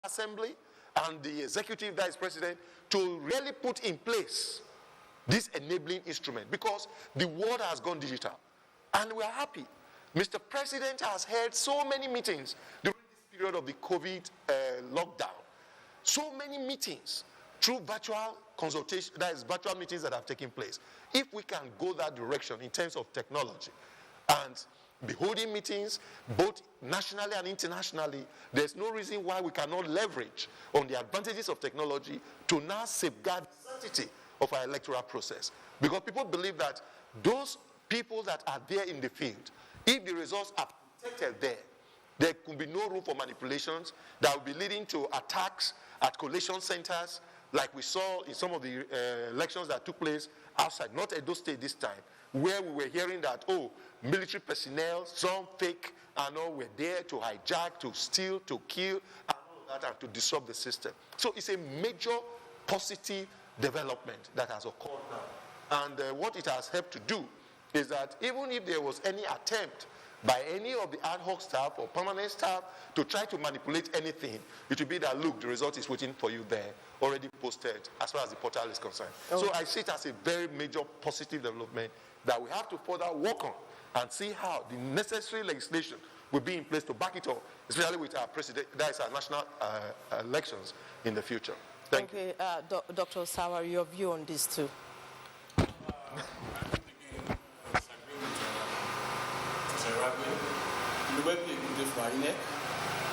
Assembly and the executive that is president to really put in place this enabling instrument, because the world has gone digital and we are happy. Mr. President has held so many meetings during this period of the COVID lockdown, so many meetings through virtual consultation, that is virtual meetings that have taken place. If we can go that direction in terms of technology and be holding meetings both nationally and internationally, there's no reason why we cannot leverage on the advantages of technology to now safeguard the sanctity of our electoral process. Because people believe that those people that are there in the field, if the results are protected there could be no room for manipulations that will be leading to attacks at collation centers, like we saw in some of the elections that took place outside, not Edo State this time, where we were hearing that, military personnel, some fake, were there to hijack, to steal, to kill, and all of that, and to disrupt the system. So it's a major positive development that has occurred now. And what it has helped to do is that even if there was any attempt by any of the ad hoc staff or permanent staff to try to manipulate anything, it will be that, look, the result is waiting for you there, already posted as far as the portal is concerned. So I see it as a very major positive development that we have to further work on and see how the necessary legislation will be in place to back it up, especially with our president, that is our national elections in the future. Thank you. Dr. Sawa, your view on this too? We will be a good day for INEC,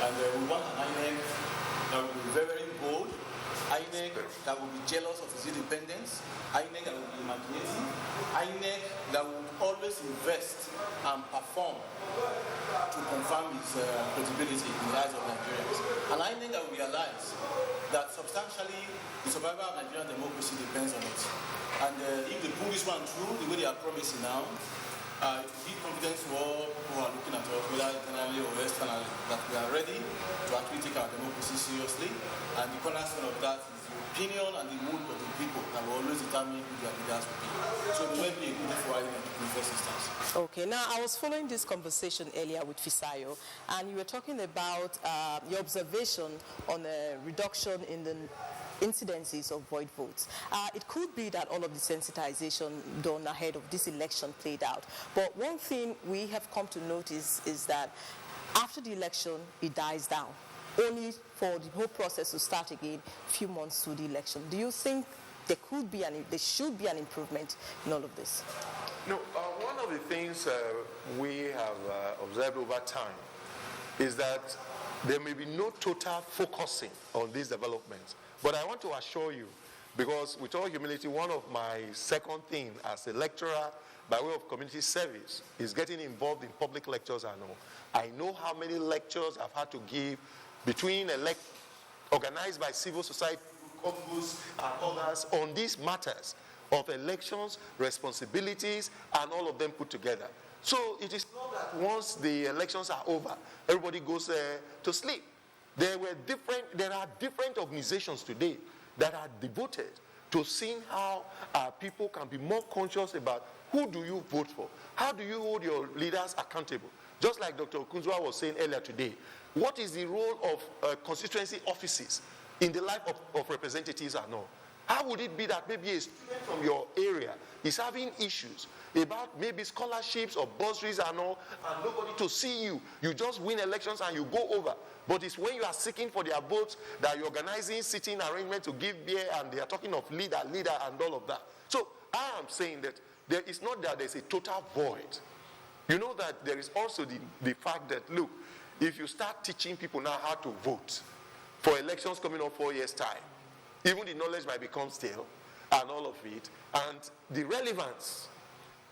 and we want an INEC that will be very, very bold, INEC that will be jealous of its independence, INEC that will be imaginative, INEC that will always invest and perform to confirm its credibility in the eyes of Nigerians. And INEC that will realize that substantially the survival of Nigerian democracy depends on it. And if they pull this one through the way they are promising now, give confidence to all who are looking at us, whether internally or externally, that we are ready to actually take our democracy seriously. And the cornerstone of that is the opinion and the mood of the people that will always determine who their leaders will be. So it will be a good day for INEC in the first instance. Okay, now I was following this conversation earlier with Fisayo, and you were talking about your observation on a reduction in the incidences of void votes. It could be that all of the sensitization done ahead of this election played out. But one thing we have come to notice is that after the election, it dies down, only for the whole process to start again a few months to the election. Do you think there should be an improvement in all of this? No, one of the things we have observed over time is that there may be no total focusing on these developments. But I want to assure you, because with all humility, one of my second things as a lecturer by way of community service is getting involved in public lectures. I know how many lectures I've had to give between organized by civil society, Congress, and others on these matters of elections, responsibilities, and all of them put together. So it is not that once the elections are over, everybody goes to sleep. There are different organizations today that are devoted to seeing how people can be more conscious about who do you vote for, how do you hold your leaders accountable. Just like Dr. Okunzwa was saying earlier today, what is the role of constituency offices in the life of representatives and all? How would it be that maybe a student from your area is having issues about maybe scholarships or bursaries and all, and nobody to see you? You just win elections and you go over. But it's when you are seeking for their votes that you're organizing sitting arrangement to give beer, and they are talking of leader, and all of that. So I am saying that there is not that there's a total void. You know that there is also the fact that, look, if you start teaching people now how to vote for elections coming up 4 years' time, even the knowledge might become stale and all of it. And the relevance,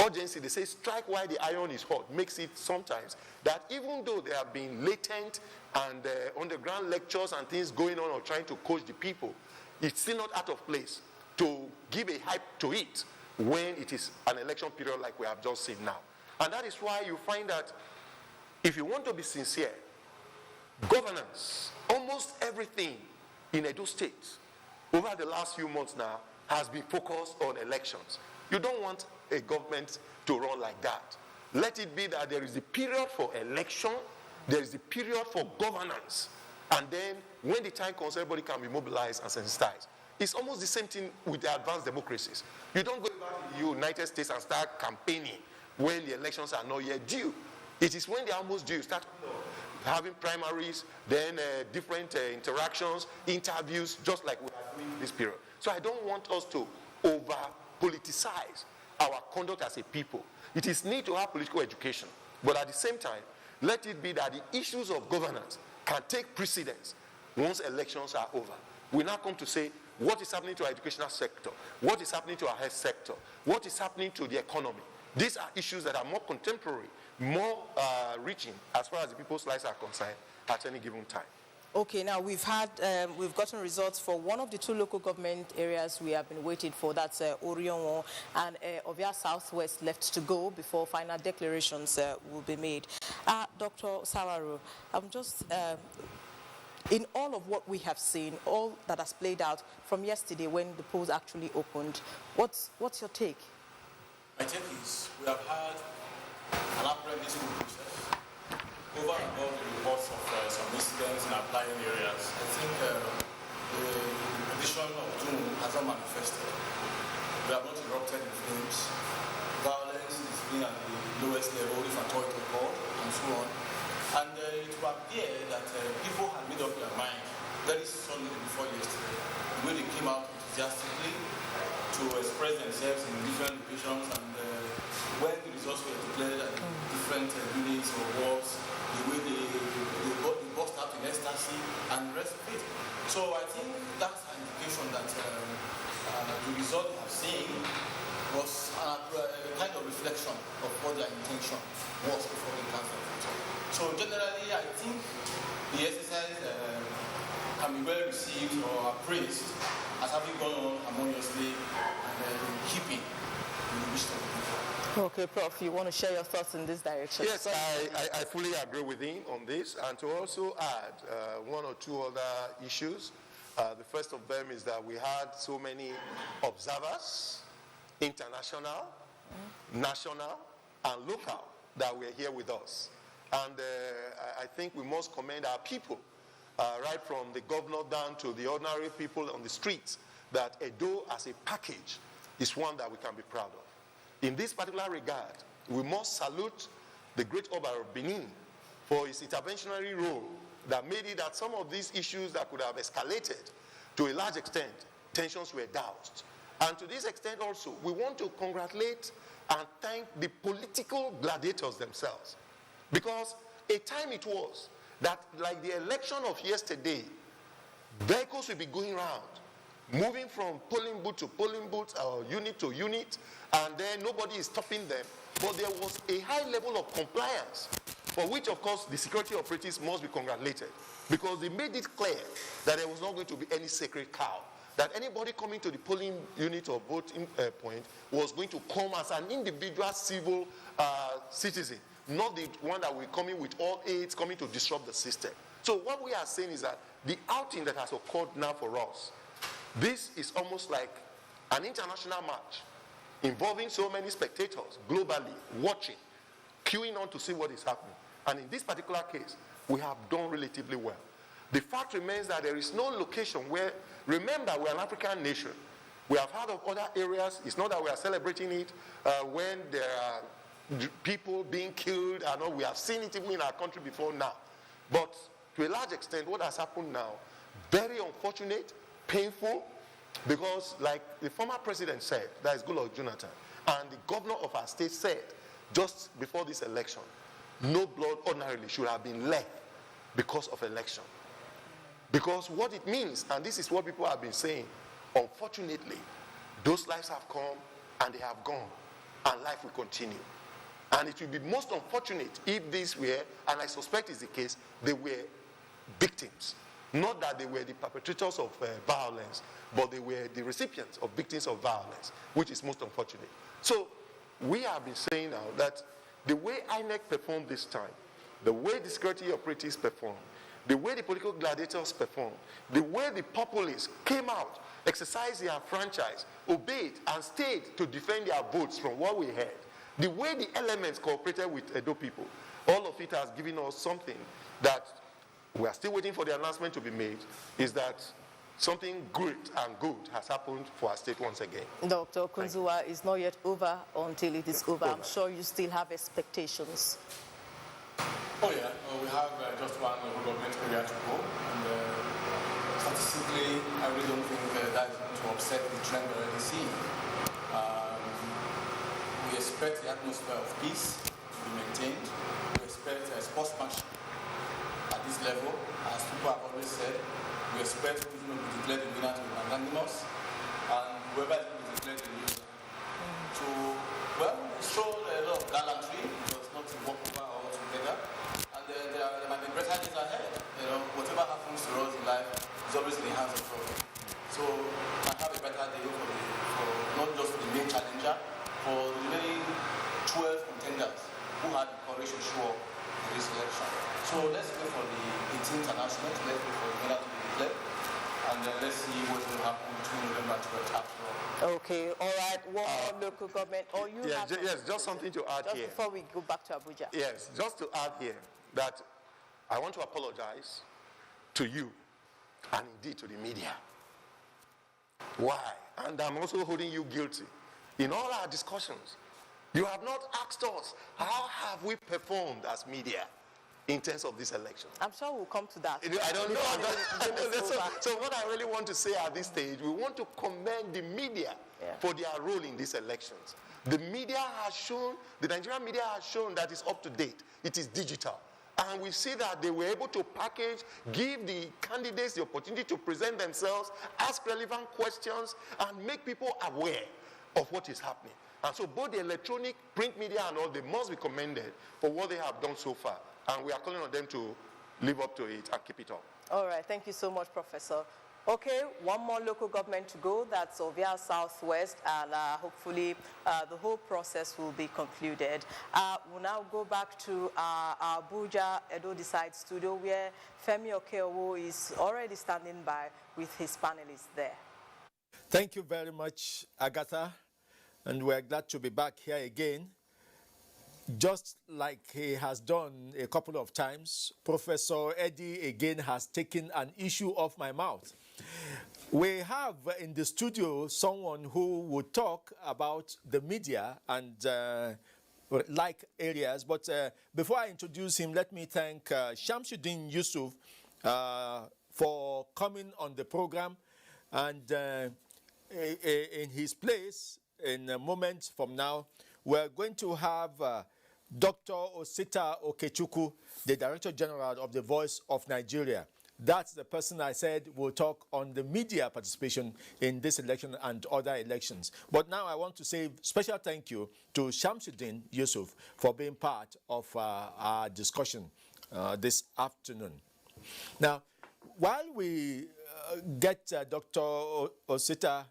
urgency, they say strike while the iron is hot, makes it sometimes that even though there have been latent and underground lectures and things going on or trying to coach the people, it's still not out of place to give a hype to it when it is an election period like we have just seen now. And that is why you find that if you want to be sincere, governance, almost everything in Edo State over the last few months now has been focused on elections. You don't want a government to run like that. Let it be that there is a period for election, there is a period for governance, And then when the time comes, everybody can be mobilized and sensitized. It's almost the same thing with the advanced democracies. You don't go back to the United States and start campaigning when the elections are not yet due. It is when they're almost due, start having primaries, then different interactions, interviews, just like we are doing this period. So I don't want us to over-politicize our conduct as a people. It is need to have political education, but at the same time, let it be that the issues of governance can take precedence once elections are over. We now come to say, what is happening to our educational sector? What is happening to our health sector? What is happening to the economy? These are issues that are more contemporary, more reaching as far as the people's lives are concerned at any given time. Okay, now we've gotten results for one of the two local government areas we have been waiting for. That's Orionwo and Ovia Southwest left to go before final declarations will be made. Dr. Sawaro, I'm just, in all of what we have seen, all that has played out from yesterday when the polls actually opened, what's your take? My take is we have had an apparently smooth process. Over and above the reports of some incidents in outlying areas, I think the prediction of June has not manifested. We have not erupted in flames. Violence is being at the lowest level, if at all it occurred, and so on. And it will appear that people had made up their mind very solidly before yesterday. The way they came out enthusiastically to express themselves in different locations, and when the results were declared at different units or wards, the way they burst out in ecstasy and the rest of it. So I think that's an indication that the result we have seen was a kind of reflection of what their intention was before they cast the vote. So generally, I think the exercise can be well received or appraised as having gone on harmoniously and in keeping with the wish of the people. Okay, Prof, you want to share your thoughts in this direction? Yes, I fully agree with him on this, and to also add one or two other issues. The first of them is that we had so many observers, international, national, and local, that were here with us. And I think we must commend our people, right from the governor down to the ordinary people on the streets, that Edo as a package is one that we can be proud of. In this particular regard, we must salute the great Oba of Benin for his interventionary role that made it that some of these issues that could have escalated to a large extent, tensions were doused. And to this extent also, we want to congratulate and thank the political gladiators themselves. Because a time it was that, like the election of yesterday, vehicles will be going around, moving from polling booth to polling booth or unit to unit, and then nobody is stopping them. But there was a high level of compliance, for which, of course, the security operatives must be congratulated, because they made it clear that there was not going to be any sacred cow, that anybody coming to the polling unit or voting point was going to come as an individual civil citizen, not the one that will come in with all aids coming to disrupt the system. So what we are saying is that the outing that has occurred now for us, this is almost like an international match involving so many spectators globally watching, queuing on to see what is happening. And in this particular case, we have done relatively well. The fact remains that there is no location where, remember, we're an African nation. We have heard of other areas. It's not that we are celebrating it when there are people being killed. I know we have seen it even in our country before now. But to a large extent, what has happened now, very unfortunate, painful, because like the former president said, that is Goodluck Jonathan, and the governor of our state said just before this election, no blood ordinarily should have been left because of election. Because what it means, and this is what people have been saying, unfortunately, those lives have come and they have gone, and life will continue. And it will be most unfortunate if these were, and I suspect is the case, they were victims. Not that they were the perpetrators of violence, but they were the recipients of victims of violence, which is most unfortunate. So we have been saying now that the way INEC performed this time, the way the security operatives performed, the way the political gladiators performed, the way the populists came out, exercised their franchise, obeyed and stayed to defend their votes from what we heard, the way the elements cooperated with Edo people, all of it has given us something that we are still waiting for the announcement to be made, is that something great and good has happened for our state once again. Dr. Kunzuwa, is not yet over until it is over. I'm sure you still have expectations. Oh yeah, we have just one government area to go, and statistically, I really don't think that is going to upset the trend we're already seeing. We expect the atmosphere of peace to be maintained. We expect sportsmanship at this level, as people have always said. We expect who's going to be declared the winner to be magnanimous, and whoever is going to be declared the loser. So, well, it showed a lot of gallantry. It was not to walk over altogether. And there might be better days ahead. You know, whatever happens to us in life is always in the hands of God. So, we might have a better day for not just for the main challenger, for the remaining 12 contenders who had the courage to show up for this election. So let's wait for the 18th announcement. Let's wait for the winner to be declared, and then let's see what will happen between November 12th after all. Okay, all right. One local government, or you have yes, just something to add here. Before we go back to Abuja. Yes, just to add here that I want to apologize to you and indeed to the media. Why? And I'm also holding you guilty. In all our discussions, you have not asked us, how have we performed as media in terms of this election? I'm sure we'll come to that. I don't know. So what I really want to say at this stage, we want to commend the media for their role in these elections. The media has shown, the Nigerian media has shown that it's up to date. It is digital. And we see that they were able to package, give the candidates the opportunity to present themselves, ask relevant questions, and make people aware of what is happening. And so both the electronic, print media and all, they must be commended for what they have done so far. And we are calling on them to live up to it and keep it up. All right. Thank you so much, Professor. Okay, one more local government to go. That's Ovia Southwest, and hopefully the whole process will be concluded. We'll now go back to our Abuja Edo Decide studio, where Femi Okeowo is already standing by with his panelists there. Thank you very much, Agatha, and we're glad to be back here again. Just like he has done a couple of times, Professor Eddie again has taken an issue off my mouth. We have in the studio someone who would talk about the media and like areas, but before I introduce him, let me thank Shamsuddin Yusuf for coming on the program, and in his place, in a moment from now, we're going to have Dr. Osita Okechukwu, the Director General of the Voice of Nigeria. That's the person I said will talk on the media participation in this election and other elections. But now I want to say special thank you to Shamsuddin Yusuf for being part of our discussion this afternoon. Now, while we get Dr. Osita,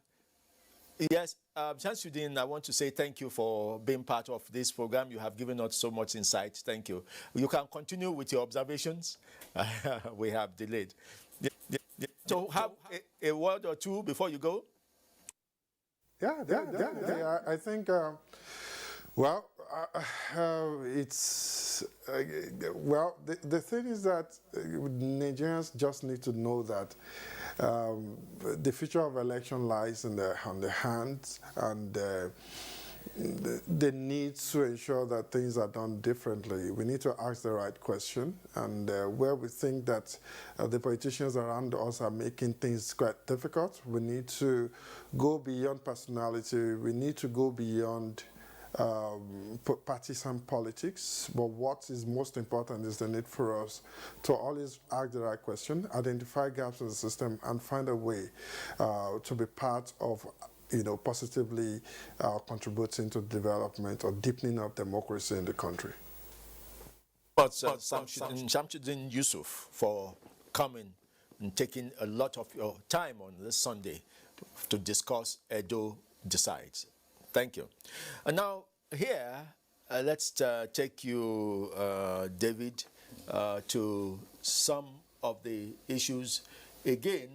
yes, Shamsuddin, I want to say thank you for being part of this program. You have given us so much insight. Thank you. You can continue with your observations. We have delayed. So have a word or two before you go? Yeah. I think, it's, the thing is that Nigerians just need to know that the future of election lies on the hands and the need to ensure that things are done differently. We need to ask the right question, and where we think that the politicians around us are making things quite difficult, we need to go beyond personality. We need to go beyond partisan politics, but what is most important is the need for us to always ask the right question, identify gaps in the system, and find a way to be part of, positively contributing to development or deepening of democracy in the country. But Shamsuddin Yusuf for coming and taking a lot of your time on this Sunday to discuss Edo Decides. Thank you. And now here, let's take you, David, to some of the issues. Again,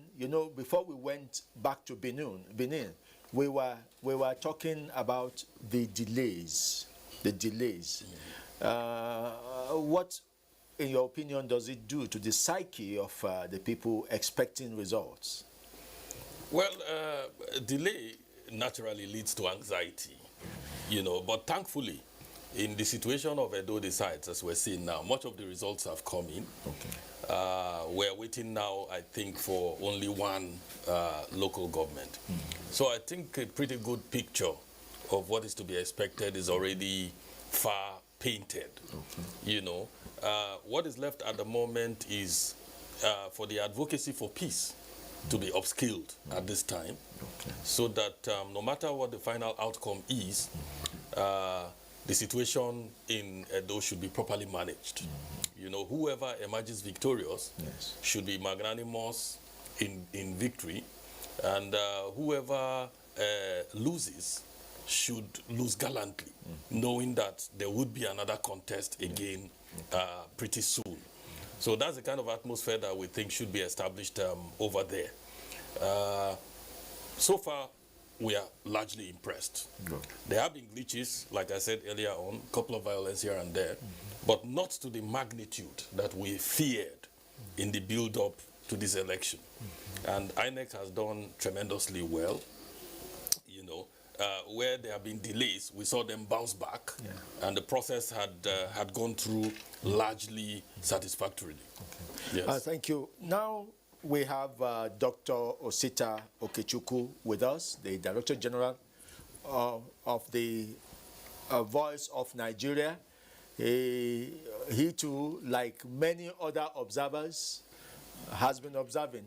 before we went back to Benin, we were talking about the delays. What in your opinion, does it do to the psyche of the people expecting results? Well, delay naturally leads to anxiety, but thankfully, in the situation of Edo decides, as we're seeing now, much of the results have come in. Okay. We're waiting now, I think, for only one local government. So I think a pretty good picture of what is to be expected is already far painted. Okay. What is left at the moment is for the advocacy for peace to be upskilled at this time, so that no matter what the final outcome is, the situation in Edo should be properly managed. Whoever emerges victorious should be magnanimous in victory, and whoever loses should lose gallantly, knowing that there would be another contest again pretty soon. So that's the kind of atmosphere that we think should be established over there. So far, we are largely impressed. There have been glitches, like I said earlier on, a couple of violence here and there, but not to the magnitude that we feared in the build-up to this election. And INEC has done tremendously well. Where there have been delays, we saw them bounce back, and the process had gone through largely satisfactorily. Okay. Yes. Thank you. Now we have Dr. Osita Okechukwu with us, the Director General of the Voice of Nigeria. He too, like many other observers, has been observing.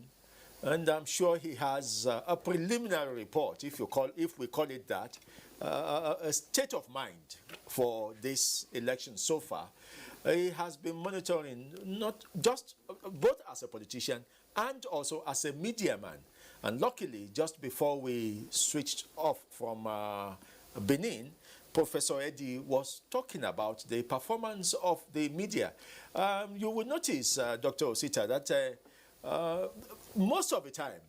And I'm sure he has a preliminary report, if we call it that, a state of mind for this election so far. He has been monitoring not just both as a politician and also as a media man. And luckily, just before we switched off from Benin, Professor Eddie was talking about the performance of the media. You will notice, Dr. Osita, that most of the time,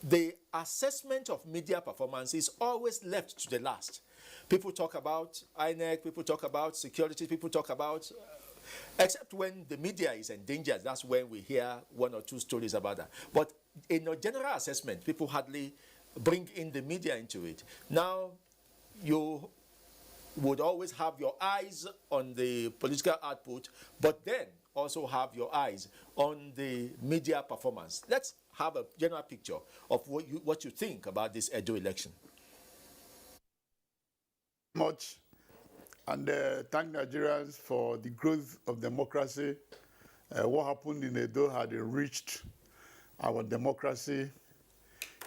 the assessment of media performance is always left to the last. People talk about INEC, people talk about security, people talk about, except when the media is endangered, that's when we hear one or two stories about that. But in a general assessment, people hardly bring in the media into it. Now, you would always have your eyes on the political output, but then also have your eyes on the media performance. Let's have a general picture of what you think about this Edo election. Much, and thank Nigerians for the growth of democracy. What happened in Edo had enriched our democracy.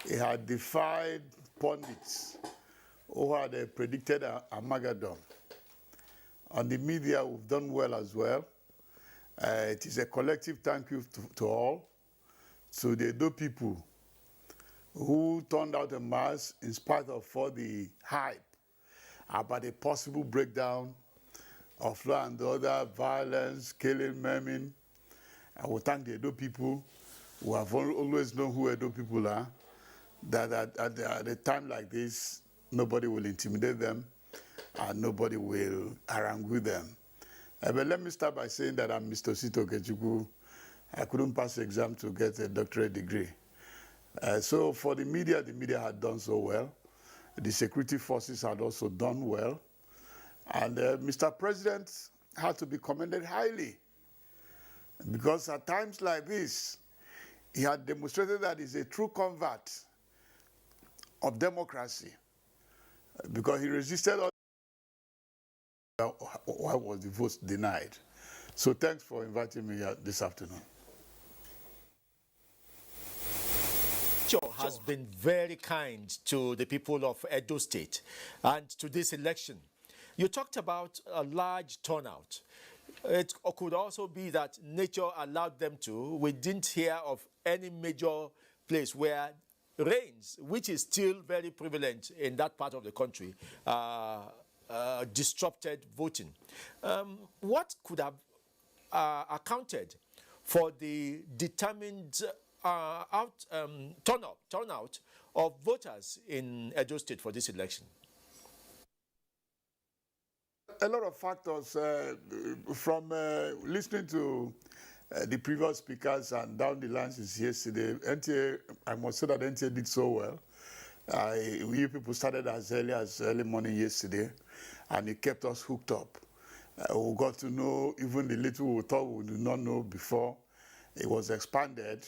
It had defied pundits who had predicted Armageddon. On the media, we've done well as well. It is a collective thank you to all, to the Edo people who turned out en masse in spite of all the hype about a possible breakdown of law and order, violence, killing, maiming. I will thank the Edo people who have always known who Edo people are, that at a time like this, nobody will intimidate them and nobody will harangue them. But let me start by saying that I'm Mr. Osita Okechukwu. I couldn't pass the exam to get a doctorate degree. So for the media had done so well. The security forces had also done well. And Mr. President had to be commended highly, because at times like this, he had demonstrated that he's a true convert of democracy, because he resisted all why was the vote denied. So thanks for inviting me here this afternoon. Has been very kind to the people of Edo State and to this election. You talked about a large turnout. It could also be that nature allowed them to. We didn't hear of any major place where rains, which is still very prevalent in that part of the country, disrupted voting. What could have accounted for the determined turnout of voters in Edo State for this election? a lot of factors from listening to the previous speakers and down the line since yesterday. NTA, I must say that NTA did so well. We people started as early as early morning yesterday, and it kept us hooked up. We got to know even the little we thought we did not know before. It was expanded,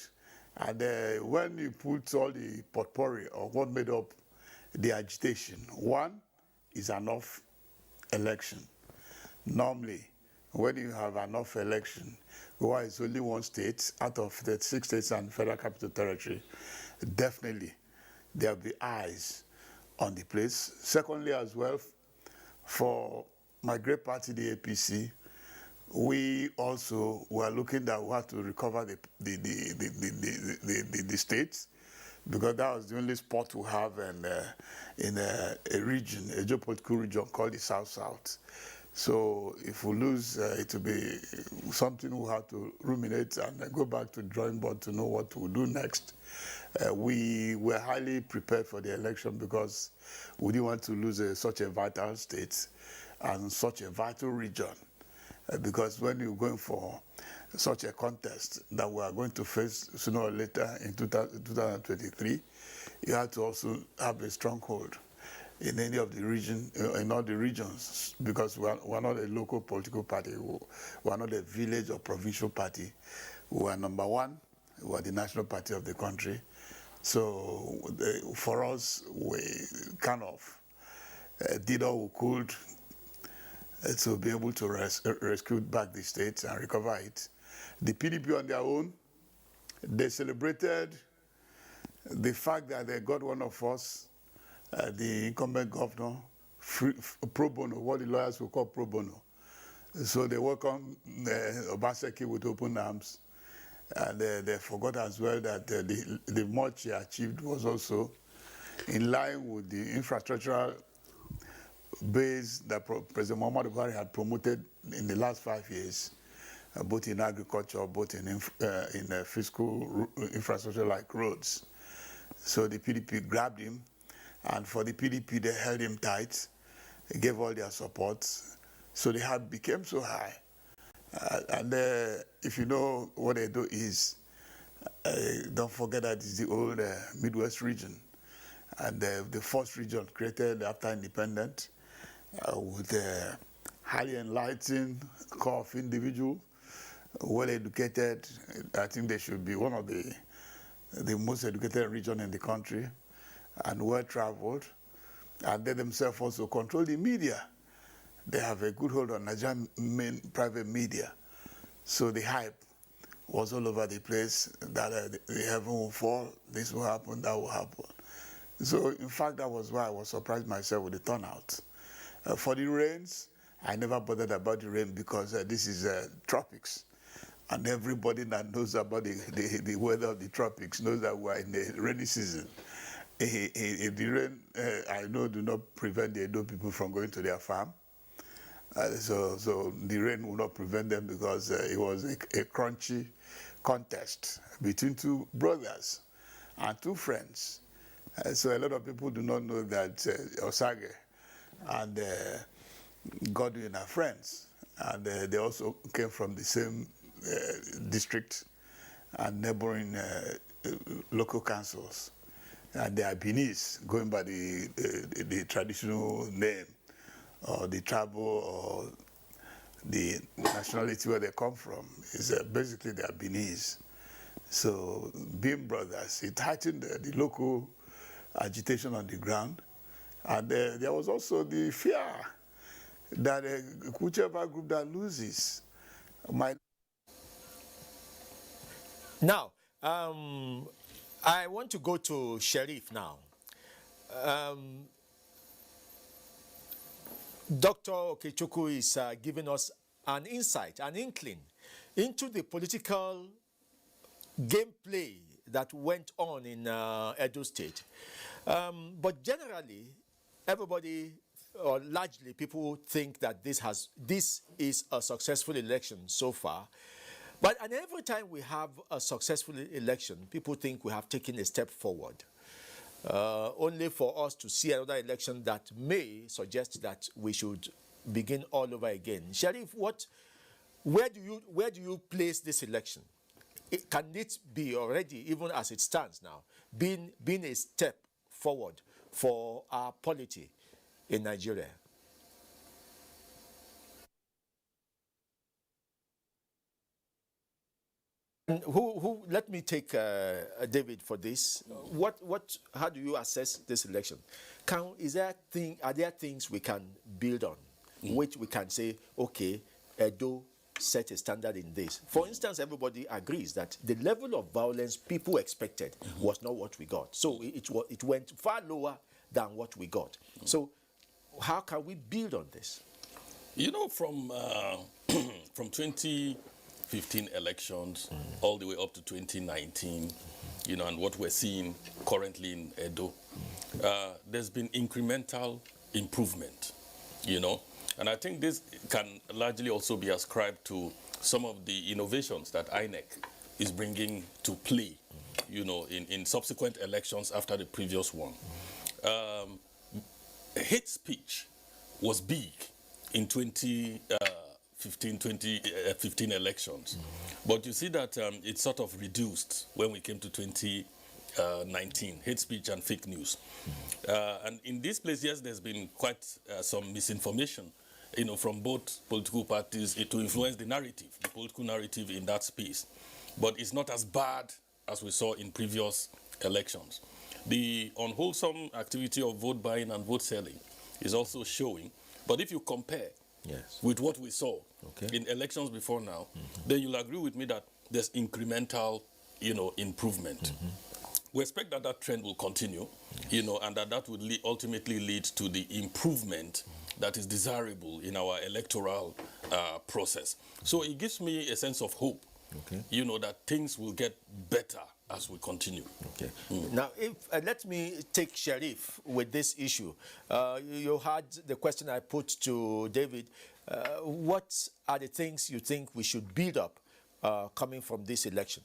and when you put all the potpourri of what made up the agitation, one is an off election. Normally, when you have an off election, where it's only one state out of the 6 states and Federal Capital Territory, definitely there'll be eyes on the place. Secondly, as well, for my great party, the APC, we also were looking that we had to recover the states, because that was the only spot we have in a region, a geopolitical region called the South-South. So if we lose, it will be something we have to ruminate and go back to the drawing board to know what we'll do next. We were highly prepared for the election because we didn't want to lose such a vital state and such a vital region. Because when you're going for such a contest that we are going to face sooner or later in 2023, you have to also have a stronghold in any of the region, in all the regions, because we're not a local political party. We're not a village or provincial party. We are number one. We are the national party of the country. So for us, we kind of did all we could to be able to rescue back the state and recover it. The PDP on their own, they celebrated the fact that they got one of us, the incumbent governor, pro bono, what the lawyers will call pro bono. So they welcomed Obaseki with open arms. And they forgot as well that the much he achieved was also in line with the infrastructural base that President Muhammadu Buhari had promoted in the last 5 years, both in agriculture, both in fiscal infrastructure like roads. So the PDP grabbed him, and for the PDP, they held him tight, gave all their support. So the hype became so high. And if you know what they do is, don't forget that it's the old Midwest region, and the first region created after independence with a highly enlightened core of individual, well educated. I think they should be one of the most educated region in the country, and well traveled, and they themselves also control the media. They have a good hold on Nigerian main private media. So the hype was all over the place that the heaven will fall, this will happen, that will happen. So in fact, that was why I was surprised myself with the turnout. For the rains, I never bothered about the rain because this is tropics. And everybody that knows about the weather of the tropics knows that we're in the rainy season. If the rain, I know, do not prevent the Edo people from going to their farm. So the rain will not prevent them because it was a crunchy contest between two brothers and two friends. So a lot of people do not know that Osage and Godwin are friends. And they also came from the same district and neighboring local councils. And they are Benis, going by the traditional name, or the tribal or the nationality where they come from. Is basically they are Benis. So being brothers, it heightened the local agitation on the ground. And there was also the fear that whichever group that loses might. Now, I want to go to Sheriff now. Dr. Okechukwu is giving us an insight, an inkling into the political gameplay that went on in Edo State. But generally, everybody, or largely, people think that this is a successful election so far. And every time we have a successful election, people think we have taken a step forward. Only for us to see another election that may suggest that we should begin all over again. Sheriff, where do you place this election? Can it be already, even as it stands now, being a step forward for our polity in Nigeria? Let me take David for this. How do you assess this election? Are there things we can build on, which we can say, okay, Edo set a standard in this? For instance, everybody agrees that the level of violence people expected was not what we got. So it went far lower than what we got. So how can we build on this? You know, from 2015 elections all the way up to 2019, you know, and what we're seeing currently in Edo, there's been incremental improvement, you know. And I think this can largely also be ascribed to some of the innovations that INEC is bringing to play, you know, in subsequent elections after the previous one. Hate speech was big in 2015 elections. But you see that it sort of reduced when we came to 2019, hate speech and fake news. And in this place, yes, there's been quite some misinformation, you know, from both political parties to influence the narrative, the political narrative in that space. But it's not as bad as we saw in previous elections. The unwholesome activity of vote buying and vote selling is also showing. But if you compare with what we saw in elections before now, then you'll agree with me that there's incremental, you know, improvement. We expect that that trend will continue, you know, and that would ultimately lead to the improvement that is desirable in our electoral process. So it gives me a sense of hope, you know, that things will get better as we continue. Now, let me take Sheriff with this issue. You heard the question I put to David. What are the things you think we should build up coming from this election?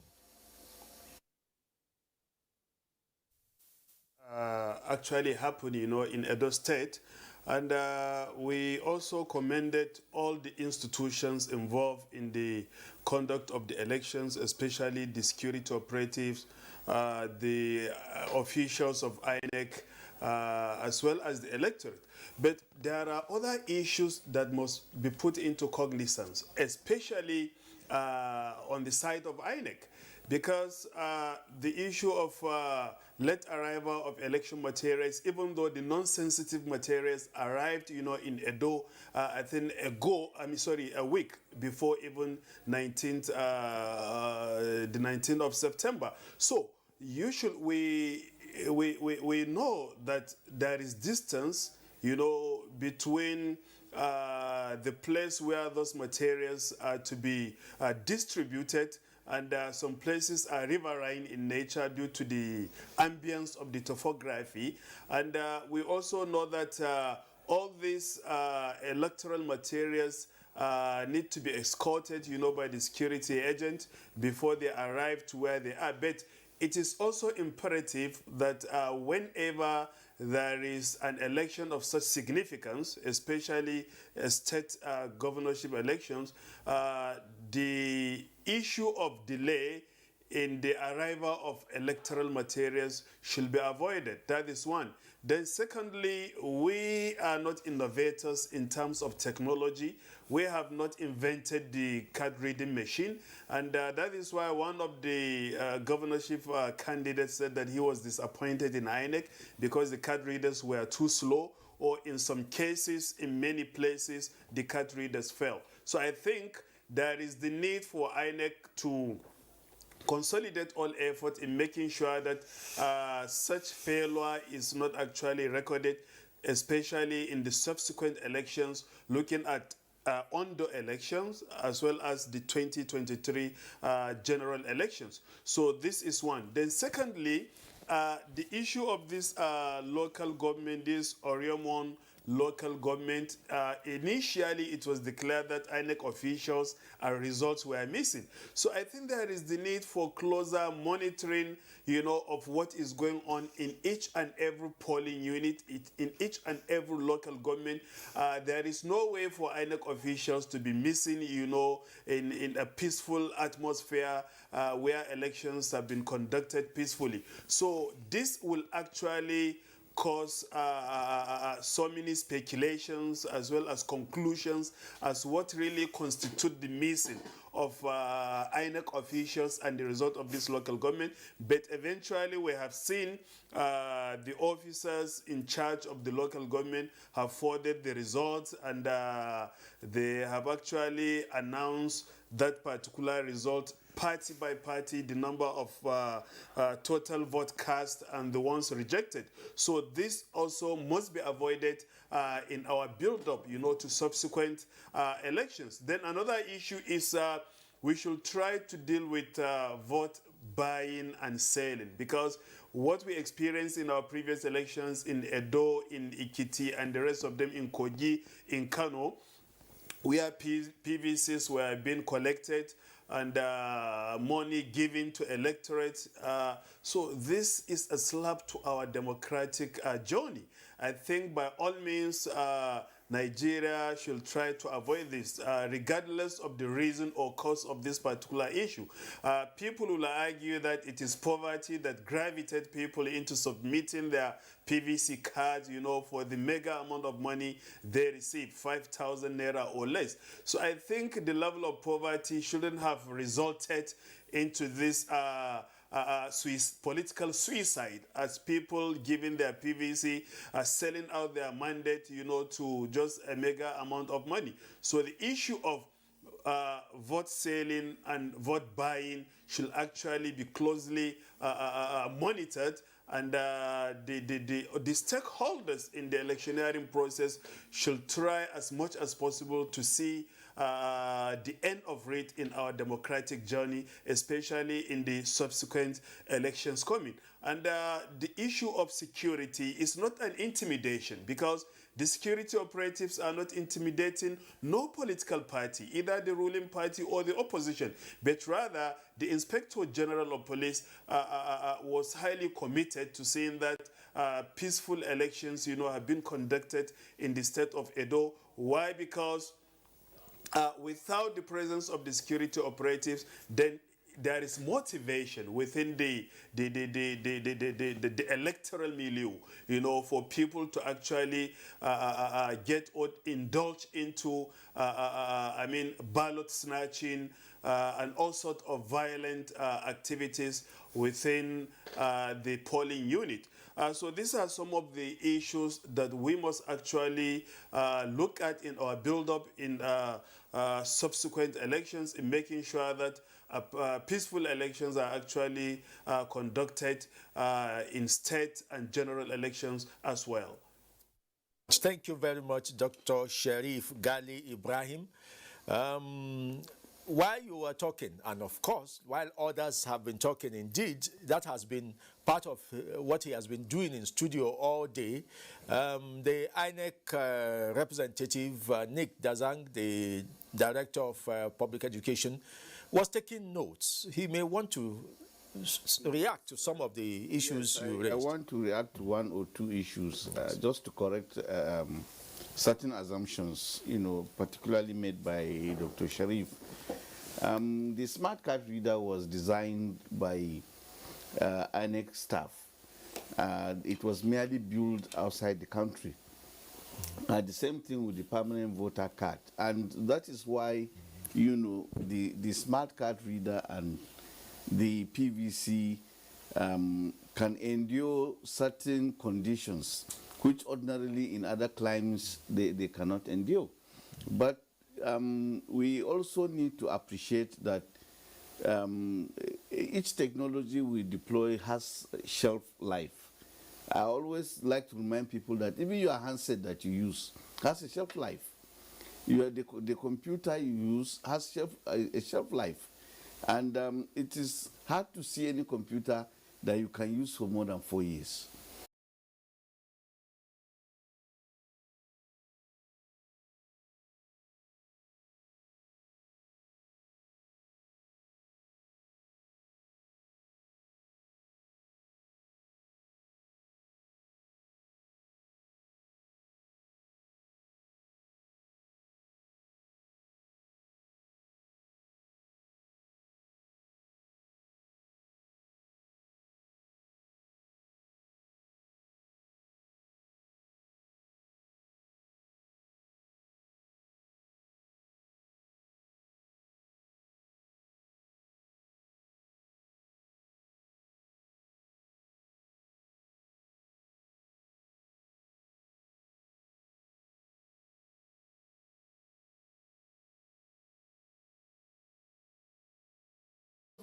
Actually happened, you know, in Edo State. And we also commended all the institutions involved in the conduct of the elections, especially the security operatives, the officials of INEC, as well as the electorate. But there are other issues that must be put into cognizance, especially on the side of INEC, because the issue of late arrival of election materials, even though the non-sensitive materials arrived, you know, in Edo, I think a week before even the 19th of September. So usually we know that there is distance, you know, between the place where those materials are to be distributed, and some places are riverine in nature due to the ambience of the topography. And we also know that all these electoral materials need to be escorted, you know, by the security agent before they arrive to where they are. But it is also imperative that whenever there is an election of such significance, especially state governorship elections, the issue of delay in the arrival of electoral materials should be avoided. That is one. Then secondly, we are not innovators in terms of technology. We have not invented the card reading machine, and that is why one of the governorship candidates said that he was disappointed in INEC because the card readers were too slow, or in some cases, in many places, the card readers failed. So I think there is the need for INEC to consolidate all effort in making sure that such failure is not actually recorded, especially in the subsequent elections, looking at Ondo elections as well as the 2023 general elections. So this is one. Then secondly, the issue of this local government, this Oriomon local government. Initially, it was declared that INEC officials and results were missing. So I think there is the need for closer monitoring, of what is going on in each and every polling unit, in each and every local government. There is no way for INEC officials to be missing, in a peaceful atmosphere where elections have been conducted peacefully. So this will actually cause so many speculations as well as conclusions as what really constitute the missing of INEC officials and the result of this local government. But eventually we have seen the officers in charge of the local government have forwarded the results, and they have actually announced that particular result party by party, the number of total vote cast and the ones rejected. So this also must be avoided in our build-up, to subsequent elections. Then another issue is we should try to deal with vote buying and selling, because what we experienced in our previous elections in Edo, in Ikiti, and the rest of them in Kogi, in Kano, where PVCs were being collected and money given to electorates. So this is a slap to our democratic journey. I think by all means, Nigeria should try to avoid this, regardless of the reason or cause of this particular issue. People will argue that it is poverty that gravitated people into submitting their PVC cards, for the mega amount of money they receive, 5,000 naira or less. So I think the level of poverty shouldn't have resulted into this political suicide, as people giving their PVC, selling out their mandate, to just a mega amount of money. So the issue of vote selling and vote buying should actually be closely monitored, and the stakeholders in the electioneering process should try as much as possible to see the end of it in our democratic journey, especially in the subsequent elections coming. And the issue of security is not an intimidation, because the security operatives are not intimidating no political party, either the ruling party or the opposition, but rather the Inspector General of Police was highly committed to saying that peaceful elections, have been conducted in the state of Edo. Why? Because without the presence of the security operatives, then there is motivation within the electoral milieu, for people to actually get or indulge into, ballot snatching and all sorts of violent activities within the polling unit. So these are some of the issues that we must actually look at in our build-up in subsequent elections, in making sure that peaceful elections are actually conducted in state and general elections as well. Thank you very much, Dr. Sharif Gali Ibrahim. While you were talking, and of course, while others have been talking, indeed, that has been part of what he has been doing in studio all day. The INEC representative, Nick Dazang, the Director of Public Education, was taking notes. He may want to react to some of the issues you raised. I want to react to one or two issues, just to correct certain assumptions, particularly made by Dr. Sharif. The smart card reader was designed by INEC staff. It was merely built outside the country. The same thing with the permanent voter card. And that is why, the smart card reader and the PVC can endure certain conditions, which ordinarily in other climes they cannot endure. But we also need to appreciate that each technology we deploy has shelf life. I always like to remind people that even your handset that you use has a shelf life. The computer you use has a shelf life. And it is hard to see any computer that you can use for more than 4 years.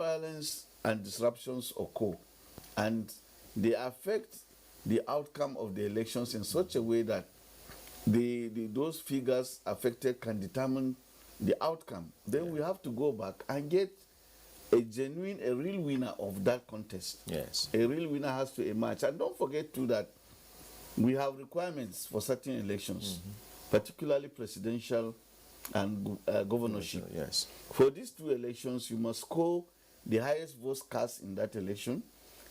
violence and disruptions occur, and they affect the outcome of the elections in such a way that those figures affected can determine the outcome, then we have to go back and get a real winner of that contest. Yes. A real winner has to emerge. And don't forget too that we have requirements for certain elections, particularly presidential and governorship. Yes. For these two elections, you must score the highest votes cast in that election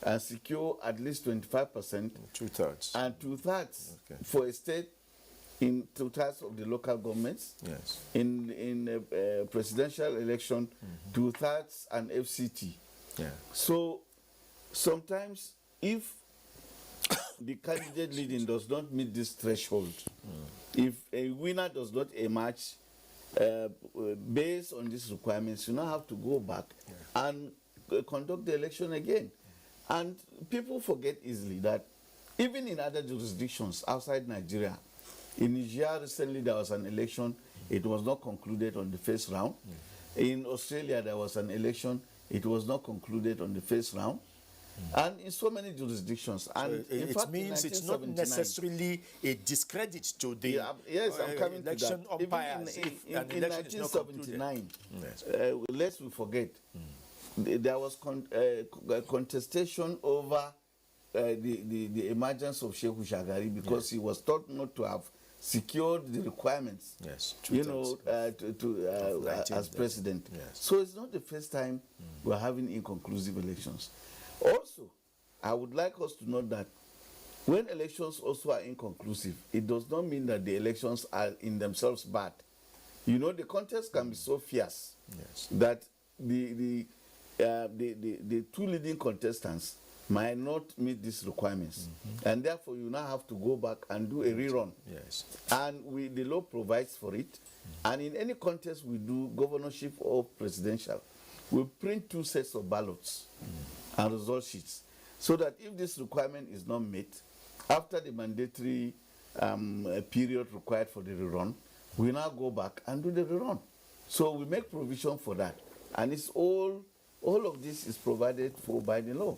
and secure at least 25%. 2/3. And 2/3 Okay. for a state, in 2/3 of the local governments. Yes. In a presidential election, 2/3 and FCT. Yeah. So sometimes if the candidate leading does not meet this threshold, if a winner does not emerge based on these requirements, you now have to go back and conduct the election again. And people forget easily that even in other jurisdictions outside Nigeria, in Nigeria recently there was an election, it was not concluded on the first round. In Australia there was an election, it was not concluded on the first round. And in so many jurisdictions. And So in it fact, means it's not 1979 necessarily a discredit to the yes, I'm coming to election that. umpires Even if an election is not concluded. 1979, Yes. lest we forget, there was contestation over the emergence of Sheikh Shagari because he was thought not to have secured the requirements, Yes. you know, as 19th, president. yes. So it's not the first time we're having inconclusive elections. Also, I would like us to note that when elections also are inconclusive, it does not mean that the elections are in themselves bad. You know, the contest can be so fierce Yes. that the two leading contestants might not meet these requirements, and therefore you now have to go back and do a rerun. Yes. And the law provides for it. And in any contest we do, governorship or presidential, we print 2 sets of ballots and result sheets, so that if this requirement is not met, after the mandatory period required for the rerun, we now go back and do the rerun. So we make provision for that, and it's all of this is provided for by the law.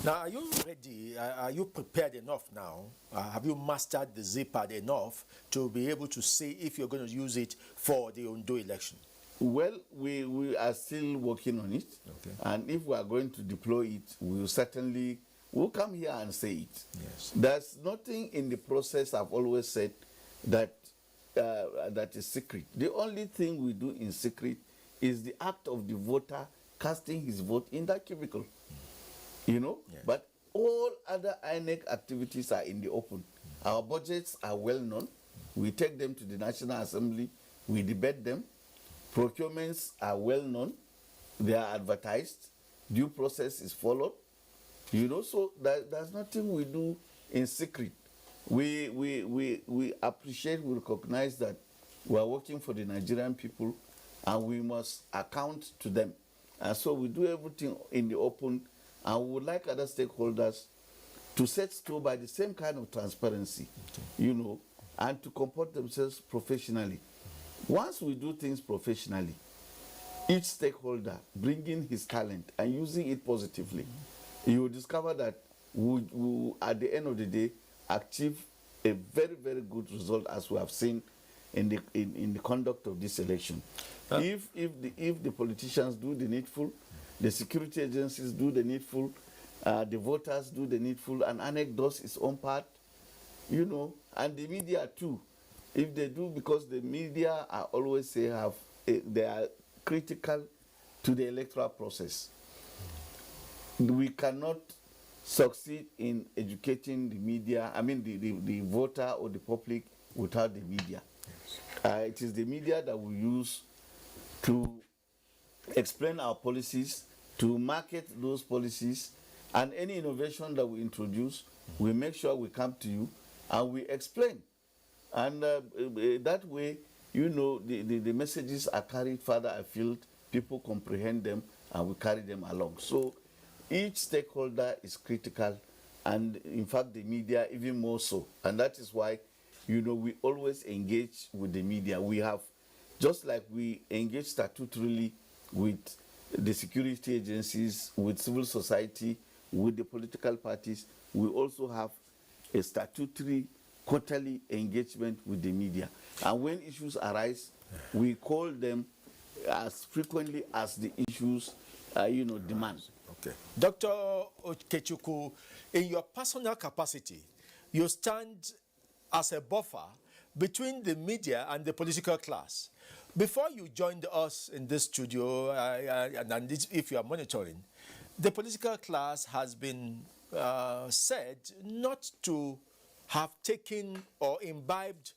Now, are you ready? Are you prepared enough now? Have you mastered the ZPAD enough to be able to say if you're going to use it for the Ondo election? Well, we are still working on it. Okay. And if we are going to deploy it, we'll come here and say it. Yes. There's nothing in the process, I've always said, that is secret. The only thing we do in secret is the act of the voter casting his vote in that cubicle. You know? Yes. But all other INEC activities are in the open. Our budgets are well known. We take them to the National Assembly. We debate them. Procurements are well known. They are advertised. Due process is followed. You know, so there's nothing we do in secret. We appreciate, we recognize that we are working for the Nigerian people and we must account to them. And so we do everything in the open, and we would like other stakeholders to set store by the same kind of transparency, you know, and to comport themselves professionally. Once we do things professionally, each stakeholder bringing his talent and using it positively, you will discover that we at the end of the day, achieve a very, very good result, as we have seen in the conduct of this election. If the politicians do the needful, the security agencies do the needful, the voters do the needful, and INEC does its own part, you know, and the media too, if they do, because the media, I always say, they are critical to the electoral process. We cannot succeed in educating the media, the voter or the public, without the media. Yes. It is the media that we use to explain our policies, to market those policies, and any innovation that we introduce, we make sure we come to you and we explain. And that way, you know, the messages are carried further afield, people comprehend them, and we carry them along. So each stakeholder is critical, and in fact the media even more so. And that is why, you know, we always engage with the media. We have, just like we engage statutorily with the security agencies, with civil society, with the political parties. We also have a statutory quarterly engagement with the media. And when issues arise, we call them as frequently as the issues demand. Okay. Dr. Okechukwu, in your personal capacity, you stand as a buffer between the media and the political class. Before you joined us in this studio, and if you are monitoring, the political class has been said not to have taken or imbibed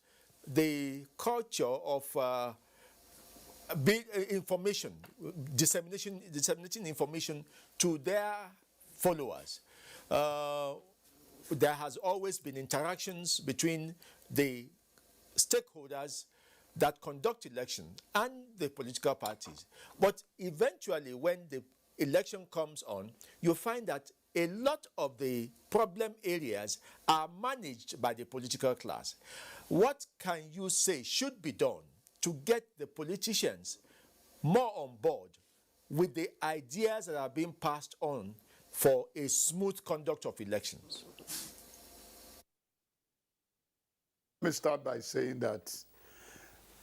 the culture of information, disseminating information to their followers. There has always been interactions between the stakeholders that conduct election and the political parties. But eventually, when the election comes on, you find that a lot of the problem areas are managed by the political class. What can you say should be done to get the politicians more on board with the ideas that are being passed on for a smooth conduct of elections? Let me start by saying that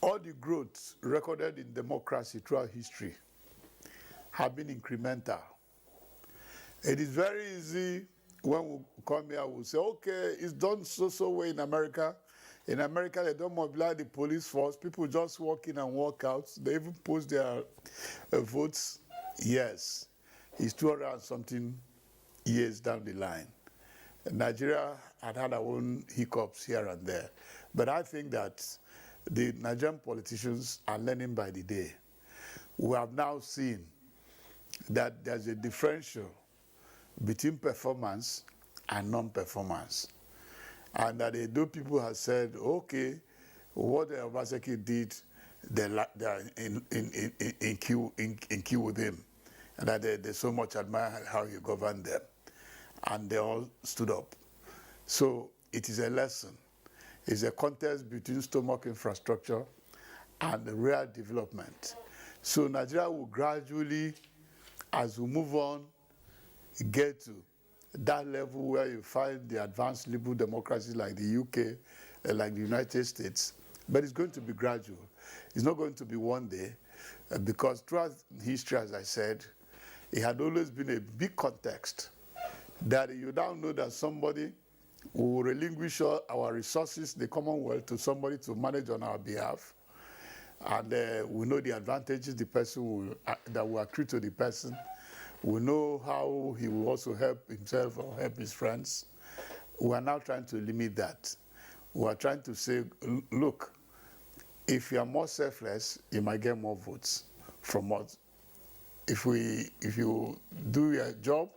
all the growth recorded in democracy throughout history have been incremental. It is very easy when we come here, we'll say, okay, it's done so way in America. In America, they don't mobilize the police force. People just walk in and walk out. They even post their votes. Yes, it's 200 and something years down the line. Nigeria had our own hiccups here and there. But I think that the Nigerian politicians are learning by the day. We have now seen that there's a differential between performance and non-performance. And that though people have said, okay, what Obaseki did, they're in queue with him. And that they so much admire how he governed them. And they all stood up. So it is a lesson. It's a contest between stomach infrastructure and real development. So Nigeria will gradually, as we move on, get to that level where you find the advanced liberal democracies like the UK, like the United States. But it's going to be gradual. It's not going to be one day, because throughout history, as I said, it had always been a big context that you now know that somebody will relinquish our resources, the Commonwealth, to somebody to manage on our behalf. And we know the advantages the person will, that will accrue to the person. We know how he will also help himself or help his friends. We are now trying to limit that. We are trying to say, look, if you are more selfless, you might get more votes from us. If you do your job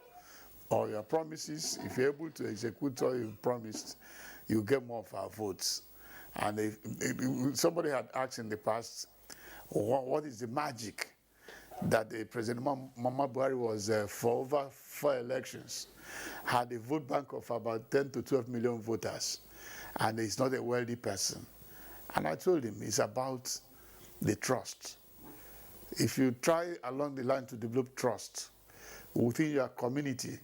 or your promises, if you're able to execute all you promised, you get more of our votes. And if somebody had asked in the past, what is the magic that the President Muhammadu Buhari was for over 4 elections, had a vote bank of about 10 to 12 million voters, and he's not a wealthy person. And I told him, it's about the trust. If you try along the line to develop trust within your community,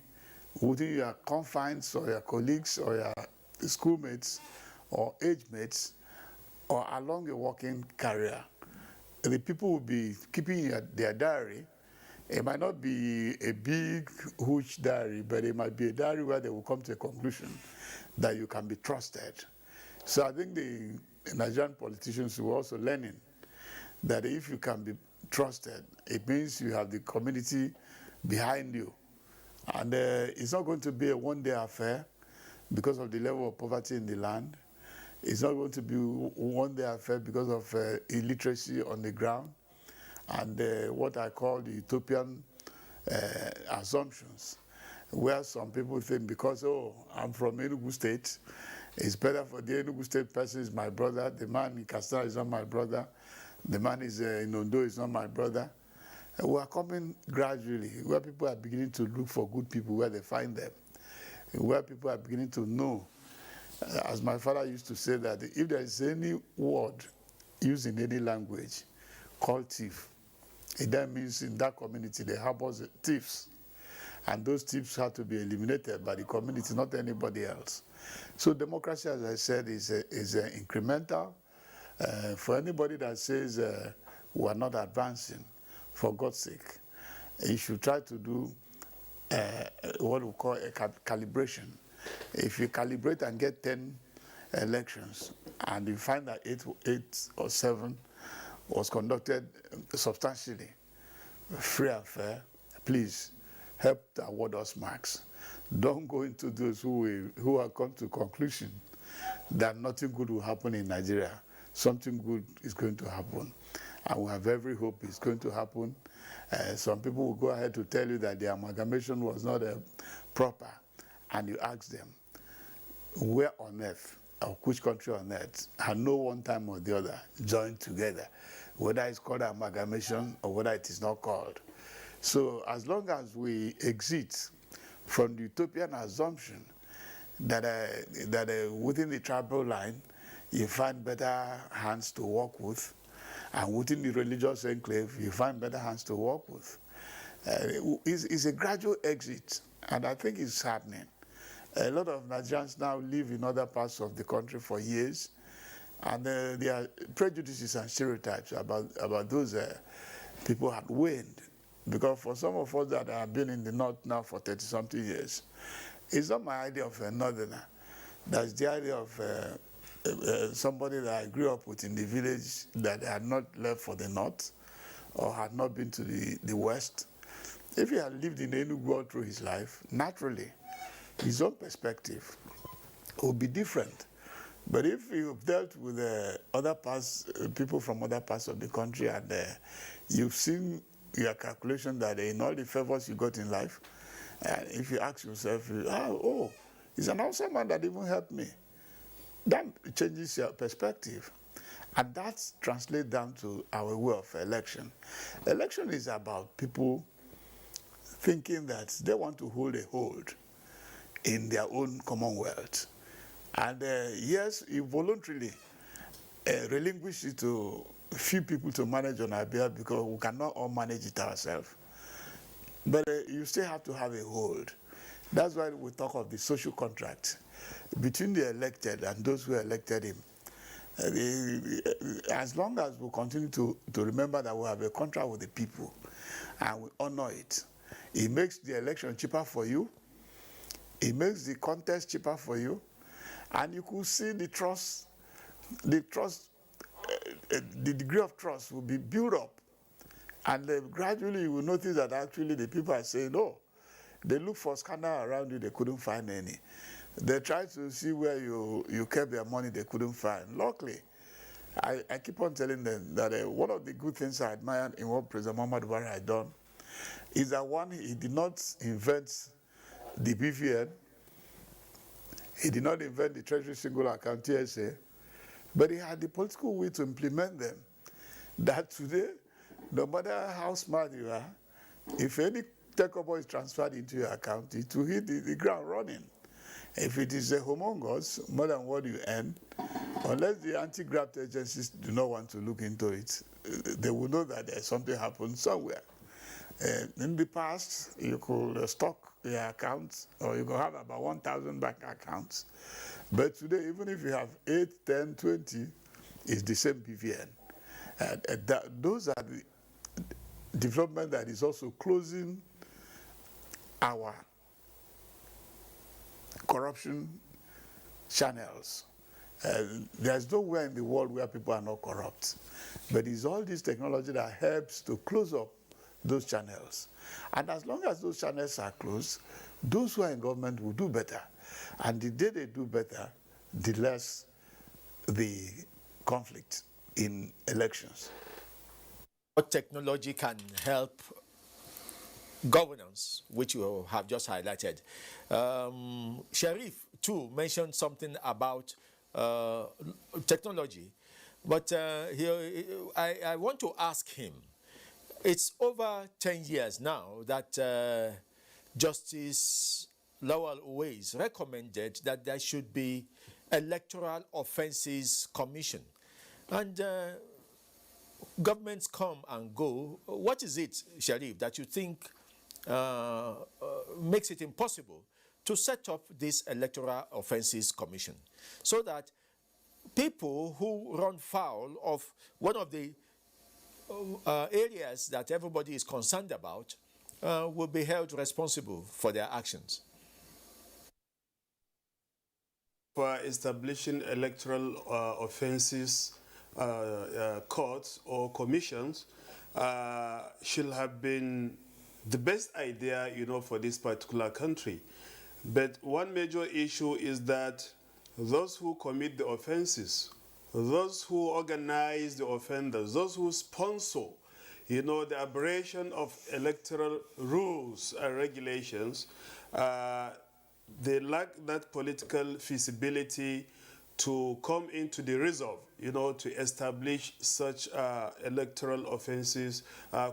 within your confines or your colleagues or your schoolmates or age mates, or along a working career, the people will be keeping their diary. It might not be a big, huge diary, but it might be a diary where they will come to a conclusion that you can be trusted. So I think the Nigerian politicians were also learning that if you can be trusted, it means you have the community behind you. And it's not going to be a one-day affair because of the level of poverty in the land. It's not going to be one-day affair because of illiteracy on the ground and what I call the utopian assumptions, where some people think because, oh, I'm from Enugu State, it's better for the Enugu State person is my brother, the man in Kastar is not my brother, the man is in Ondo is not my brother. We are coming gradually, where people are beginning to look for good people where they find them, where people are beginning to know. As my father used to say, that if there is any word used in any language called thief, It then means in that community they harbor thieves. And those thieves have to be eliminated by the community, not anybody else. So democracy, as I said, is incremental. For anybody that says we are not advancing, for God's sake, you should try to do what we call a calibration. If you calibrate and get 10 elections, and you find that eight or 7 was conducted substantially free and fair, please help to award us marks. Don't go into those who have come to conclusion that nothing good will happen in Nigeria. Something good is going to happen. And we have every hope it's going to happen. Some people will go ahead to tell you that the amalgamation was not proper. And you ask them, where on earth, or which country on earth, had no one time or the other joined together, whether it's called amalgamation or whether it is not called. So as long as we exit from the utopian assumption that within the tribal line, you find better hands to work with, and within the religious enclave, you find better hands to work with. It's a gradual exit, and I think it's happening. A lot of Nigerians now live in other parts of the country for years, and there are prejudices and stereotypes about those people had waned. Because for some of us that have been in the North now for 30-something years, it's not my idea of a Northerner. That's the idea of somebody that I grew up with in the village that had not left for the North or had not been to the West. If he had lived in Enugu all through his life, naturally, his own perspective would be different. But if you've dealt with other parts, people from other parts of the country, and you've seen your calculation that in all the favors you got in life, if you ask yourself, he's an awesome man that even helped me, that changes your perspective. And that translates down to our way of election. Election is about people thinking that they want to hold a hold in their own commonwealth. And yes, you voluntarily relinquish it to few people to manage on our behalf because we cannot all manage it ourselves. But you still have to have a hold. That's why we talk of the social contract between the elected and those who elected him. As long as we continue to remember that we have a contract with the people and we honor it, it makes the election cheaper for you, it makes the contest cheaper for you, and you could see the degree of trust will be built up. And gradually you will notice that actually the people are saying, oh, they look for scandal around you, they couldn't find any. They tried to see where you kept their money, they couldn't find. Luckily, I keep on telling them that one of the good things I admired in what President Muhammadu Buhari had done is that one, he did not invent the BVN, he did not invent the Treasury Single Account TSA, but he had the political will to implement them. That today, no matter how smart you are, if any takeover is transferred into your account, it will hit the ground running. If it is a humongous, more than what you earn, unless the anti-graft agencies do not want to look into it, they will know that there's something happened somewhere. In the past, you could stock your accounts, or you could have about 1,000 bank accounts. But today, even if you have 8, 10, 20, it's the same BVN. Those are the development that is also closing our corruption channels. There's nowhere in the world where people are not corrupt. But it's all this technology that helps to close up those channels. And as long as those channels are closed, those who are in government will do better. And the day they do better, the less the conflict in elections. What technology can help governance, which you have just highlighted. Sharif, too, mentioned something about technology, but I want to ask him, it's over 10 years now that Justice Lawal Uwais recommended that there should be Electoral Offences Commission. And governments come and go. What is it, Sharif, that you think makes it impossible to set up this Electoral Offences Commission so that people who run foul of one of the areas that everybody is concerned about will be held responsible for their actions? For establishing electoral offences courts or commissions should have been the best idea, for this particular country. But one major issue is that those who commit the offenses, those who organize the offenders, those who sponsor, the aberration of electoral rules and regulations, they lack that political feasibility to come into the resolve, to establish such electoral offences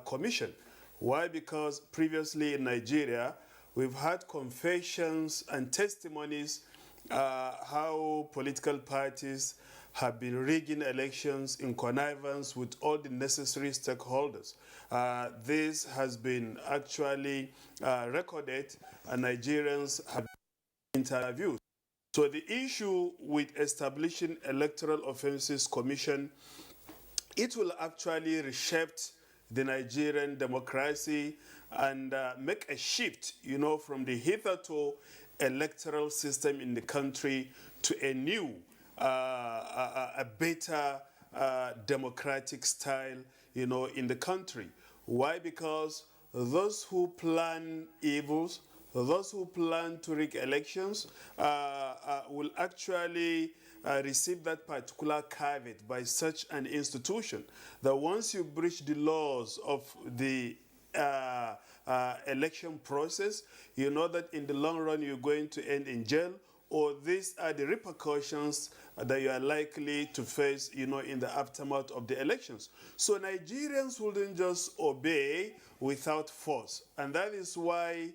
commission. Why? Because previously in Nigeria, we've had confessions and testimonies how political parties have been rigging elections in connivance with all the necessary stakeholders. This has been actually recorded, and Nigerians have been interviewed. So the issue with establishing Electoral Offences Commission, it will actually reshape the Nigerian democracy and make a shift, from the hitherto electoral system in the country to a new, a better democratic style, in the country. Why? Because those who plan evils, those who plan to rig elections will actually receive that particular caveat by such an institution, that once you breach the laws of the election process, you know that in the long run you're going to end in jail, or these are the repercussions that you are likely to face, in the aftermath of the elections. So Nigerians wouldn't just obey without force, and that is why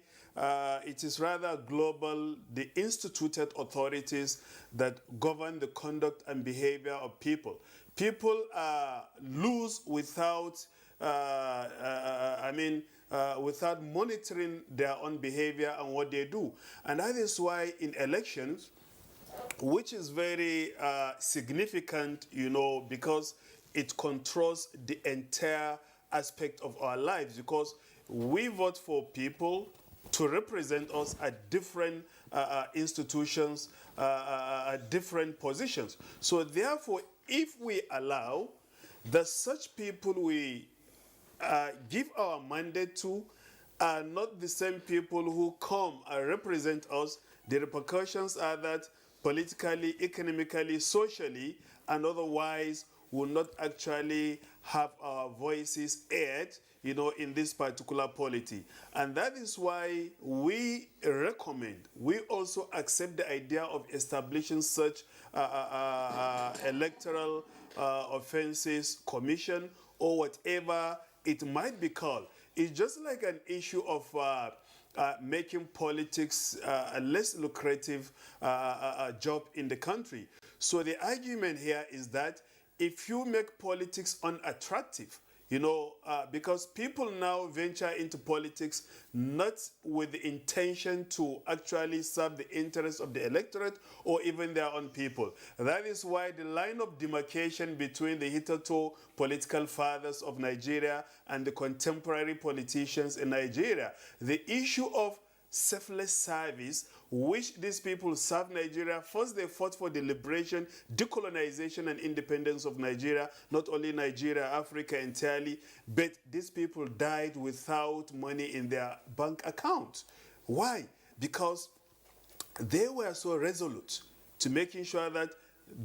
it is rather global, the instituted authorities that govern the conduct and behavior of people. People lose without, without monitoring their own behavior and what they do. And that is why in elections, which is very significant, because it controls the entire aspect of our lives, because we vote for people to represent us at different institutions, different positions. So therefore, if we allow that such people we give our mandate to are not the same people who come and represent us, the repercussions are that politically, economically, socially, and otherwise will not actually have our voices aired, in this particular polity. And that is why we recommend, we also accept the idea of establishing such electoral offences commission, or whatever it might be called. It's just like an issue of making politics a less lucrative job in the country. So the argument here is that if you make politics unattractive, because people now venture into politics not with the intention to actually serve the interests of the electorate or even their own people. That is why the line of demarcation between the hitherto political fathers of Nigeria and the contemporary politicians in Nigeria, the issue of selfless service, which these people serve Nigeria. First, they fought for the liberation, decolonization, and independence of Nigeria, not only Nigeria, Africa entirely, but these people died without money in their bank account. Why? Because they were so resolute to making sure that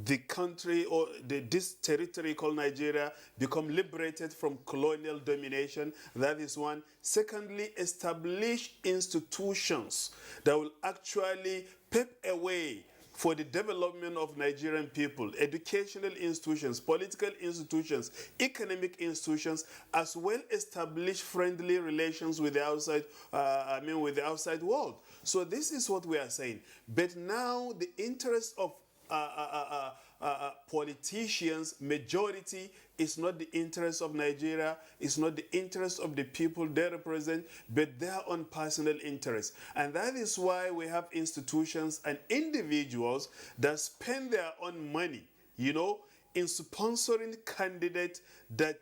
the country or this territory called Nigeria become liberated from colonial domination. That is one. Secondly, establish institutions that will actually pave a way for the development of Nigerian people, educational institutions, political institutions, economic institutions, as well establish friendly relations with the outside, with the outside world. So this is what we are saying. But now the interest of politicians, majority is not the interest of Nigeria, it's not the interest of the people they represent, but their own personal interest. And that is why we have institutions and individuals that spend their own money, you know, in sponsoring candidates that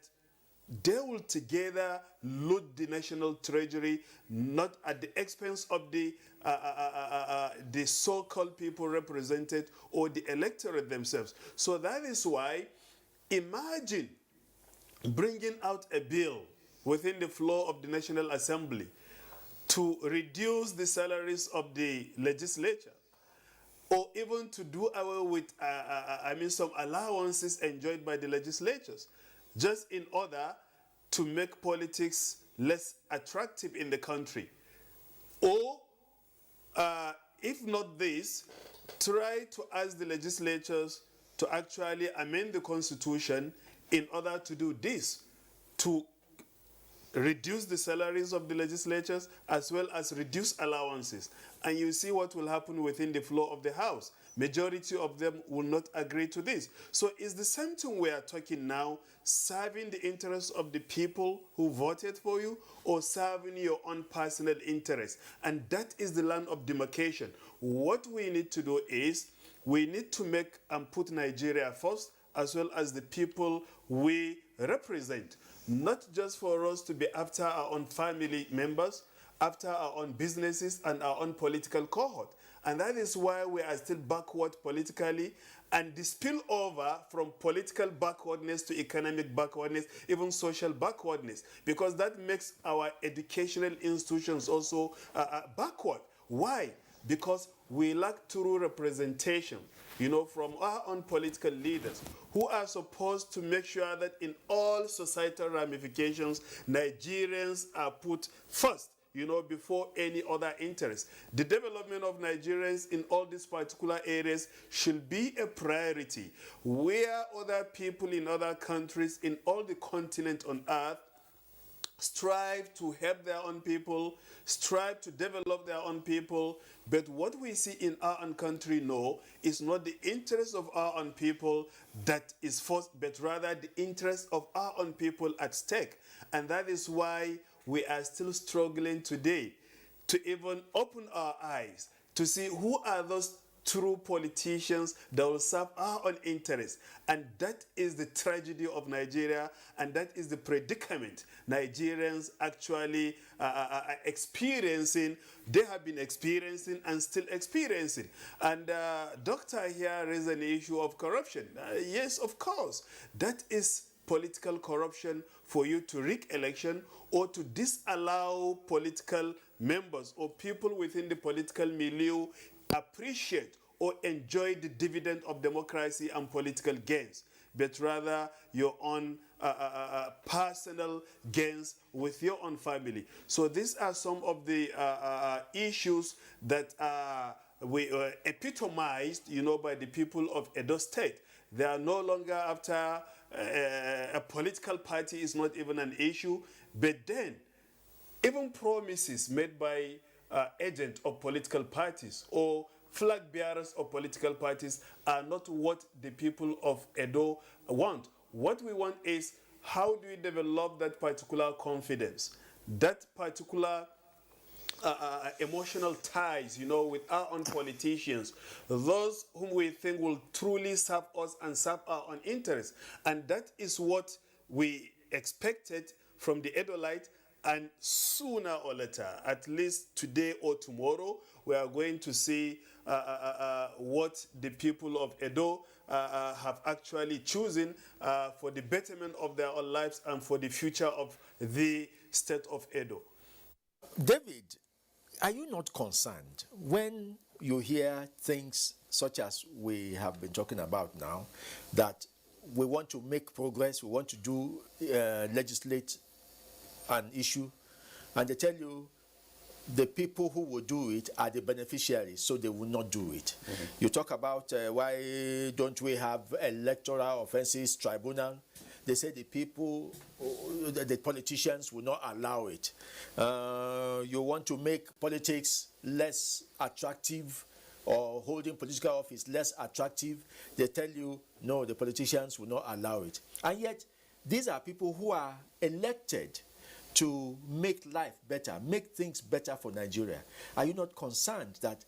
they will together loot the national treasury, not at the expense of the so-called people represented or the electorate themselves. So that is why, imagine bringing out a bill within the floor of the National Assembly to reduce the salaries of the legislature, or even to do away with some allowances enjoyed by the legislatures, just in order to make politics less attractive in the country. Or, if not this, try to ask the legislatures to actually amend the constitution in order to do this, to reduce the salaries of the legislatures as well as reduce allowances. And you see what will happen within the floor of the House. Majority of them will not agree to this. So it's the same thing we are talking now, serving the interests of the people who voted for you or serving your own personal interests. And that is the line of demarcation. What we need to do is we need to make and put Nigeria first, as well as the people we represent. Not just for us to be after our own family members, after our own businesses and our own political cohort. And that is why we are still backward politically, and the spillover from political backwardness to economic backwardness, even social backwardness, because that makes our educational institutions also backward. Why? Because we lack true representation, you know, from our own political leaders who are supposed to make sure that in all societal ramifications, Nigerians are put first, you know, before any other interest. The development of Nigerians in all these particular areas should be a priority, where other people in other countries in all the continent on earth strive to help their own people, strive to develop their own people. But what we see in our own country, no, is not the interest of our own people that is first, but rather the interest of our own people at stake. And that is why we are still struggling today to even open our eyes to see who are those true politicians that will serve our own interests. And that is the tragedy of Nigeria, and that is the predicament Nigerians actually are experiencing. They have been experiencing and still experiencing. And Doctor here raised an issue of corruption. Yes, of course. That is political corruption, for you to rig election or to disallow political members or people within the political milieu appreciate or enjoy the dividend of democracy and political gains, but rather your own personal gains with your own family. So these are some of the issues that we epitomized, you know, by the people of Edo State. They are no longer after a political party is not even an issue, but then even promises made by agents of political parties or flag bearers of political parties are not what the people of Edo want. What we want is, how do we develop that particular confidence, that particular emotional ties, you know, with our own politicians, those whom we think will truly serve us and serve our own interests. And that is what we expected from the Edolite. And sooner or later, at least today or tomorrow, we are going to see what the people of Edo have actually chosen for the betterment of their own lives and for the future of the state of Edo. David, are you not concerned when you hear things such as we have been talking about now, that we want to make progress, we want to do legislate an issue, and they tell you the people who will do it are the beneficiaries, so they will not do it. Mm-hmm. You talk about why don't we have electoral offences tribunal? They say the people, the politicians will not allow it. You want to make politics less attractive or holding political office less attractive, they tell you, no, the politicians will not allow it. And yet, these are people who are elected to make life better, make things better for Nigeria. Are you not concerned that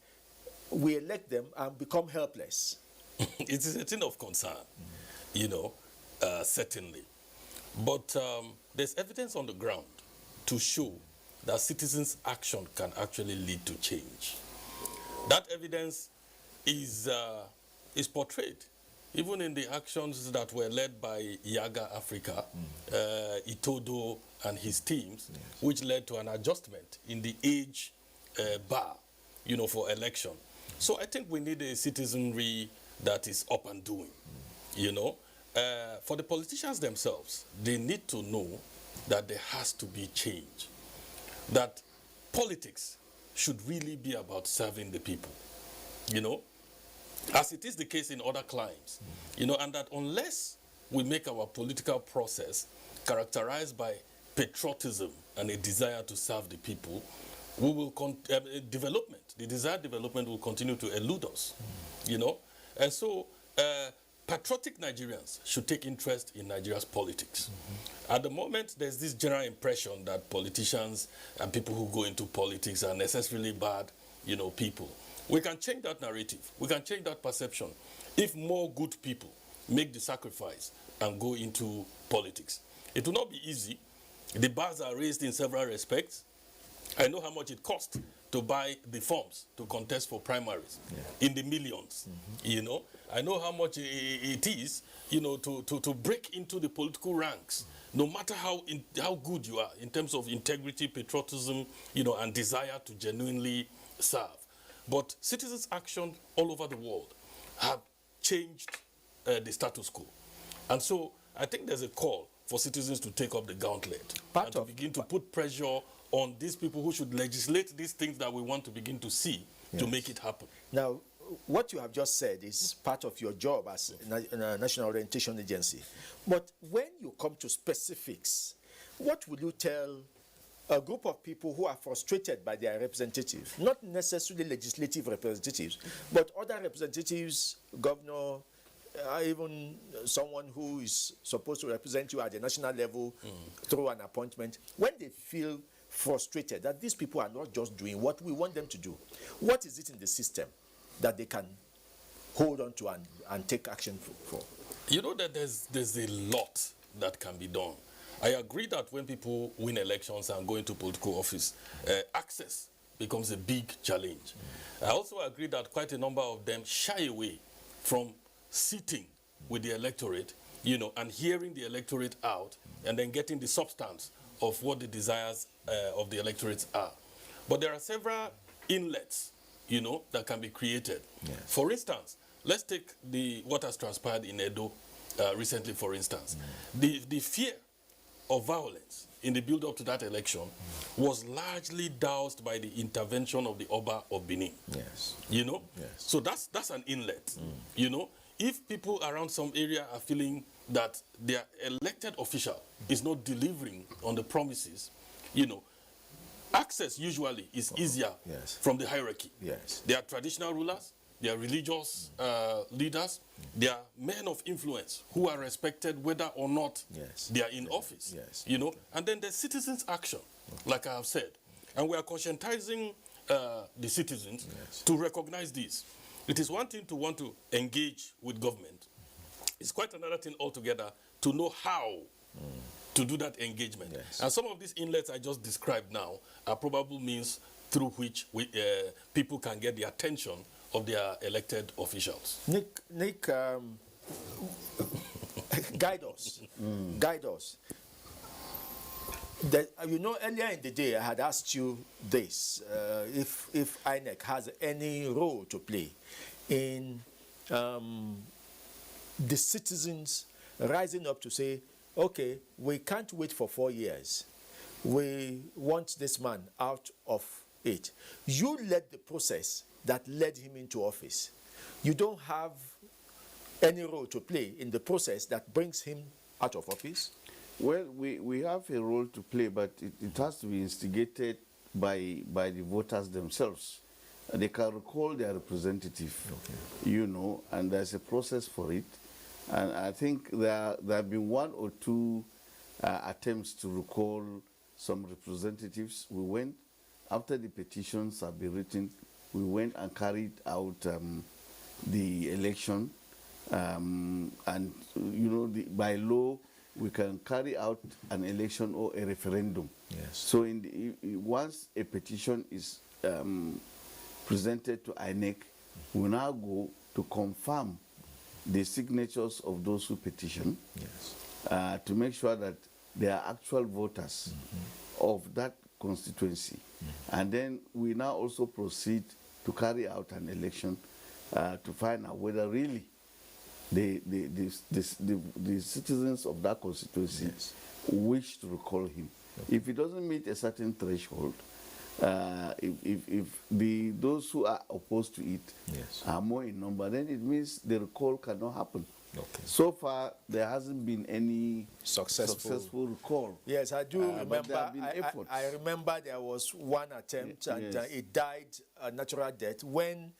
we elect them and become helpless? It is a thing of concern, certainly. But there's evidence on the ground to show that citizens' action can actually lead to change. That evidence is portrayed even in the actions that were led by Yaga Africa, Itodo and his teams, which led to an adjustment in the age bar, for election. So I think we need a citizenry that is up and doing, For the politicians themselves, they need to know that there has to be change, that politics should really be about serving the people, as it is the case in other climes, and that unless we make our political process characterized by patriotism and a desire to serve the people, we will the desired development will continue to elude us, And so patriotic Nigerians should take interest in Nigeria's politics. At the moment, there's this general impression that politicians and people who go into politics are necessarily bad, people. We can change that narrative. We can change that perception if more good people make the sacrifice and go into politics. It will not be easy. The bars are raised in several respects. I know how much it costs to buy the forms to contest for primaries in the millions, I know how much it is, to break into the political ranks, no matter how good you are in terms of integrity, patriotism, and desire to genuinely serve. But citizens' action all over the world have changed the status quo. And so I think there's a call for citizens to take up the gauntlet and to begin to put pressure on these people who should legislate these things that we want to begin to see to make it happen. Now, what you have just said is part of your job as a National Orientation Agency. But when you come to specifics, what will you tell a group of people who are frustrated by their representatives, not necessarily legislative representatives, but other representatives, governor, even someone who is supposed to represent you at the national level through an appointment, when they feel frustrated that these people are not just doing what we want them to do, what is it in the system that they can hold on to and take action for? You know that there's a lot that can be done. I agree that when people win elections and go into political office, access becomes a big challenge. I also agree that quite a number of them shy away from sitting with the electorate, and hearing the electorate out and then getting the substance of what the desires of the electorate are. But there are several inlets, that can be created. Yes. For instance, let's take what has transpired in Edo recently, for instance. The fear of violence in the build-up to that election was largely doused by the intervention of the Oba of Benin. Yes. Yes. So that's an inlet. If people around some area are feeling that their elected official is not delivering on the promises, access usually is easier from the hierarchy. Yes. They are traditional rulers, they are religious leaders, they are men of influence who are respected whether or not they are in office. Yes. And then there's citizens' action, like I have said. And we are conscientizing the citizens to recognize this. It is one thing to want to engage with government. It's quite another thing altogether to know how to do that engagement. Yes. And some of these inlets I just described now are probable means through which people can get the attention of their elected officials. Nick, guide us. Guide us. Earlier in the day, I had asked you this, if INEC has any role to play in the citizens rising up to say, okay, we can't wait for 4 years. We want this man out of it. You led the process that led him into office. You don't have any role to play in the process that brings him out of office? Well, we have a role to play, but it has to be instigated by the voters themselves. they can recall their representative, you know, and there's a process for it. And I think there have been one or two attempts to recall some representatives. We went, after the petitions have been written, we went and carried out the election. And, you know, by law, we can carry out an election or a referendum. Yes. So once a petition is presented to INEC, we now go to confirm the signatures of those who petition, Yes. to make sure that they are actual voters of that constituency. And then we now also proceed to carry out an election to find out whether really the citizens of that constituency Yes. wish to recall him. If it doesn't meet a certain threshold, if those who are opposed to it Yes. are more in number, then it means the recall cannot happen. Okay. So far, there hasn't been any Successful recall. Yes, I do but there remember. have been efforts. I remember there was one attempt, and Yes. it died a natural death when,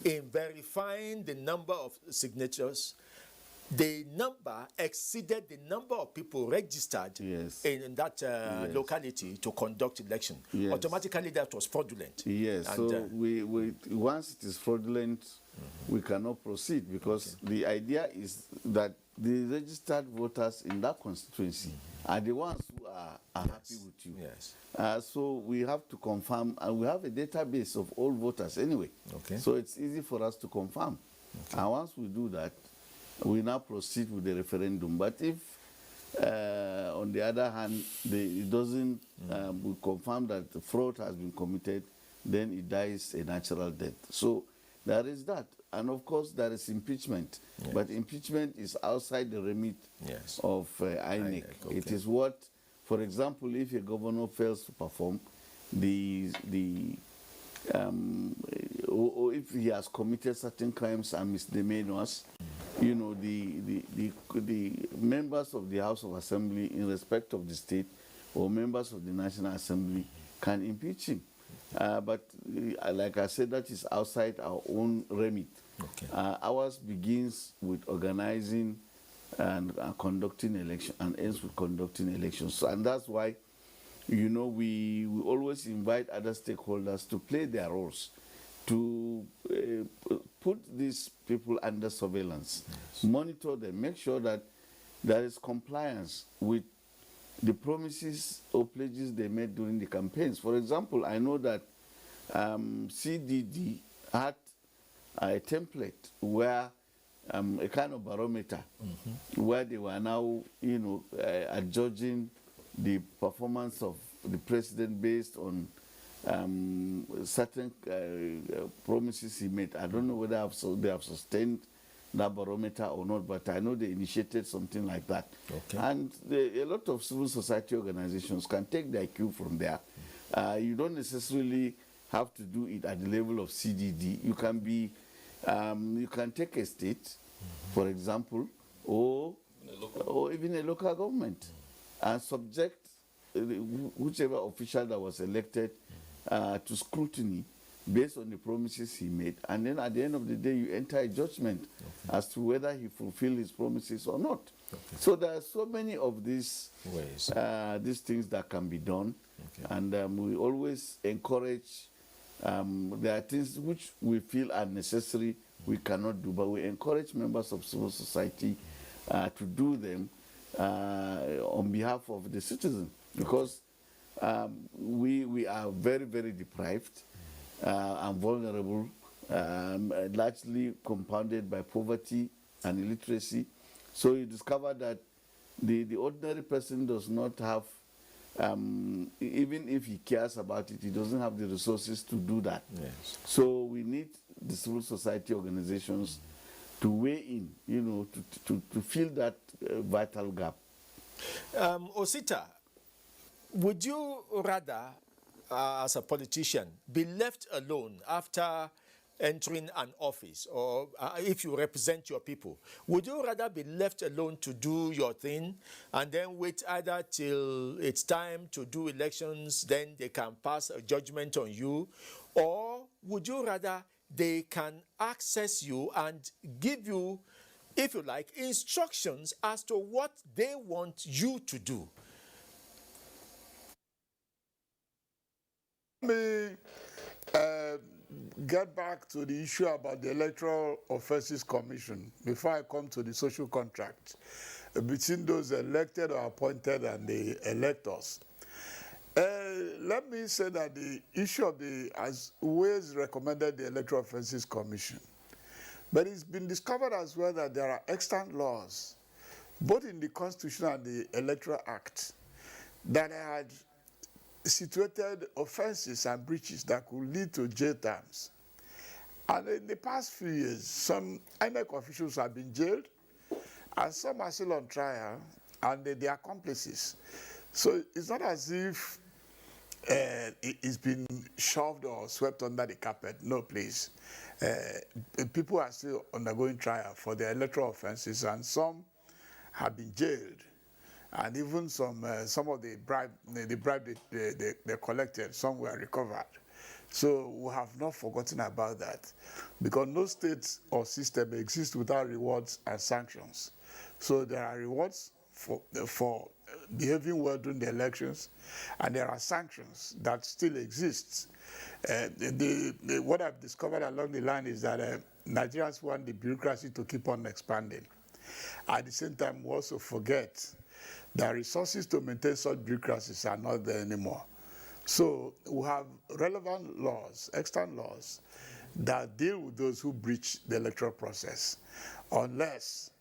in verifying the number of signatures, the number exceeded the number of people registered Yes. in that locality to conduct election. Yes. Automatically, that was fraudulent. Yes, And, so we once it is fraudulent, we cannot proceed, because the idea is that the registered voters in that constituency are the ones who are happy with you. Yes. So we have to confirm, and we have a database of all voters anyway. Okay. So it's easy for us to confirm. And once we do that, we now proceed with the referendum. But if, on the other hand, it doesn't, we confirm that the fraud has been committed, then it dies a natural death. So there is that. And of course, there is impeachment. Yes. But impeachment is outside the remit Yes. of INEC. Okay. It is what, for example, if a governor fails to perform, or if he has committed certain crimes and misdemeanors, you know, the members of the House of Assembly, in respect of the state, or members of the National Assembly, can impeach him. But like I said, that is outside our own remit. Okay. Ours begins with organizing and conducting elections, and ends with conducting elections. So, and that's why, you know, we always invite other stakeholders to play their roles, to put these people under surveillance, monitor them, make sure that there is compliance with the promises or pledges they made during the campaigns. For example, I know that CDD had a template where a kind of barometer, where they were now, you know, adjudging the performance of the president based on certain promises he made. I don't know whether they have sustained that barometer or not, but I know they initiated something like that. Okay. And a lot of civil society organizations can take their cue from there. You don't necessarily have to do it at the level of CDD. You can be, you can take a state, for example, or even a local government, and subject whichever official that was elected to scrutiny based on the promises he made. And then at the end of the day, you enter a judgment as to whether he fulfilled his promises or not. So there are so many of these ways, these things that can be done. And we always encourage, there are things which we feel are necessary, we cannot do, but we encourage members of civil society to do them on behalf of the citizen, because we are very, very deprived and vulnerable, largely compounded by poverty and illiteracy. So you discover that the ordinary person does not have, even if he cares about it, he doesn't have the resources to do that. Yes. So we need the civil society organizations to weigh in, you know, to fill that vital gap. Osita, would you rather, as a politician, be left alone after entering an office, or if you represent your people, would you rather be left alone to do your thing and then wait either till it's time to do elections, then they can pass a judgment on you, or would you rather they can access you and give you, if you like, instructions as to what they want you to do? Let me get back to the issue about the Electoral Offences Commission before I come to the social contract between those elected or appointed and the electors. Let me say that the issue of as always recommended the Electoral Offences Commission, but it's been discovered as well that there are extant laws, both in the Constitution and the Electoral Act, that had situated offenses and breaches that could lead to jail terms. And in the past few years, some INEC officials have been jailed, and some are still on trial, and the accomplices. So it's not as if it's been shoved or swept under the carpet. No, please. People are still undergoing trial for their electoral offenses, and some have been jailed. And even some of the bribe they collected, some were recovered. So we have not forgotten about that, because no state or system exists without rewards and sanctions. So there are rewards for behaving well during the elections, and there are sanctions that still exist. What I've discovered along the line is that Nigerians want the bureaucracy to keep on expanding. At the same time, we also forget that resources to maintain such bureaucracies are not there anymore. So we have relevant laws, extant laws, that deal with those who breach the electoral process, unless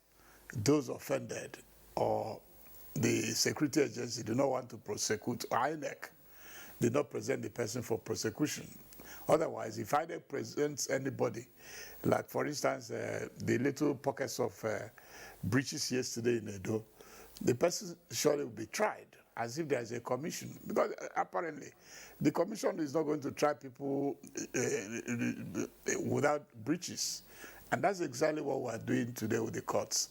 those offended or the security agency do not want to prosecute, or INEC did not present the person for prosecution. Otherwise, if INEC presents anybody, like for instance, the little pockets of breaches yesterday in Edo, the person surely will be tried as if there is a commission, because apparently the commission is not going to try people without breaches. And that's exactly what we're doing today with the courts.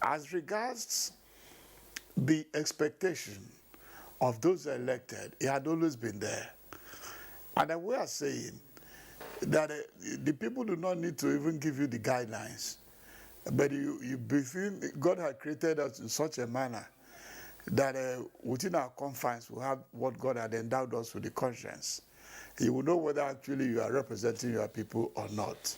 As regards the expectation of those elected, it had always been there. And we are saying that the people do not need to even give you the guidelines, but God had created us in such a manner that within our confines we have what God had endowed us with, the conscience. You will know whether actually you are representing your people or not.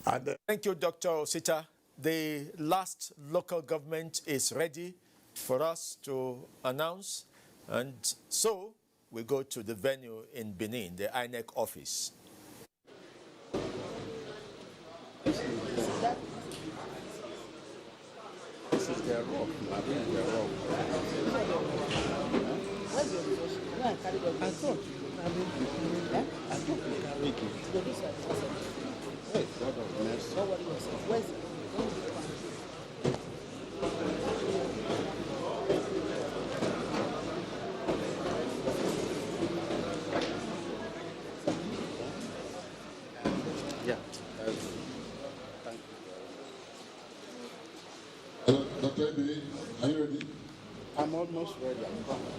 And thank you, Dr. Osita. The last local government is ready for us to announce, and so we go to the venue in Benin, the INEC office. This is their rock. I think their rock. Where's your position? No, I carried it. I thought you carried it. So this one. Wait, God of mercy. Don't worry yourself. Where's it? Yeah. Thank you. Hello, Dr. Ebe, are you ready? I'm almost ready. I'm coming.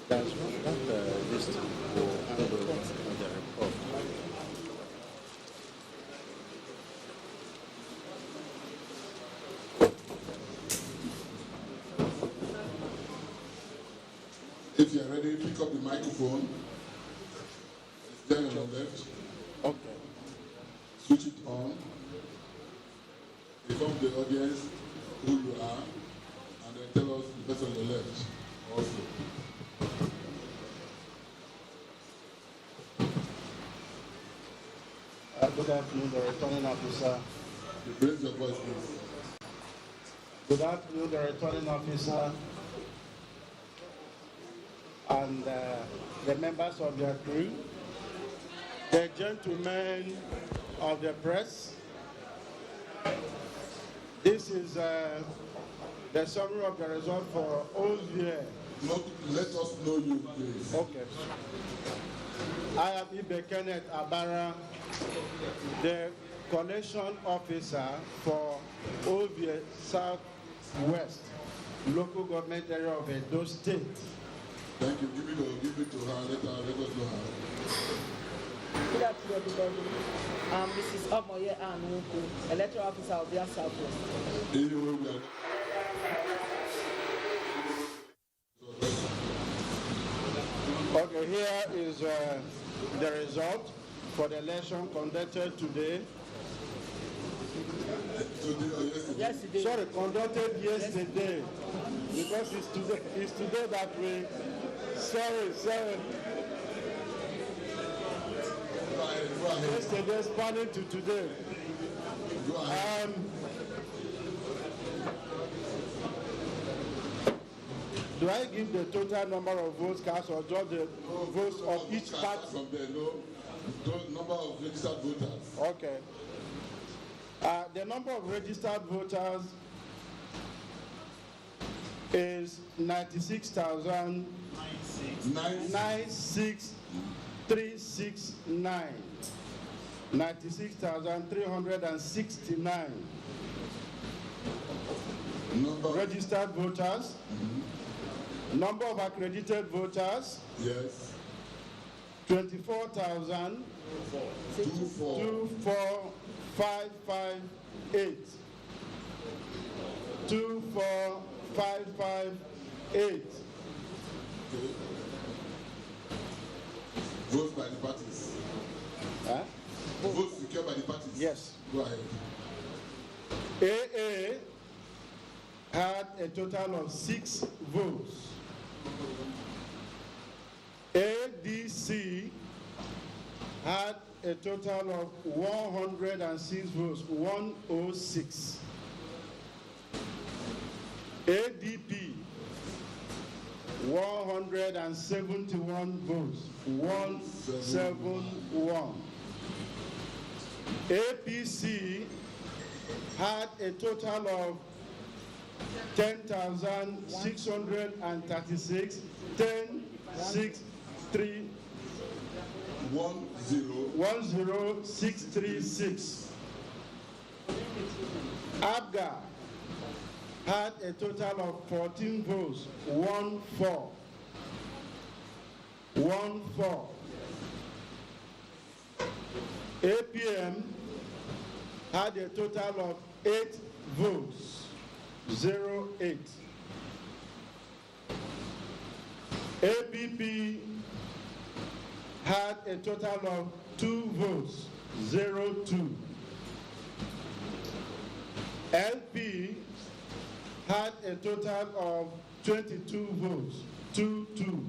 That's what this thing will handle the report. If you're ready, pick up the microphone. Then on your left. Okay. Switch it on. Inform the audience who you are, and then tell us the person on your left also. Good afternoon, the returning officer. Raise your voice, please. Good afternoon, the returning officer and the members of your crew, the gentlemen of the press. This is the summary of the result for all year. Let us know you, please. Okay. I am Ibe Kenneth Abara, the collection officer for Ovie Southwest, local government area of Edo State. Thank you. Give it to her. Let us know her. Good afternoon, everybody. I'm Mrs. Omoye Anwuku, electoral officer of Ovie Southwest. Okay, here is the result for the election conducted today. Yesterday. Sorry, conducted yesterday. Because it's today that we. Sorry. Yesterday spanning to today. Do I give the total number of votes cast or just the votes of each party? From there, no. The number of registered voters. Okay. The number of registered voters is 96,000. 96,369. 96,369. Registered voters. Number of accredited voters. Yes. 24,24558. 24558. Votes by the parties. Huh? Votes secured by the parties. Yes. Go ahead. AA had a total of 6 votes. ADC had a total of 106 votes, 106. ADP, 171 votes, 171. APC had a total of 10,636, 10,636. 10636. ABGA had a total of 14 votes, 14. 14. APM had a total of 8 votes, 08. APP had a total of 2 votes, 02. LP had a total of 22 votes, 22.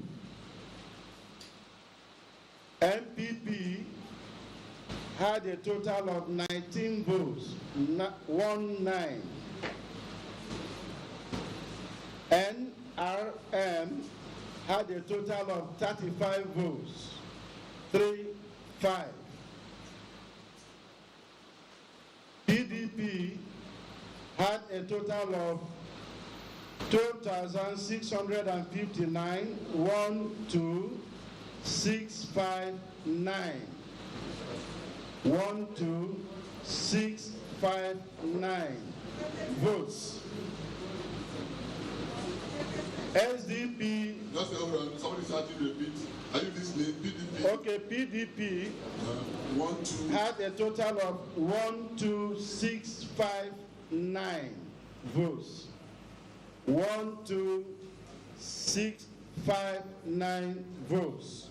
MPP had a total of 19 votes, 19. NRM had a total of 35 votes, 35. PDP had a total of 12,659, 12659. 12659 votes. SDP. Just hold on. Somebody's asking to repeat. Are you listening? PDP. Okay, PDP had a total of 12659 votes. 12659 votes.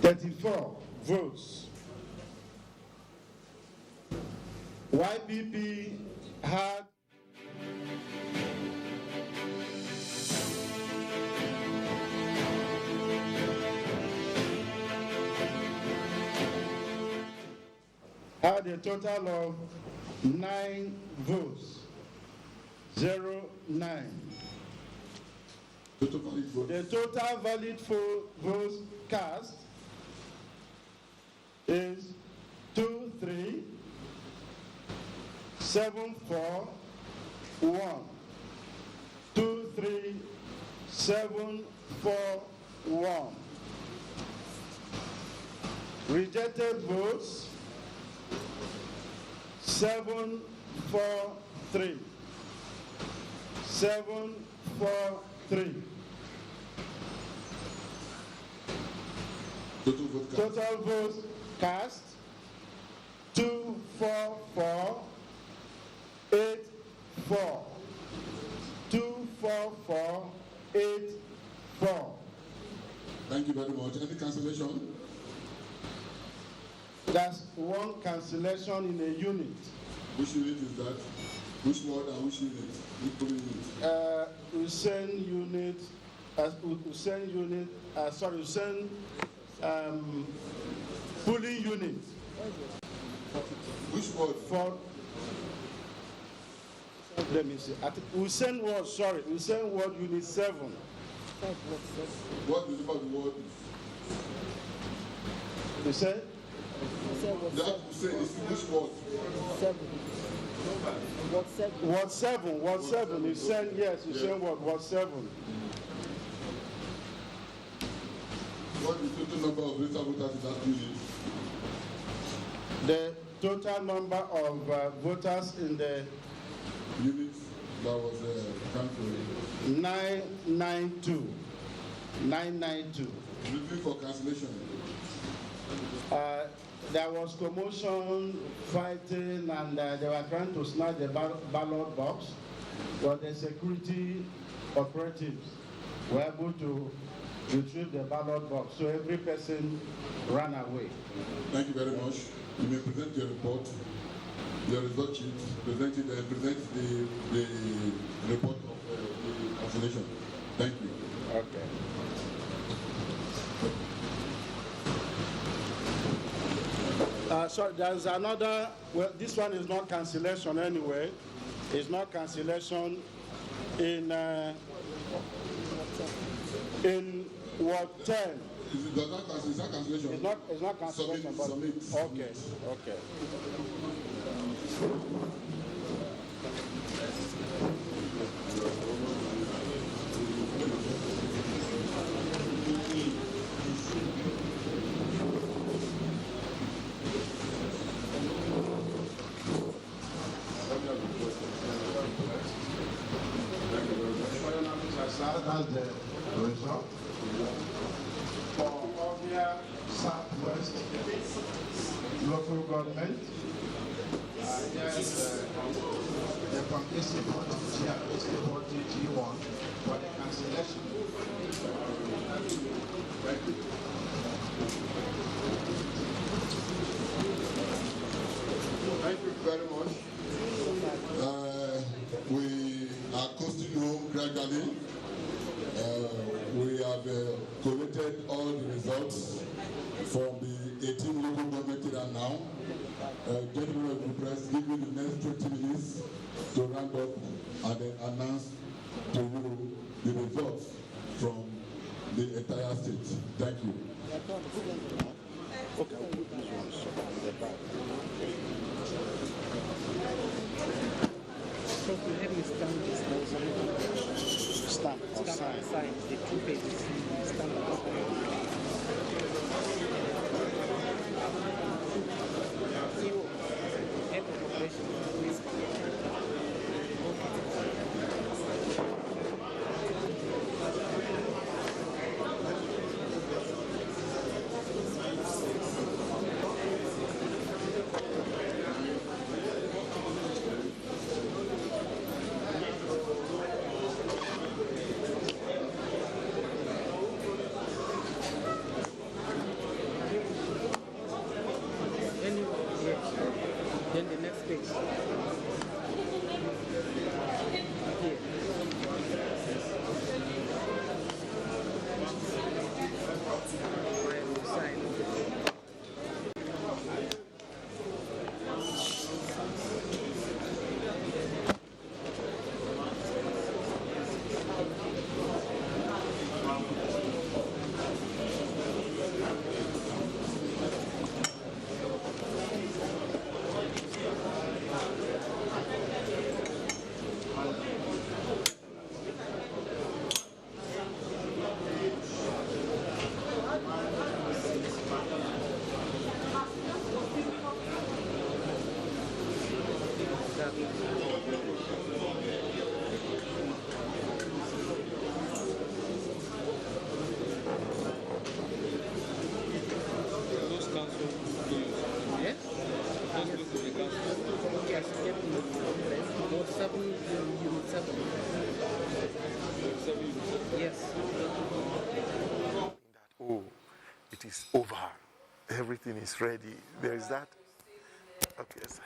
34 votes. YPP had a total of 9 votes, 09. The total valid votes cast is 2374 1, 2, 3, 7, 4, 1. Rejected votes 7, 4, 3. 7, 4, 3. Total votes cast 2, 4, 4, 8, 4. 2, 4, 4, 8, 4. Thank you very much. Any cancellation? That's one cancellation in a unit. Which unit is that? Which ward and which unit? Which polling unit? Hussein unit, Hussein polling unit. Which ward? For, let me see. Hussein ward unit 7. What is about the ward? You said? That you say is which ward? 7. Ward 7. Ward 7. You said yes. You said Ward 7. What is the total number of registered voters in that unit? The total number of voters in the unit that was counted. 992. 992. Looking for cancellation. There was commotion, fighting, and they were trying to snatch the ballot box, but the security operatives were able to retrieve the ballot box, so every person ran away. Thank you very much. You may present your report, your result sheet, present the report of the cancellation. Thank you. Okay. So there's another, well, this one is not cancellation anyway. It's not cancellation in Ward 10. Is that cancellation? It's not cancellation, but submit. Okay, okay. That's the result for Obia Southwest local government. Here's the conclusive G1 for the cancellation. Thank you very much. We are coasting home gradually. We have collated all the results from the 18 local government here and now. Gentlemen of the press, give me the next 20 minutes to round up and then announce to you the results from the entire state. Thank you. Stamp or sign. The 2 pages. Stamp or sign. is over. Everything is ready. There is that. Okay, yes.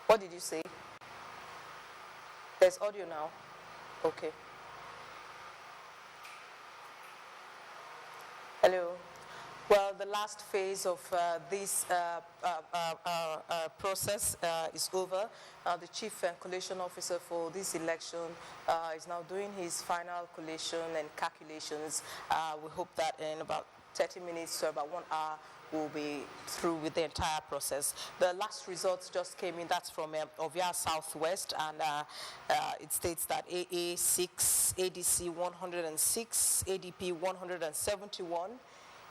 What did you say? There's audio now. Okay. Hello. Well, the last phase of this process is over. The Chief Collation Officer for this election is now doing his final collation and calculations. We hope that in about 30 minutes to about 1 hour, we'll be through with the entire process. The last results just came in. That's from Ovia Southwest, and it states that AA 6, ADC 106, ADP 171,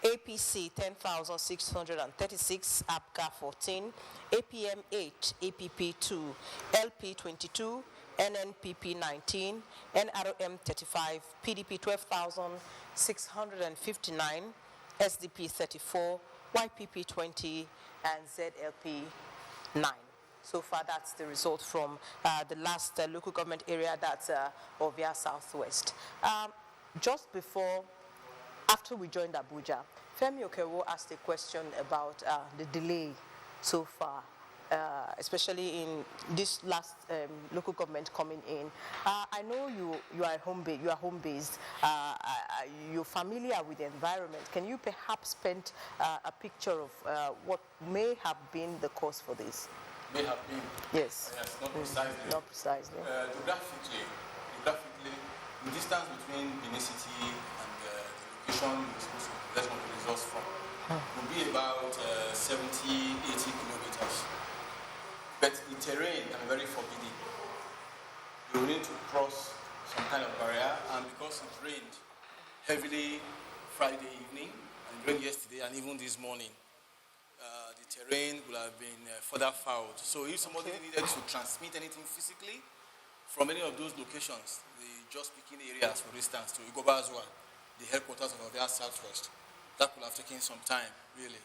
APC 10,636, APGA 14, APM 8, APP 2, LP 22, NNPP 19, NRM 35, PDP 12,659, SDP 34, YPP 20, and ZLP 9. So far, that's the result from the last local government area, that's Ovia Southwest. Just before, after we joined Abuja, Femi Okewo asked a question about the delay so far, especially in this last local government coming in. I know you are home based. You're familiar with the environment. Can you perhaps paint a picture of what may have been the cause for this? May have been. Yes. Yes, not precisely. Not precisely. Geographically, the distance between Benin City and the location we're supposed to get the results from will be about 70, 80 kilometers. But the terrain can be very forbidding. You will need to cross some kind of barrier, and because it rained heavily Friday evening, and it rained yesterday, and even this morning, the terrain would have been further fouled. So if somebody needed to transmit anything physically from any of those locations, the just speaking areas, for instance, to Igobazwa, the headquarters of Ovia Southwest, that could have taken some time, really. It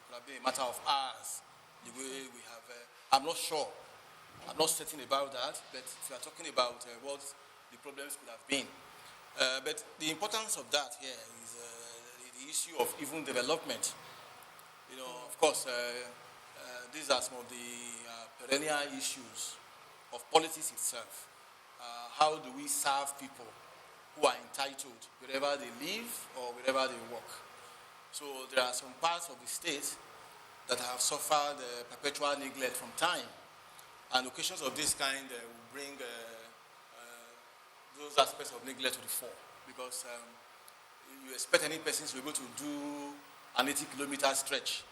could have been a matter of hours, the way we have, I'm not sure I'm not certain about that, but if you are talking about what the problems could have been. But the importance of that here is the issue of even development. You know, of course, these are some of the perennial issues of politics itself. How do we serve people who are entitled wherever they live or wherever they work? So there are some parts of the state that have suffered perpetual neglect from time. And occasions of this kind will bring those aspects of neglect to the fore. Because you expect any person to be able to do an 80-kilometer stretch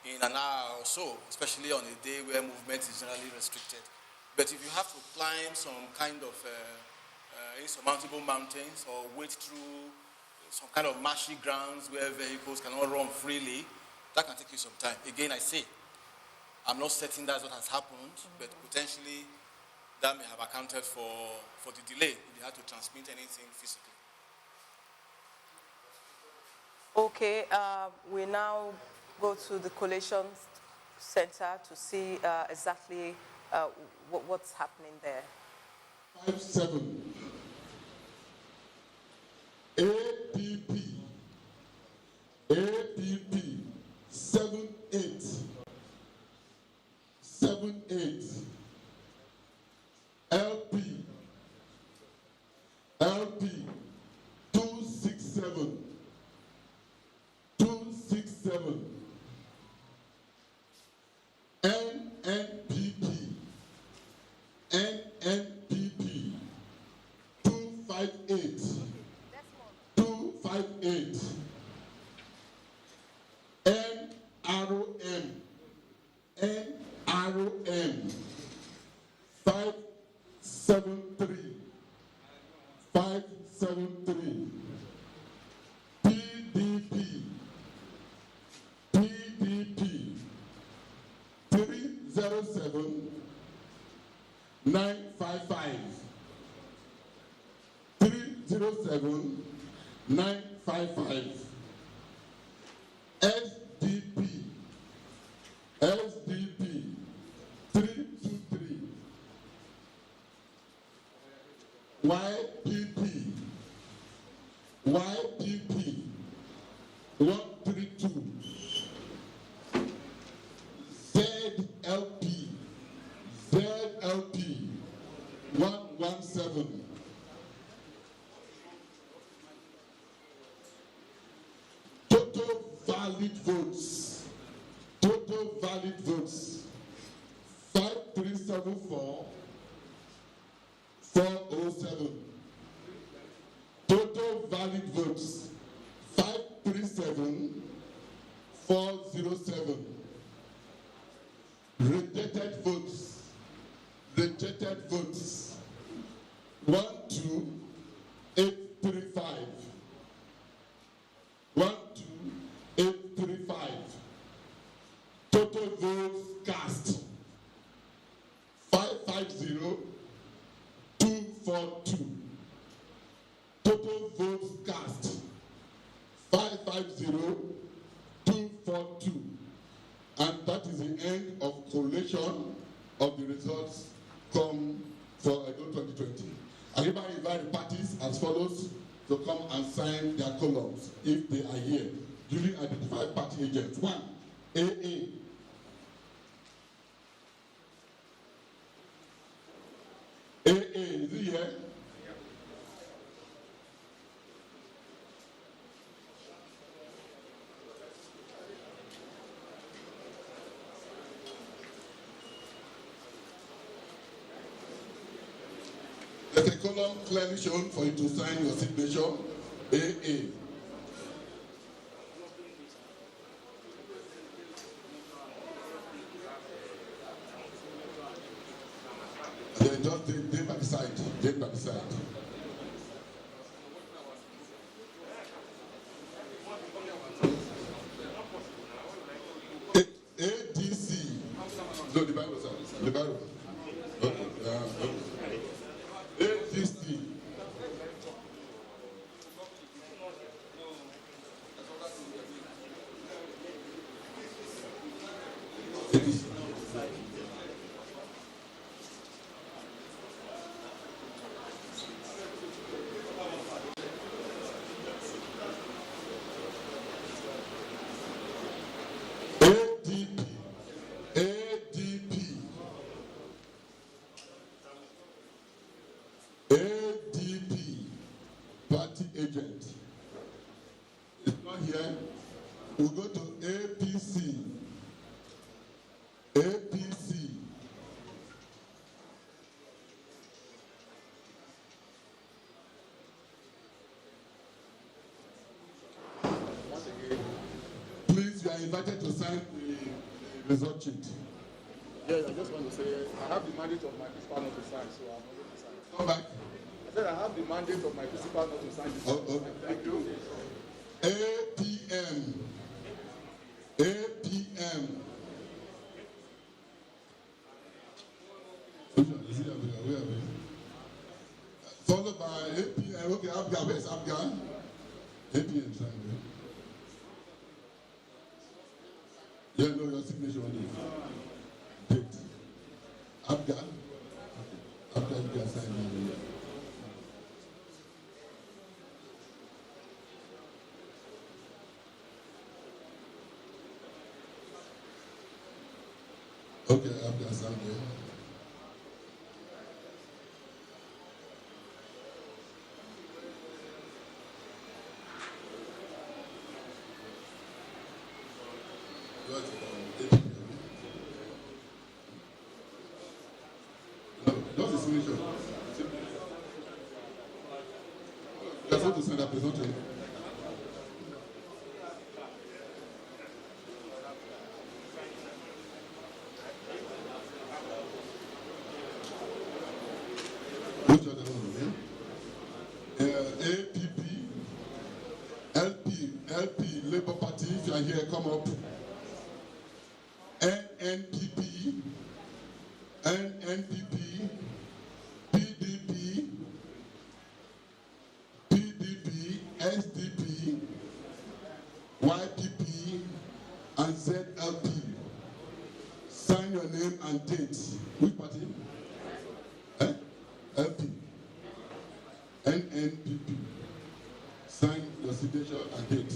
in an hour or so, especially on a day where movement is generally restricted. But if you have to climb some kind of insurmountable mountains or wade through some kind of marshy grounds where vehicles cannot run freely, that can take you some time. Again, I say, I'm not certain that's what has happened, but potentially that may have accounted for the delay if they had to transmit anything physically. Okay, we now go to the collation center to see exactly what's happening there. 5-7. APP 7-8 7-8 LP 267 NNPP 258 NROM 573 PDP 307 955 307 955 SDP 323 YPP 132 ZLP 117 total valid votes 5374 407 total valid votes 537 407 rejected votes 12835 total votes cast 550242 total votes cast 550242 and that is the end of collation of the results come for Edo 2020. I hereby invite the parties as follows to come and sign their columns if they are here. Duly identified party agents. 1, AA. AA, is he here? There's a column clearly shown for you to sign your signature, AA. Then just day by the side, day by the side. ADC. No, the Bible, sir. The Bible. Okay. Okay. ADC. ADC. we go to APC. APC. Please, you are invited to sign the result sheet. Yes, I just want to say I have the mandate of my principal not to sign, so I'm not going to sign. Come back. I said I have the mandate of my principal not to sign this. Thank you. APM. APM. Where are we? Followed by APM. Okay, Abga. Where's Abga? APM signed. Yeah, no, your signature on it. Date. Abga. Abga, you can sign it. Okay, Abga signed it. Just a signature. That's what to send up, isn't it? Which other one? APP, LP, Labour Party, if you are here, come up. NNPP, PDP, SDP, YPP, and ZLP. Sign your name and date. Which party? LP. NNPP. Sign your signature and date.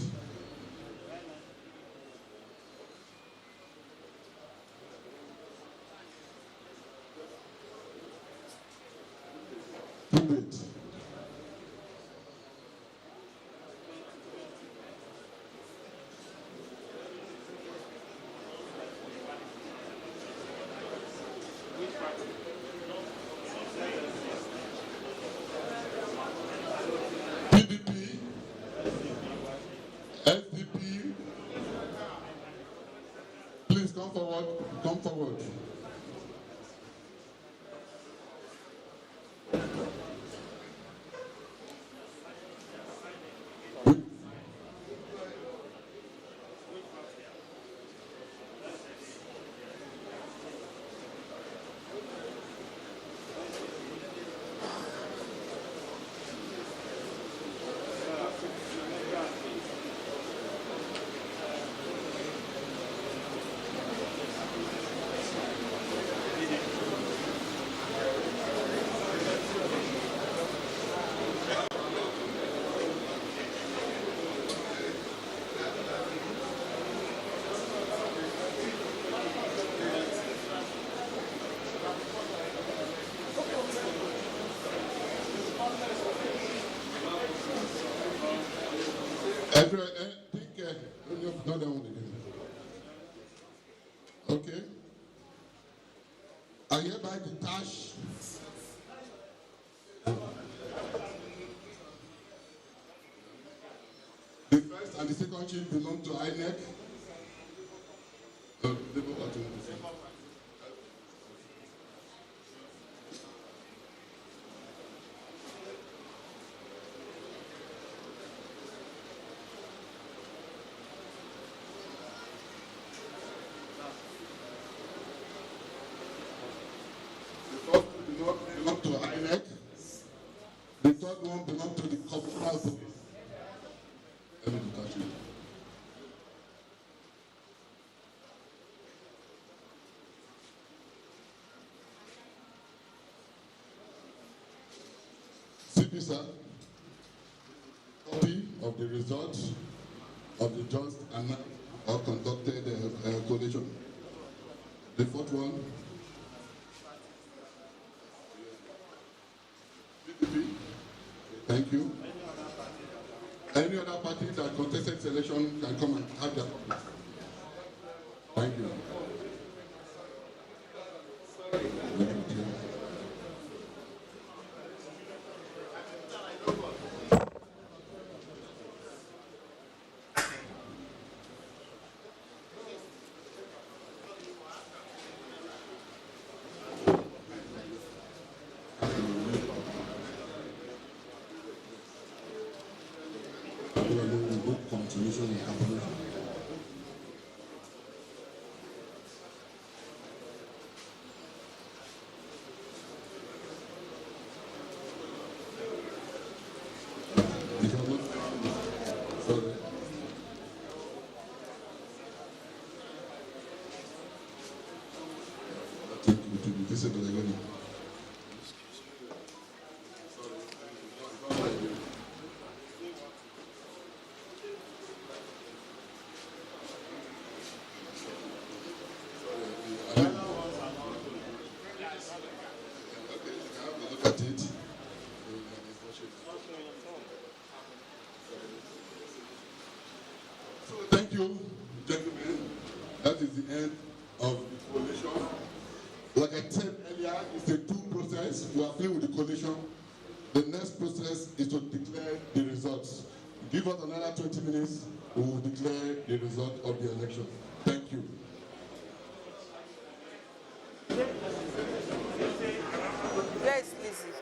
Date. PDP, SDP, please come forward, come forward. Not that one again. Okay. I hereby detach the first and the second chief belong to INEC. Belong to INEC. The third one belongs to the corporal police. Let me touch it. CP, sir, copy of the results of the just and conducted collation. The fourth one. Thank you. Any other party that contested selection can come and have their Thank you. Continuation and calculation. Sorry. Take you to be visible again. Look at it. So thank you, gentlemen. That is the end of the coalition. Like I said earlier, it's a two process. We are finished with the coalition. The next process is to declare the results. Give us another 20 minutes, we will declare the result of the election. Thank you. Where is Lizzie?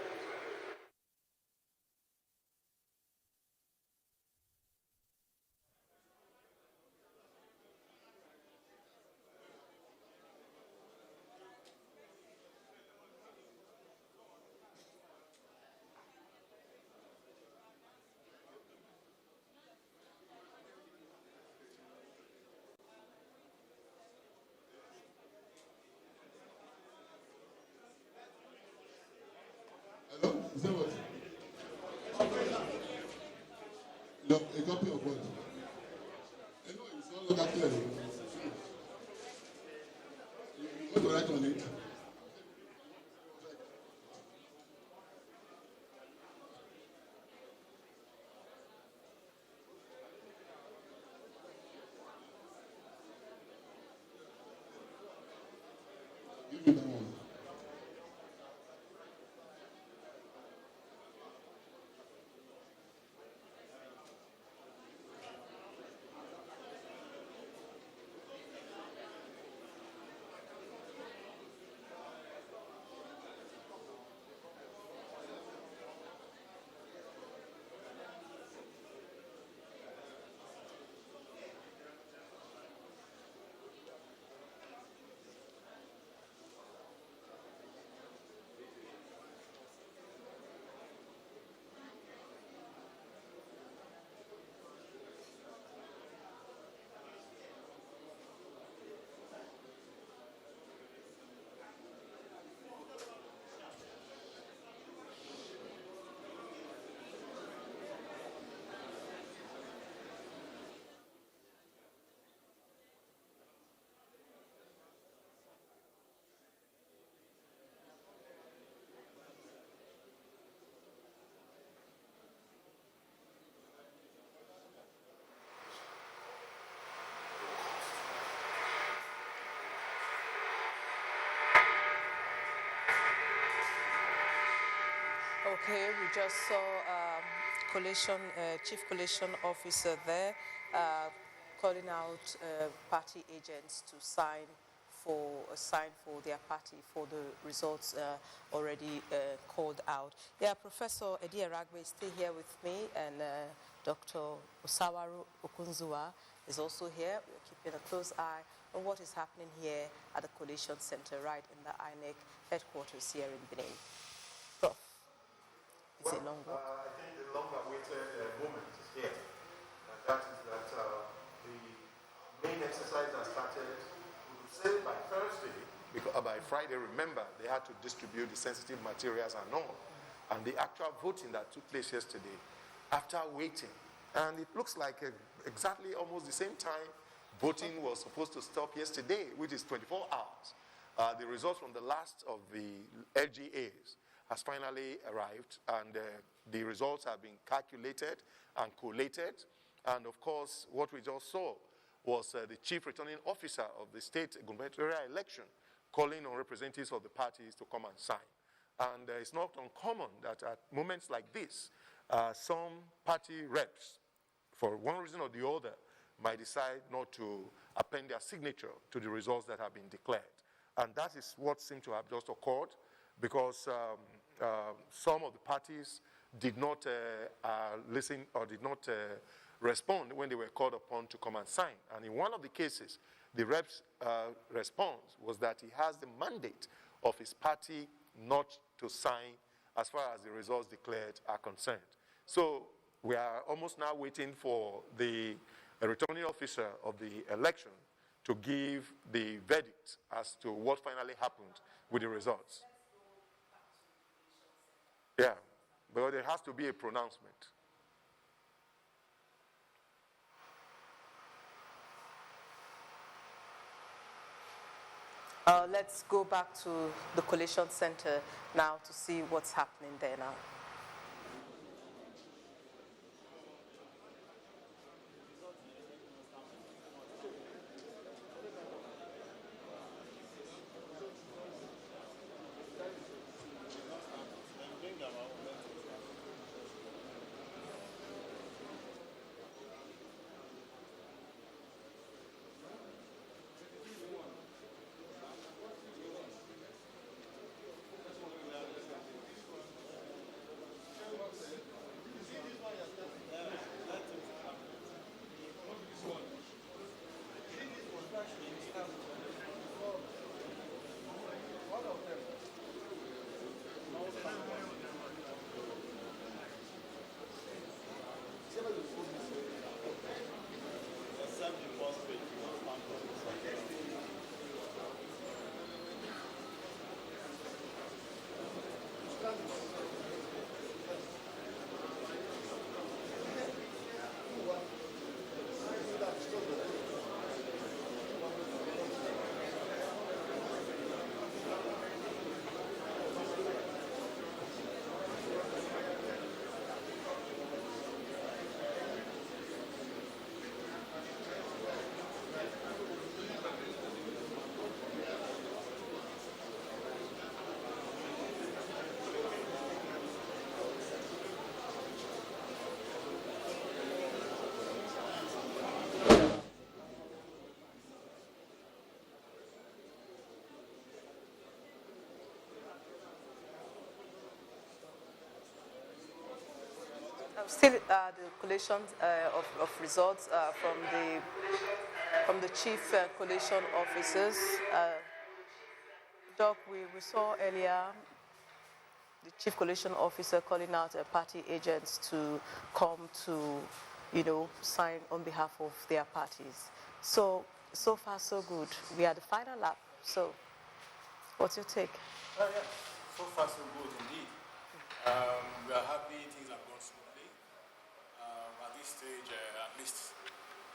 Hello? Is that what? No, a copy of what? No, it's not that clear. You want to write on it? Give me that one. Okay, we just saw chief collation officer there calling out party agents to sign for their party for the results already called out. Yeah, Professor Eddie Aragbe is still here with me, and Dr. Osawaru Okunzuwa is also here. We're keeping a close eye on what is happening here at the Collation Center, right in the INEC headquarters here in Benin. Prof. It's a long walk. I think the long-awaited moment is here. And that is that the main exercise has started, we could say by Thursday, because by Friday, remember, they had to distribute the sensitive materials and all. And the actual voting that took place yesterday, after waiting, and it looks like exactly almost the same time voting was supposed to stop yesterday, which is 24 hours. The results from the last of the LGAs has finally arrived, and the results have been calculated and collated. And of course, what we just saw was the chief returning officer of the state gubernatorial election calling on representatives of the parties to come and sign. And it's not uncommon that at moments like this, some party reps, for one reason or the other, might decide not to append their signature to the results that have been declared. And that is what seemed to have just occurred, because some of the parties did not listen or did not respond when they were called upon to come and sign. And in one of the cases, the rep's response was that he has the mandate of his party not to sign as far as the results declared are concerned. So we are almost now waiting for the returning officer of the election to give the verdict as to what finally happened with the results. Yeah, but there has to be a pronouncement. Let's go back to the collation center now to see what's happening there now. Still, the collation of results from the chief collation officers. Doc, we saw earlier the chief collation officer calling out party agents to come to, sign on behalf of their parties. So far so good. We are the final lap. So, what's your take? Yeah, so far so good indeed. We are happy things have gone smoothly. At this stage, at least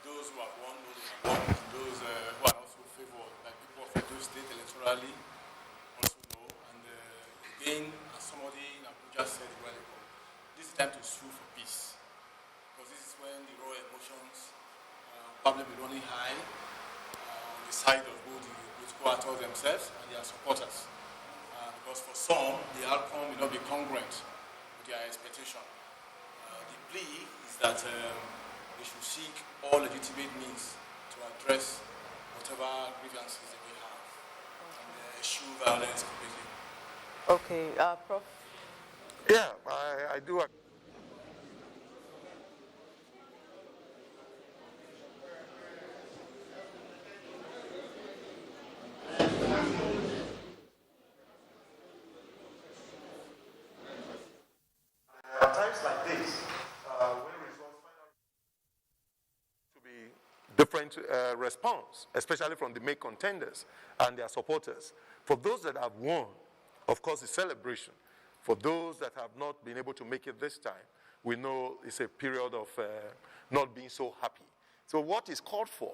those who have won, those who are also favored, like people of Edo State electorally, also know. And again, as somebody in Abuja said, this is time to sue for peace. Because this is when the raw emotions probably be running high on the side of both the political actors themselves and their supporters. Because for some, the outcome will not be congruent with their expectation. The plea is that they should seek all legitimate means to address whatever grievances they may have and eschew violence completely. Okay, Prof. Yeah, I do. At times like this, when results to be different response, especially from the main contenders and their supporters. For those that have won, of course, it's celebration. For those that have not been able to make it this time, we know it's a period of not being so happy. So what is called for?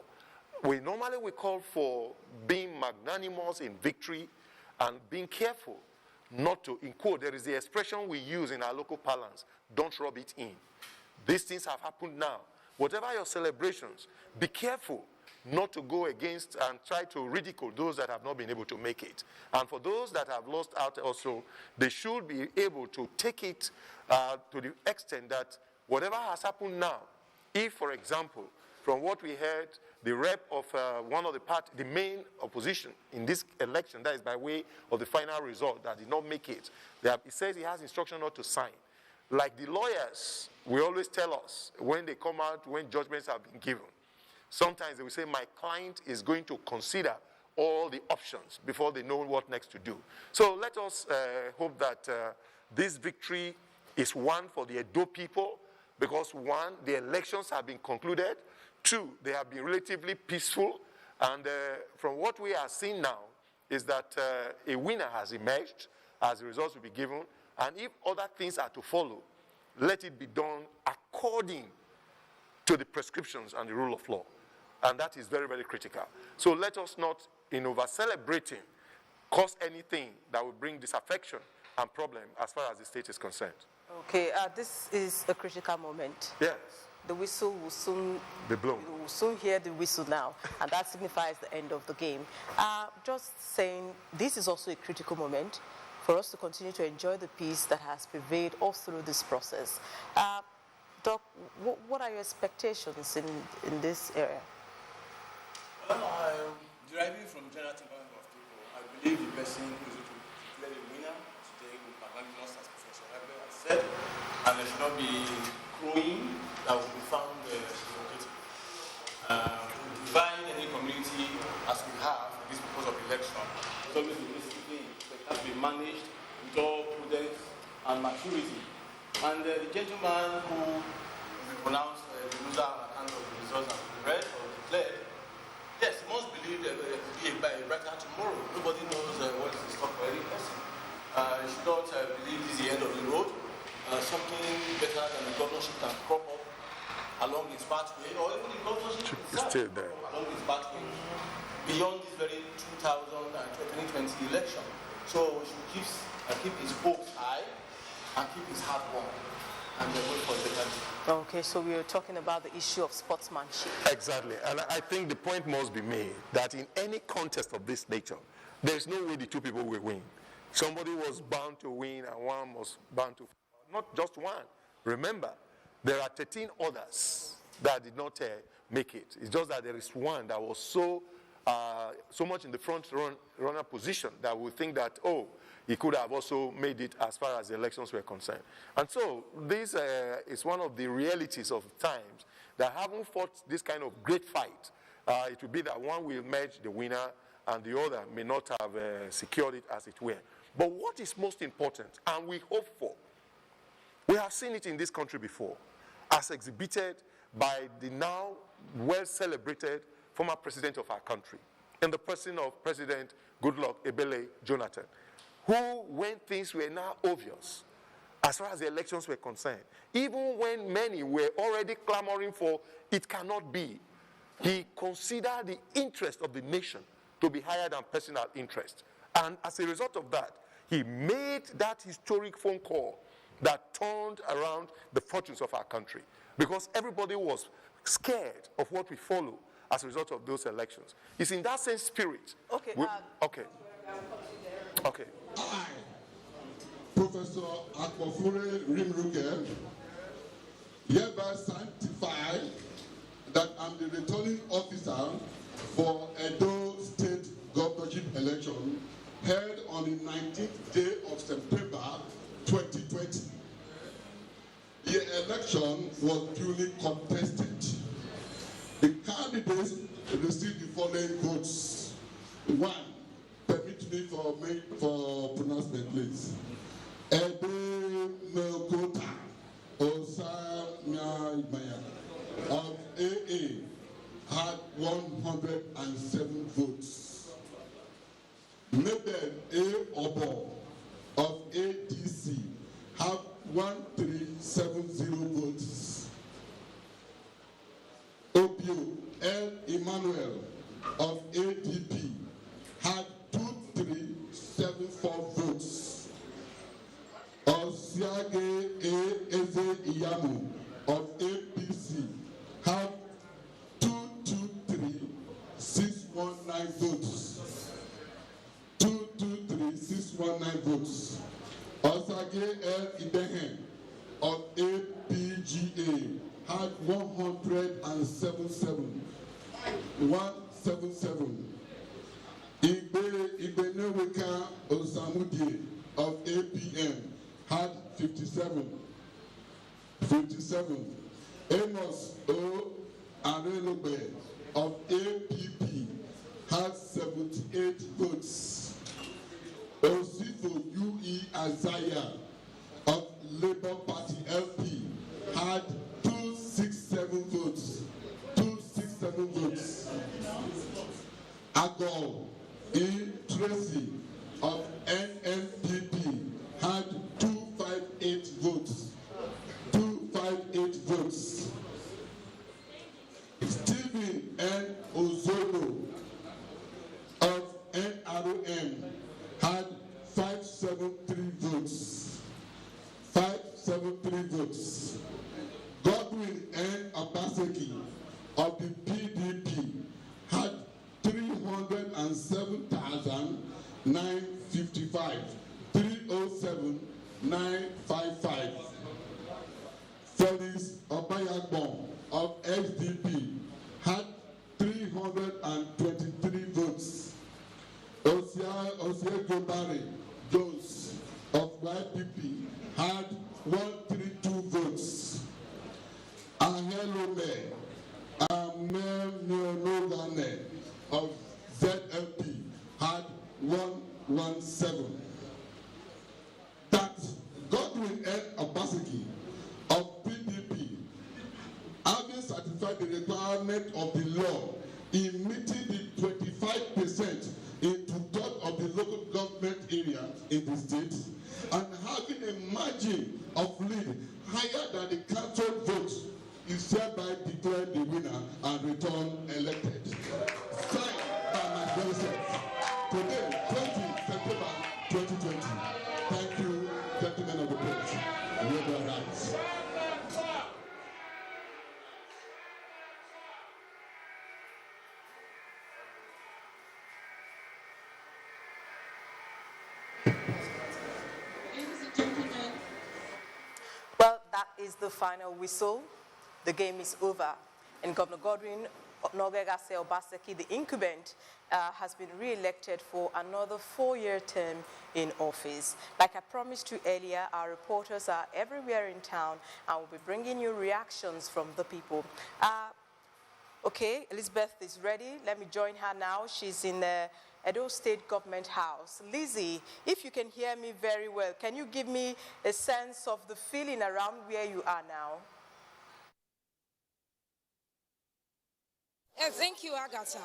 We call for being magnanimous in victory and being careful not to, in quote, there is the expression we use in our local parlance, don't rub it in. These things have happened now. Whatever your celebrations, be careful not to go against and try to ridicule those that have not been able to make it. And for those that have lost out also, they should be able to take it to the extent that whatever has happened now, if, for example, from what we heard, the rep of one of the party, the main opposition in this election, that is by way of the final result, that did not make it, he says he has instruction not to sign. Like the lawyers will always tell us when they come out, when judgments have been given, sometimes they will say, my client is going to consider all the options before they know what next to do. So let us hope that this victory is one for the Edo people, because one, the elections have been concluded. Two, they have been relatively peaceful. And from what we are seeing now is that a winner has emerged as the results will be given. And if other things are to follow, let it be done according to the prescriptions and the rule of law. And that is very, very critical. So let us not, in over-celebrating, cause anything that will bring disaffection and problem as far as the state is concerned. Okay, this is a critical moment. Yes. The whistle will soon be blown. We will soon hear the whistle now, and that signifies the end of the game. Just saying, this is also a critical moment for us to continue to enjoy the peace that has prevailed all through this process. Doc, what are your expectations in this area? Well, deriving from general temperament of people, I believe the person who is to declare the winner today will be magnanimous, as Professor Herbert has said, and there should not be crowing that will be found provocative. To divide any community as we have in this purpose of election is always a risky thing. So it has to be managed with all prudence and maturity. And the gentleman who will pronounce the loser on account of the results that we read or declared, yes, he must believe that there will be a brighter tomorrow. Nobody knows what is in stock for any person. You should not believe this is the end of the road. Something better than the governorship can crop up along its pathway, or even the governorship itself still there along its pathway beyond this very 2020 election. So we should keep his hopes high and keep his heart warm, and then wait for the better day. Okay, so we are talking about the issue of sportsmanship. Exactly, and I think the point must be made that in any contest of this nature, there's no way the two people will win. Somebody was bound to win and one was bound to, not just one. Remember, there are 13 others that did not make it. It's just that there is one that was so much in the front runner position that we think that, oh, he could have also made it as far as the elections were concerned. And so this is one of the realities of times that having fought this kind of great fight, it will be that one will emerge the winner and the other may not have secured it as it were. But what is most important, and we hope for, we have seen it in this country before, as exhibited by the now well-celebrated former president of our country, in the person of President Goodluck Ebele Jonathan, who, when things were now obvious, as far as the elections were concerned, even when many were already clamoring for it cannot be, he considered the interest of the nation to be higher than personal interest. And as a result of that, he made that historic phone call that turned around the fortunes of our country, because everybody was scared of what we follow as a result of those elections. It's in that same spirit. Okay. Okay. I, Professor Akpofure Rimruke, hereby sanctify that I'm the returning officer for Edo State Governorship election held on the 19th day of September 2020. The election was duly contested. The candidates received the following votes. 1. Permit me for pronouncement, please. Ebe Melkota Osamia of AA had 107 votes. Mabel A. Obo of ADC have 1370 votes. Obio L. Emmanuel of ADP had 2374 votes. Osiage A. Eze Iyamu of APC have 223 votes. 223,619 votes. Osage L. Idehen of APGA had 177. 177. Ibeneweka Osamudie of APM had 57. 57. Amos O. Arelobe of APP had 78 votes. Osifo U.E. Azaya of Labour Party LP had 267 votes. 267 votes. Agol E. Tracy of NNPP had 258 votes. 258 votes. Stephen N. Ozono of NRM had 573 votes. 573 votes. Godwin N. Abaseki of the PDP had 307,955. 307,955. Felix Obayagbon of SDP had 323 votes. Osiegobari Jones of YPP had 132 votes. Ahelome Amelneonogane of ZLP had 117. That Godwin N. Obaseki of PDP, having satisfied the requirement of the law in meeting the 25% in two-thirds of the local government area in the state, and having a margin of lead higher than the council votes, is hereby declared the winner and returned elected. Signed by myself. Today, 20 September 2020. Thank you, gentlemen of the press. With your rights. Well, that is the final whistle. The game is over. And Governor Godwin Nogegase Obaseki, the incumbent, has been re-elected for another 4-year term in office. Like I promised you earlier, our reporters are everywhere in town and will be bringing you reactions from the people. Okay, Elizabeth is ready. Let me join her now. She's in the Edo State Government House. Lizzie, if you can hear me very well, can you give me a sense of the feeling around where you are now? Thank you, Agatha.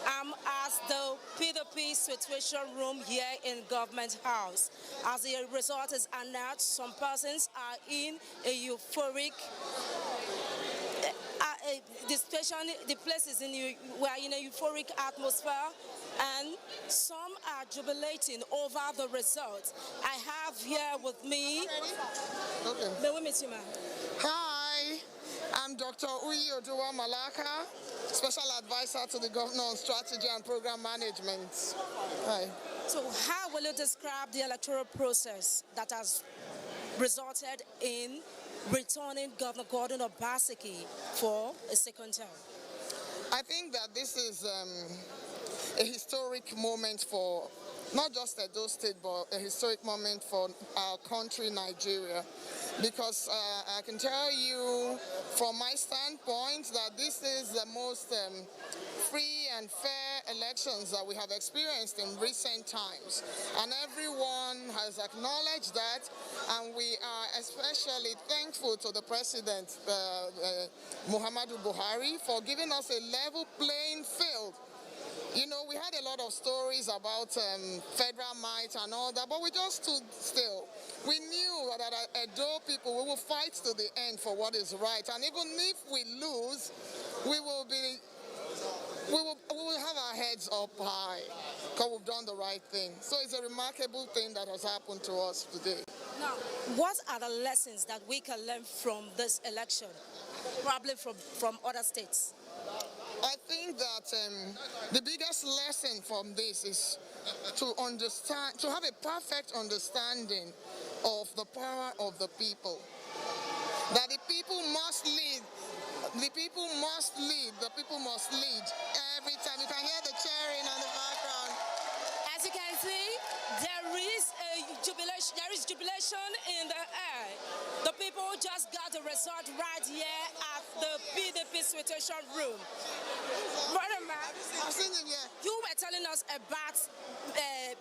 I'm at the PDP situation room here in Government House. As the result is announced, some persons are in a euphoric the place is we're in a euphoric atmosphere, and some are jubilating over the results. I have here with me. Okay. May we meet you, ma'am? Hi, I'm Dr. Uyi Oduwa Malaka, Special Advisor to the Governor on Strategy and Program Management. Hi. So how will you describe the electoral process that has resulted in returning Governor Gordon Obaseki for a second term? I think that this is a historic moment for not just Edo State, but a historic moment for our country, Nigeria. Because I can tell you from my standpoint that this is the most free and fair elections that we have experienced in recent times. And everyone has acknowledged that, and we are especially thankful to the President, Muhammadu Buhari, for giving us a level playing field. You know, we had a lot of stories about federal might and all that, but we just stood still. We knew that at Edo people, we will fight to the end for what is right. And even if we lose, we will have our heads up high because we've done the right thing. So it's a remarkable thing that has happened to us today. Now, what are the lessons that we can learn from this election, probably from other states? I think that the biggest lesson from this is to understand, to have a perfect understanding of the power of the people. That the people must lead. The people must lead. The people must lead. Every time you can hear the cheering on the background. As you can see, there is jubilation in the air. The people just got the result right here at the PDP situation room. Brother Matt, I've seen him here. You were telling us about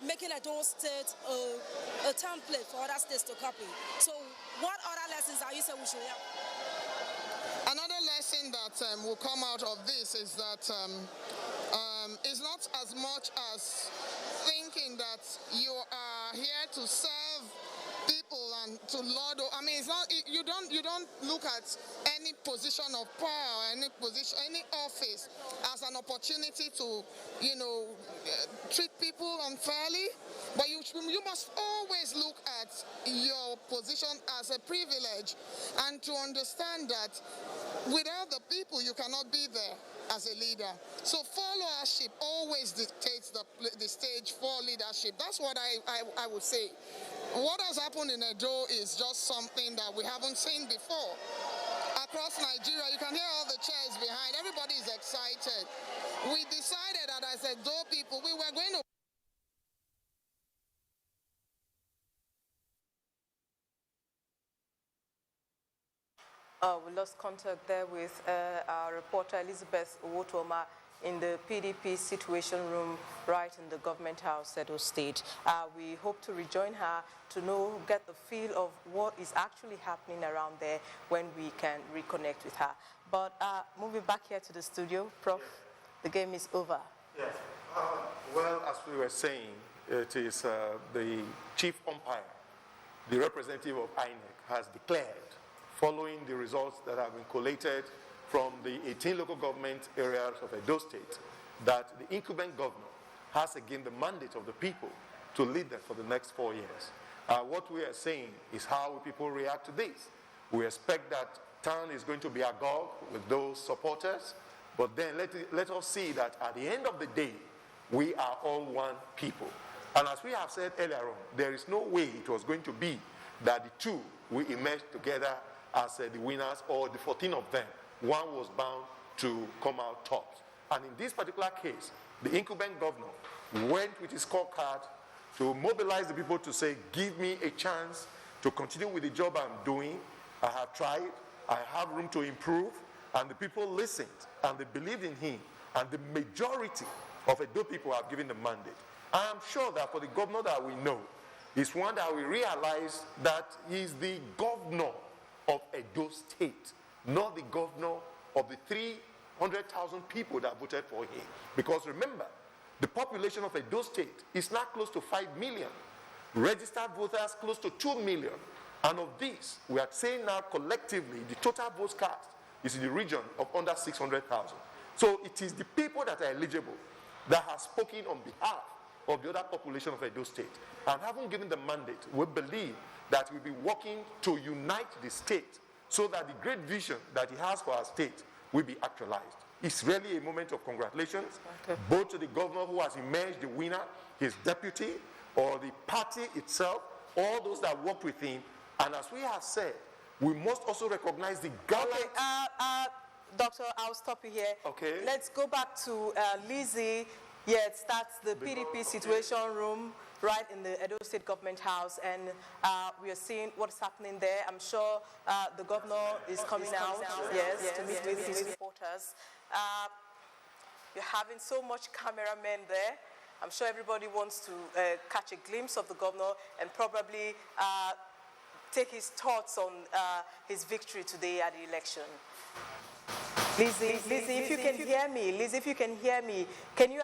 making Edo State a template for other states to copy. So what other lessons are you saying we should have? Another lesson that will come out of this is that it's not as much as thinking that you are here to serve people and to lord. I mean, it's not. You don't look at any position of power, any position, any office as an opportunity to, treat people unfairly. But you must always look at your position as a privilege, and to understand that without the people, you cannot be there as a leader. So followership always dictates the stage for leadership. That's what I would say. What has happened in Edo is just something that we haven't seen before. Across Nigeria, you can hear all the cheers behind. Everybody is excited. We decided that as Edo people, we were going to we lost contact there with our reporter Elizabeth Owotoma in the PDP situation room right in the government house, Edo State. We hope to rejoin her to get the feel of what is actually happening around there when we can reconnect with her. But moving back here to the studio, Prof, the game is over. Yes. Well, as we were saying, it is the chief umpire, the representative of INEC, has declared, following the results that have been collated from the 18 local government areas of Edo State, that the incumbent governor has again the mandate of the people to lead them for the next 4 years. What we are saying is how will people react to this. We expect that town is going to be agog with those supporters, but then let us see that at the end of the day, we are all one people. And as we have said earlier on, there is no way it was going to be that the two will emerge together as the winners, or the 14 of them. One was bound to come out top. And in this particular case, the incumbent governor went with his scorecard to mobilize the people to say, give me a chance to continue with the job I'm doing. I have tried, I have room to improve, and the people listened, and they believed in him, and the majority of Edo people have given the mandate. I am sure that for the governor that we know, is one that we realize that he's the governor of Edo State, not the governor of the 300,000 people that voted for him. Because remember, the population of Edo State is now close to 5 million. Registered voters close to 2 million. And of this, we are saying now collectively, the total votes cast is in the region of under 600,000. So it is the people that are eligible that have spoken on behalf of the other population of Edo State. And having given the mandate, we believe that we'll be working to unite the state so that the great vision that he has for our state will be actualized. It's really a moment of congratulations, both to the governor who has emerged the winner, his deputy, or the party itself, all those that worked with him. And as we have said, we must also recognize the gallant... Okay, Doctor, I'll stop you here. Okay. Let's go back to Lizzie. Yeah, it starts the PDP situation room right in the Edo State Government House, and we are seeing what's happening there. I'm sure the governor is coming out, to meet with his reporters. You're having so much cameramen there. I'm sure everybody wants to catch a glimpse of the governor and probably take his thoughts on his victory today at the election. Lizzie, if you can hear me, can you...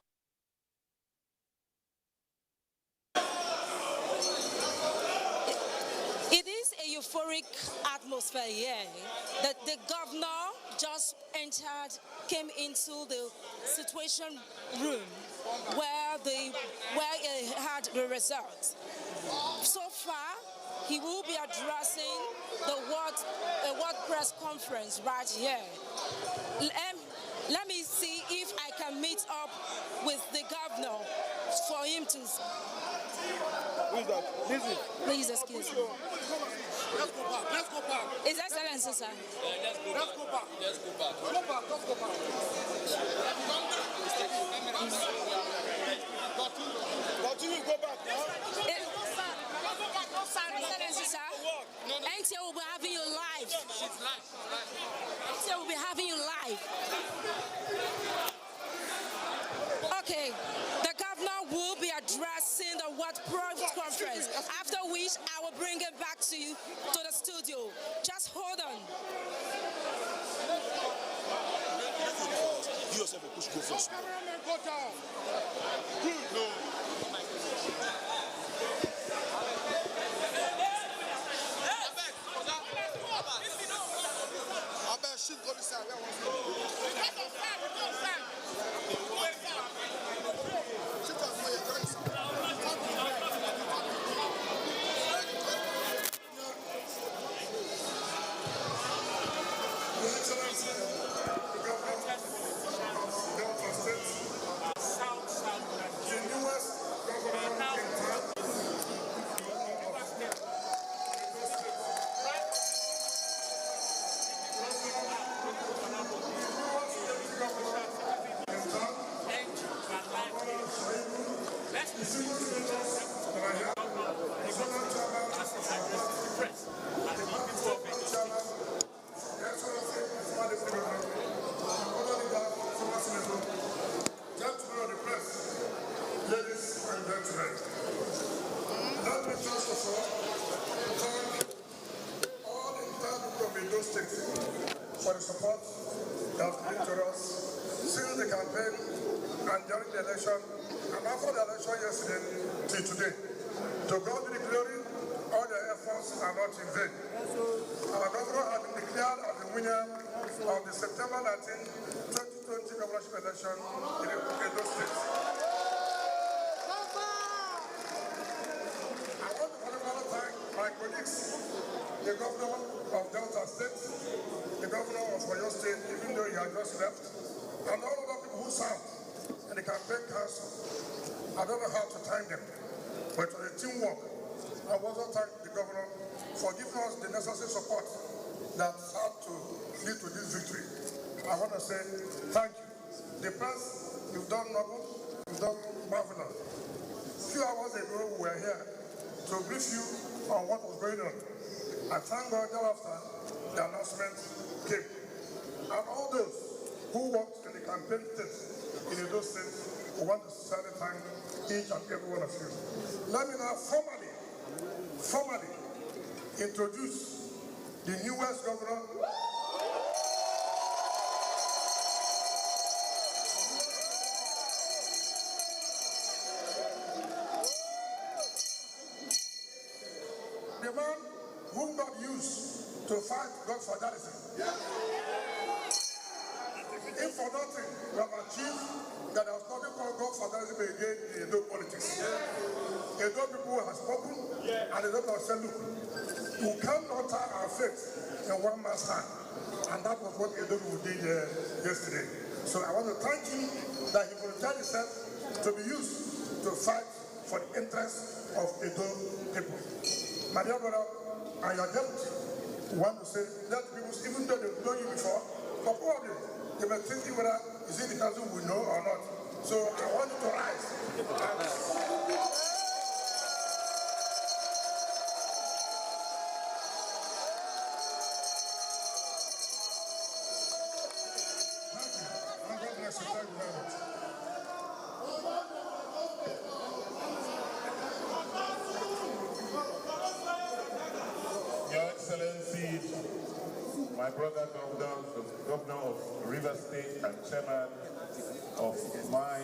It is a euphoric atmosphere here. That the governor just came into the situation room where he had the results. So far, he will be addressing the World Press Conference right here. Let me see if I can meet up with the governor for him to... Who is that? Listen. Please excuse me. Let's go back. Let's go back. His Excellency, sir. Let's go back. Let's go back. Go back. Let's go back. Continue, go back now. Excellency, sir. NTA will be having you live. NTA will be having you live. Okay. The governor will be addressing the What Press conference, after which I will bring it back to you to the studio. Just hold on. Give yourself a push, go first. Go down. Good. No. I bet she'll go this side. For the support that has been to us since the campaign and during the election and after the election yesterday till today. To God be the glory, all the efforts are not in vain. Our governor has been declared as the winner of the September 19, 2020 governorship election in Edo State. I want to thank my colleagues, the governor of Delta State, the governor of Oyo State, even though he had just left, and all other people who served in the campaign council. I don't know how to thank them, but it was a teamwork. I also thank the governor for giving us the necessary support that had to lead to this victory. I want to say thank you. The press, you've done noble, you've done marvelous. A few hours ago, we were here to brief you on what was going on. I thank God thereafter the announcement came. And all those who worked in the campaign states in those states who want to sincerely thank each and every one of you. Let me now formally introduce the newest governor. The man whom God used to fight God for Godfatherism. If for nothing, we have achieved that there was nothing called Godfatherism again in Edo politics. Edo people have spoken, and Edo people said, look, we cannot tie our faith in one man's hand. And that was what Edo did yesterday. So I want to thank him that he volunteered himself to be used to fight for the interests of Edo people. My dear brother, and your deputy want to say that people, even though they've known you before, but probably they may think whether is it the council we know or not. So I want you to rise. Your Excellency, my brother governor of River State and chairman of my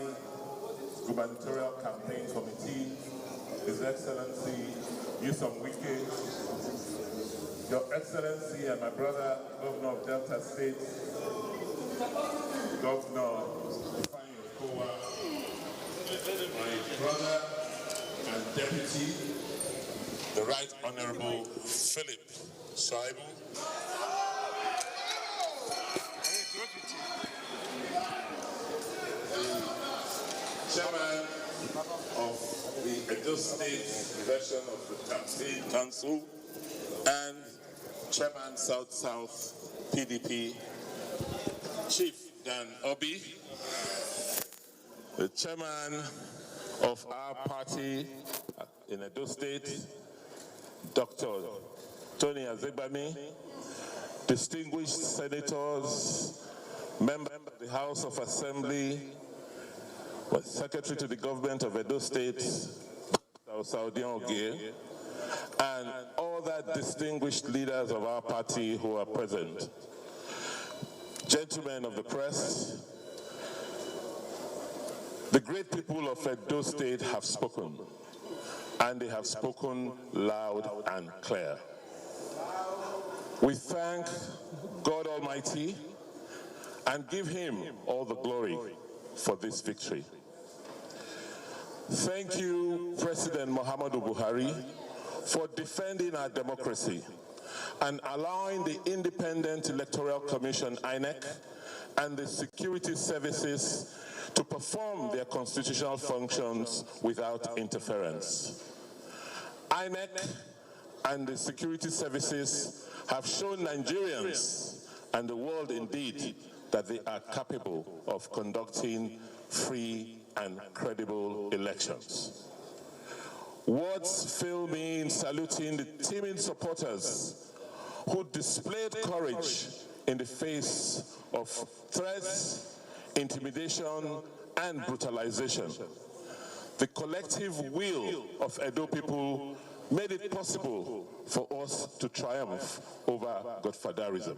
gubernatorial campaign committee, His Excellency Nyesom Wike, Your Excellency and my brother governor of Delta State, Governor Kowa, my brother and deputy, the Right Honorable Philip Saibu, chairman of the Edo State version of the Campaign Council, and Chairman South-South PDP, Chief Dan Obi, the chairman of our party in Edo State, Dr. Tony Azegbami, distinguished senators, member of the House of Assembly, Secretary to the Government of Edo State, Saudian Ogie, and other distinguished leaders of our party who are present. Gentlemen of the press, the great people of Edo State have spoken, and they have spoken loud and clear. We thank God Almighty and give him all the glory for this victory. Thank you, President Muhammadu Buhari, for defending our democracy and allowing the Independent Electoral Commission, INEC, and the security services to perform their constitutional functions without interference. INEC and the security services have shown Nigerians and the world indeed that they are capable of conducting free and credible elections. Words fill me in saluting the teeming supporters who displayed courage in the face of threats, intimidation, and brutalization. The collective will of Edo people made it possible for us to triumph over Godfatherism.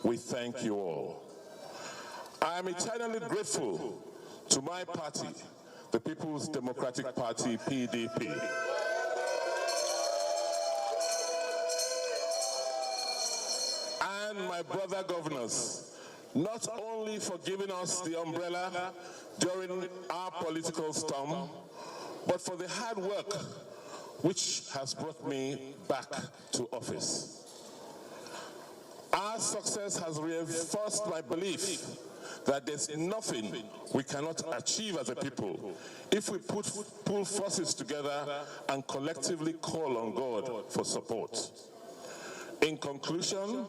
We thank you all. I am eternally grateful to my party, the People's Democratic Party, PDP. And my brother governors, not only for giving us the umbrella during our political storm, but for the hard work which has brought me back to office. Our success has reinforced my belief that there's nothing we cannot achieve as a people if we pull forces together and collectively call on God for support. In conclusion,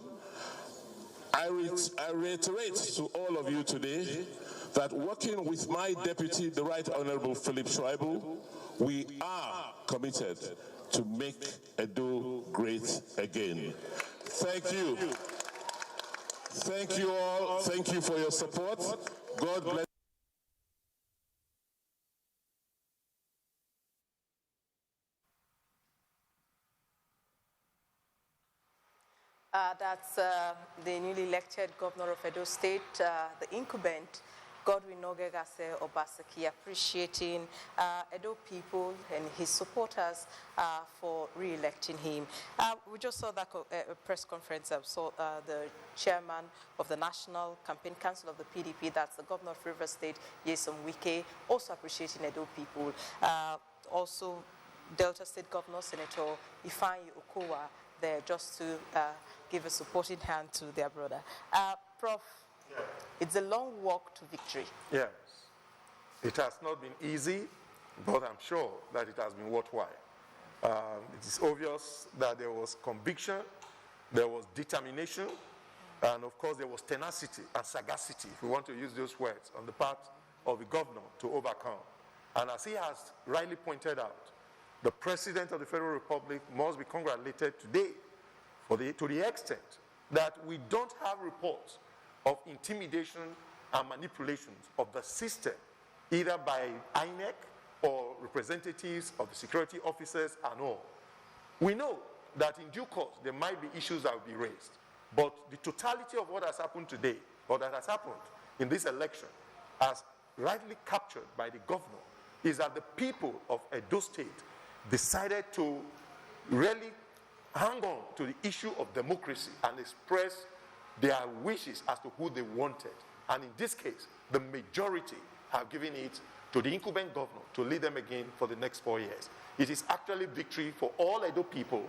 I reiterate to all of you today that working with my deputy, the Right Honorable Philip Schreiber, we are committed to make Edo great again. Thank you. Thank you all. Thank you for your support. God bless. That's the newly elected governor of Edo State, the incumbent, Godwin Nogegase Obaseki, appreciating Edo people and his supporters for re-electing him. We just saw that press conference. Saw the chairman of the National Campaign Council of the PDP, that's the governor of Rivers State, Nyesom Wike, also appreciating Edo people. Also, Delta State Governor Senator Ifeanyi Okowa there just to give a supporting hand to their brother. Prof, yeah. It's a long walk to victory. Yes. It has not been easy, but I'm sure that it has been worthwhile. It is obvious that there was conviction, there was determination, and of course there was tenacity and sagacity, if we want to use those words, on the part of the governor to overcome. And as he has rightly pointed out, the President of the Federal Republic must be congratulated today to the extent that we don't have reports of intimidation and manipulations of the system, either by INEC or representatives of the security officers and all. We know that in due course there might be issues that will be raised, but the totality of what has happened today, or that has happened in this election, as rightly captured by the governor, is that the people of Edo State decided to really hang on to the issue of democracy and express their wishes as to who they wanted. And in this case, the majority have given it to the incumbent governor to lead them again for the next 4 years. It is actually victory for all Edo people,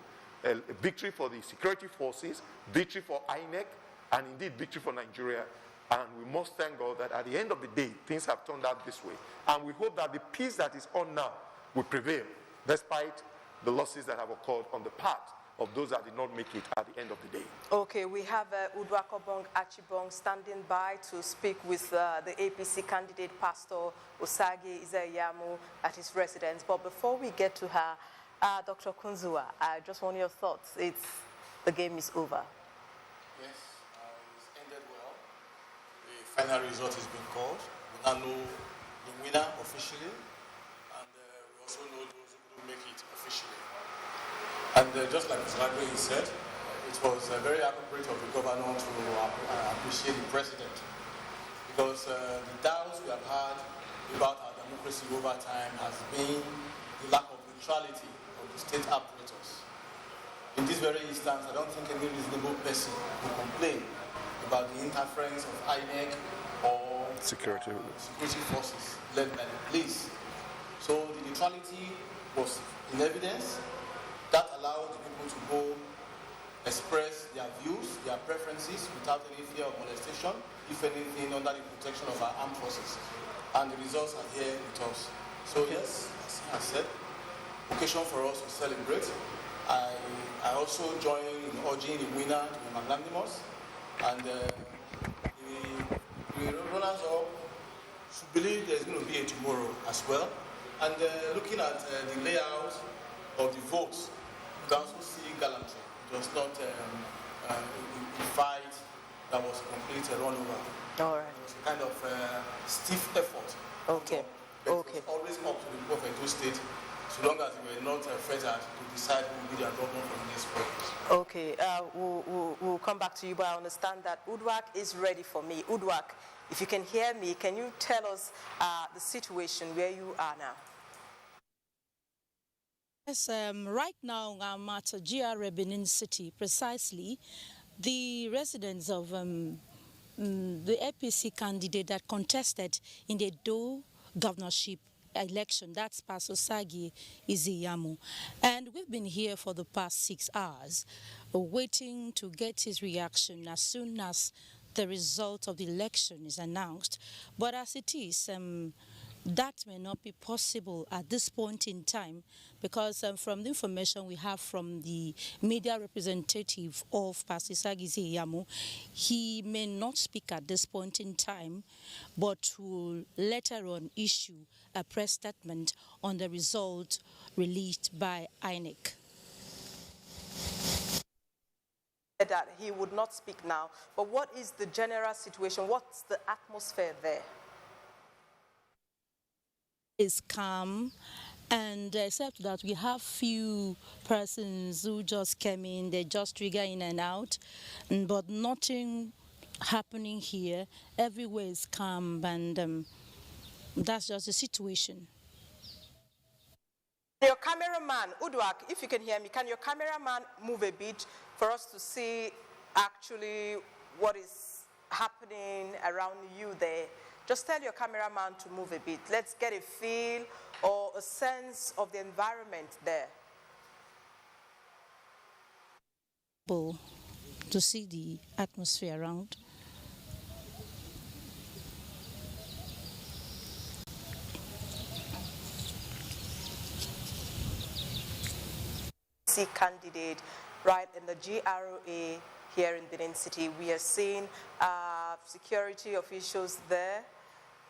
a victory for the security forces, victory for INEC, and indeed victory for Nigeria And we must thank God that at the end of the day, things have turned out this way. And we hope that the peace that is on now will prevail, despite the losses that have occurred on the part of those that did not make it at the end of the day. Okay, we have Udwakobong Achibong standing by to speak with the APC candidate, Pastor Osagi Izayamu, at his residence. But before we get to her, Dr. Kunzua, I just want your thoughts. The game is over. Yes, it's ended well. The final result has been called. We now know the winner officially, and we also know those who couldn't make it officially. And just like Mr. Lagwe said, it was very appropriate of the governor to appreciate the president, because the doubts we have had about our democracy over time has been the lack of neutrality of the state apparatus. In this very instance, I don't think any reasonable person will complain about the interference of INEC or security forces led by the police. So the neutrality was in evidence. That allowed people to go express their views, their preferences without any fear of molestation, if anything, under the protection of our armed forces. And the results are here with us. So yes, as I said, occasion for us to celebrate. I also join in urging the winner to be magnanimous, and the runners-up should believe there's going to be a tomorrow as well. And looking at the layout of the votes, you can also see gallantry. It was not a fight that was complete run over. All right. It was a kind of stiff effort. Okay. Okay. It was always up to the people of Edo State, so long as they were not fettered to decide who will be their governor for the next 4 years. Okay. We'll come back to you, but I understand that Udwak is ready for me. Udwak, if you can hear me, can you tell us the situation where you are now? Yes, right now I'm at GRA Benin City, precisely the residence of the APC candidate that contested in the Edo governorship election. That's Pastor Osagi Izayamu. And we've been here for the past 6 hours, waiting to get his reaction as soon as the result of the election is announced. But as it is, that may not be possible at this point in time, because from the information we have from the media representative of Pastor Osagi Izayamu, he may not speak at this point in time, but will later on issue a press statement on the result released by INEC. That he would not speak now, but what is the general situation? What's the atmosphere there? Is calm, and except that we have few persons who just came in, they just trigger in and out, but nothing happening here. Everywhere is calm, and that's just the situation. Your cameraman, Udwak, if you can hear me, can your cameraman move a bit for us to see actually what is happening around you there? Just tell your cameraman to move a bit. Let's get a feel or a sense of the environment there. To see the atmosphere around. Candidate right in the GRA here in Benin City. We are seeing security officials there.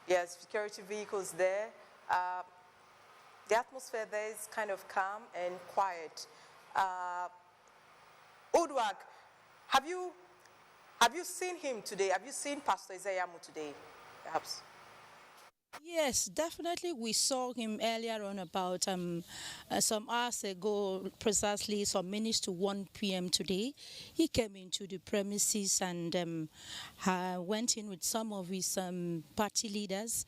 Yes, security vehicles there. The atmosphere there is kind of calm and quiet. Udwak, have you seen him today? Have you seen Pastor Izayamu today, perhaps? Yes, definitely. We saw him earlier on about some hours ago, precisely some minutes to 1 p.m. today. He came into the premises and went in with some of his party leaders.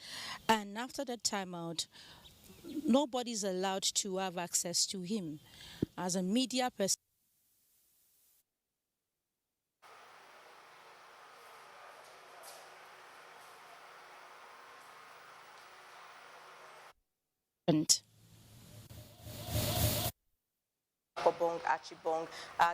And after the timeout, nobody's allowed to have access to him. As a media person, Akobong, Achibong,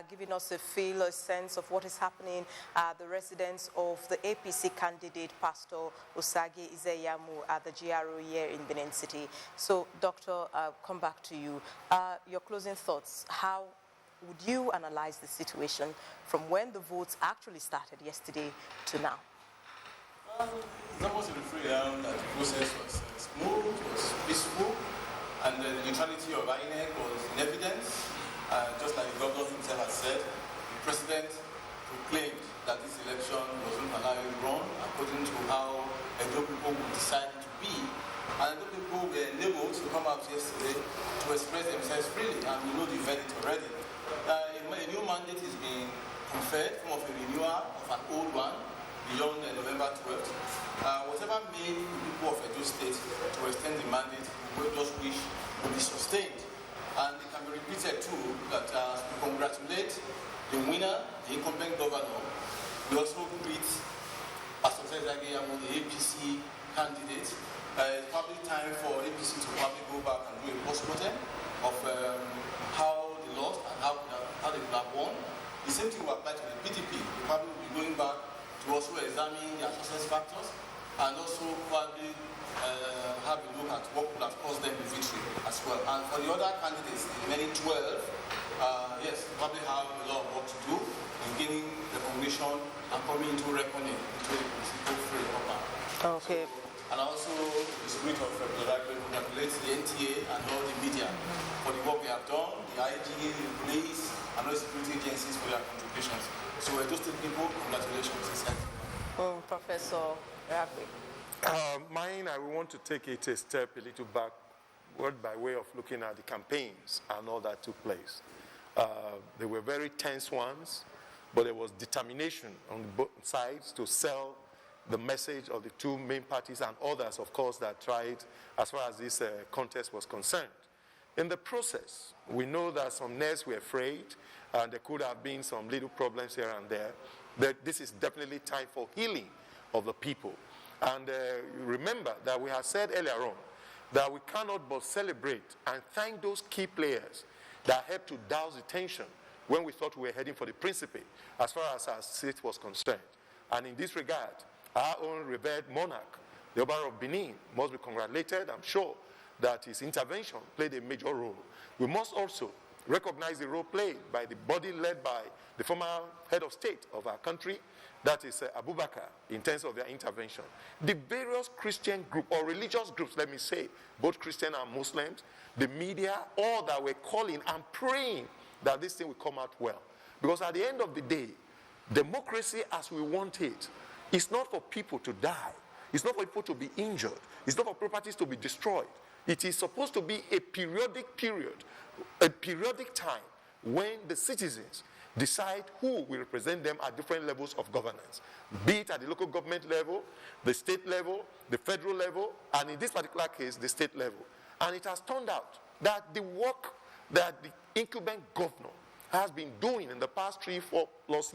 giving us a feel, a sense of what is happening at the residence of the APC candidate, Pastor Osage Izeyamu, at the GRO here in Benin City. So, Doctor, I'll come back to you. Your closing thoughts. How would you analyze the situation from when the votes actually started yesterday to now? It's almost a free that the process was smooth, was peaceful, and the neutrality of INEC was in evidence. Just like the governor himself has said, the president proclaimed that this election wasn't allowed to run according to how Edo people would decide to be. And Edo people were enabled to come out yesterday to express themselves freely, and we know the verdict already. A new mandate is being conferred, form of a renewal of an old one, beyond November 12th. Whatever made the people of Edo State to extend the mandate, we just wish to be sustained. And it can be repeated too that we congratulate the winner, the incumbent governor. We also greet Pastor Zezage among the APC candidates. It's probably time for APC to probably go back and do a post-mortem of how they lost and how they have won. The same thing will apply to the PDP. We probably will be going back to also examine their success factors and also probably have a look at what could have caused them the victory as well. And for the other candidates, the remaining 12, yes, probably have a lot of work to do in gaining recognition and coming into reckoning into a political free upper. Okay. And also the spirit of congratulate the NTA and all the media for the work they have done, the IG, the police, and all the security agencies for their contributions. So those two people, congratulations. Professor Rafi. Mine, I want to take it a step a little backward by way of looking at the campaigns and all that took place. They were very tense ones, but there was determination on both sides to sell the message of the two main parties and others, of course, that tried as far as this contest was concerned. In the process, we know that some nerves were frayed, and there could have been some little problems here and there, but this is definitely time for healing of the people. And remember that we have said earlier on that we cannot but celebrate and thank those key players that helped to douse the tension when we thought we were heading for the Principe as far as our state was concerned. And in this regard, our own revered monarch, the Oba of Benin, must be congratulated. I'm sure that his intervention played a major role. We must also recognize the role played by the body led by the former head of state of our country, that is Abubakar, in terms of their intervention. The various Christian groups, or religious groups, let me say, both Christian and Muslims, the media, all that were calling and praying that this thing will come out well. Because at the end of the day, democracy as we want it is not for people to die. It's not for people to be injured. It's not for properties to be destroyed. It is supposed to be a periodic period, a periodic time when the citizens decide who will represent them at different levels of governance, be it at the local government level, the state level, the federal level, and in this particular case, the state level. And it has turned out that the work that the incumbent governor has been doing in the past 3-4+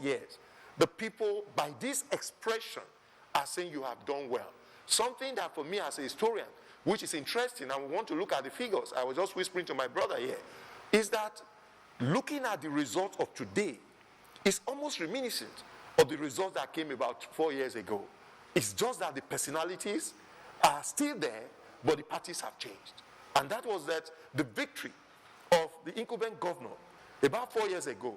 years, the people, by this expression, are saying you have done well. Something that for me as a historian, which is interesting, and we want to look at the figures, I was just whispering to my brother here, is that looking at the results of today is almost reminiscent of the results that came about 4 years ago. It's just that the personalities are still there, but the parties have changed. And that was that the victory of the incumbent governor about 4 years ago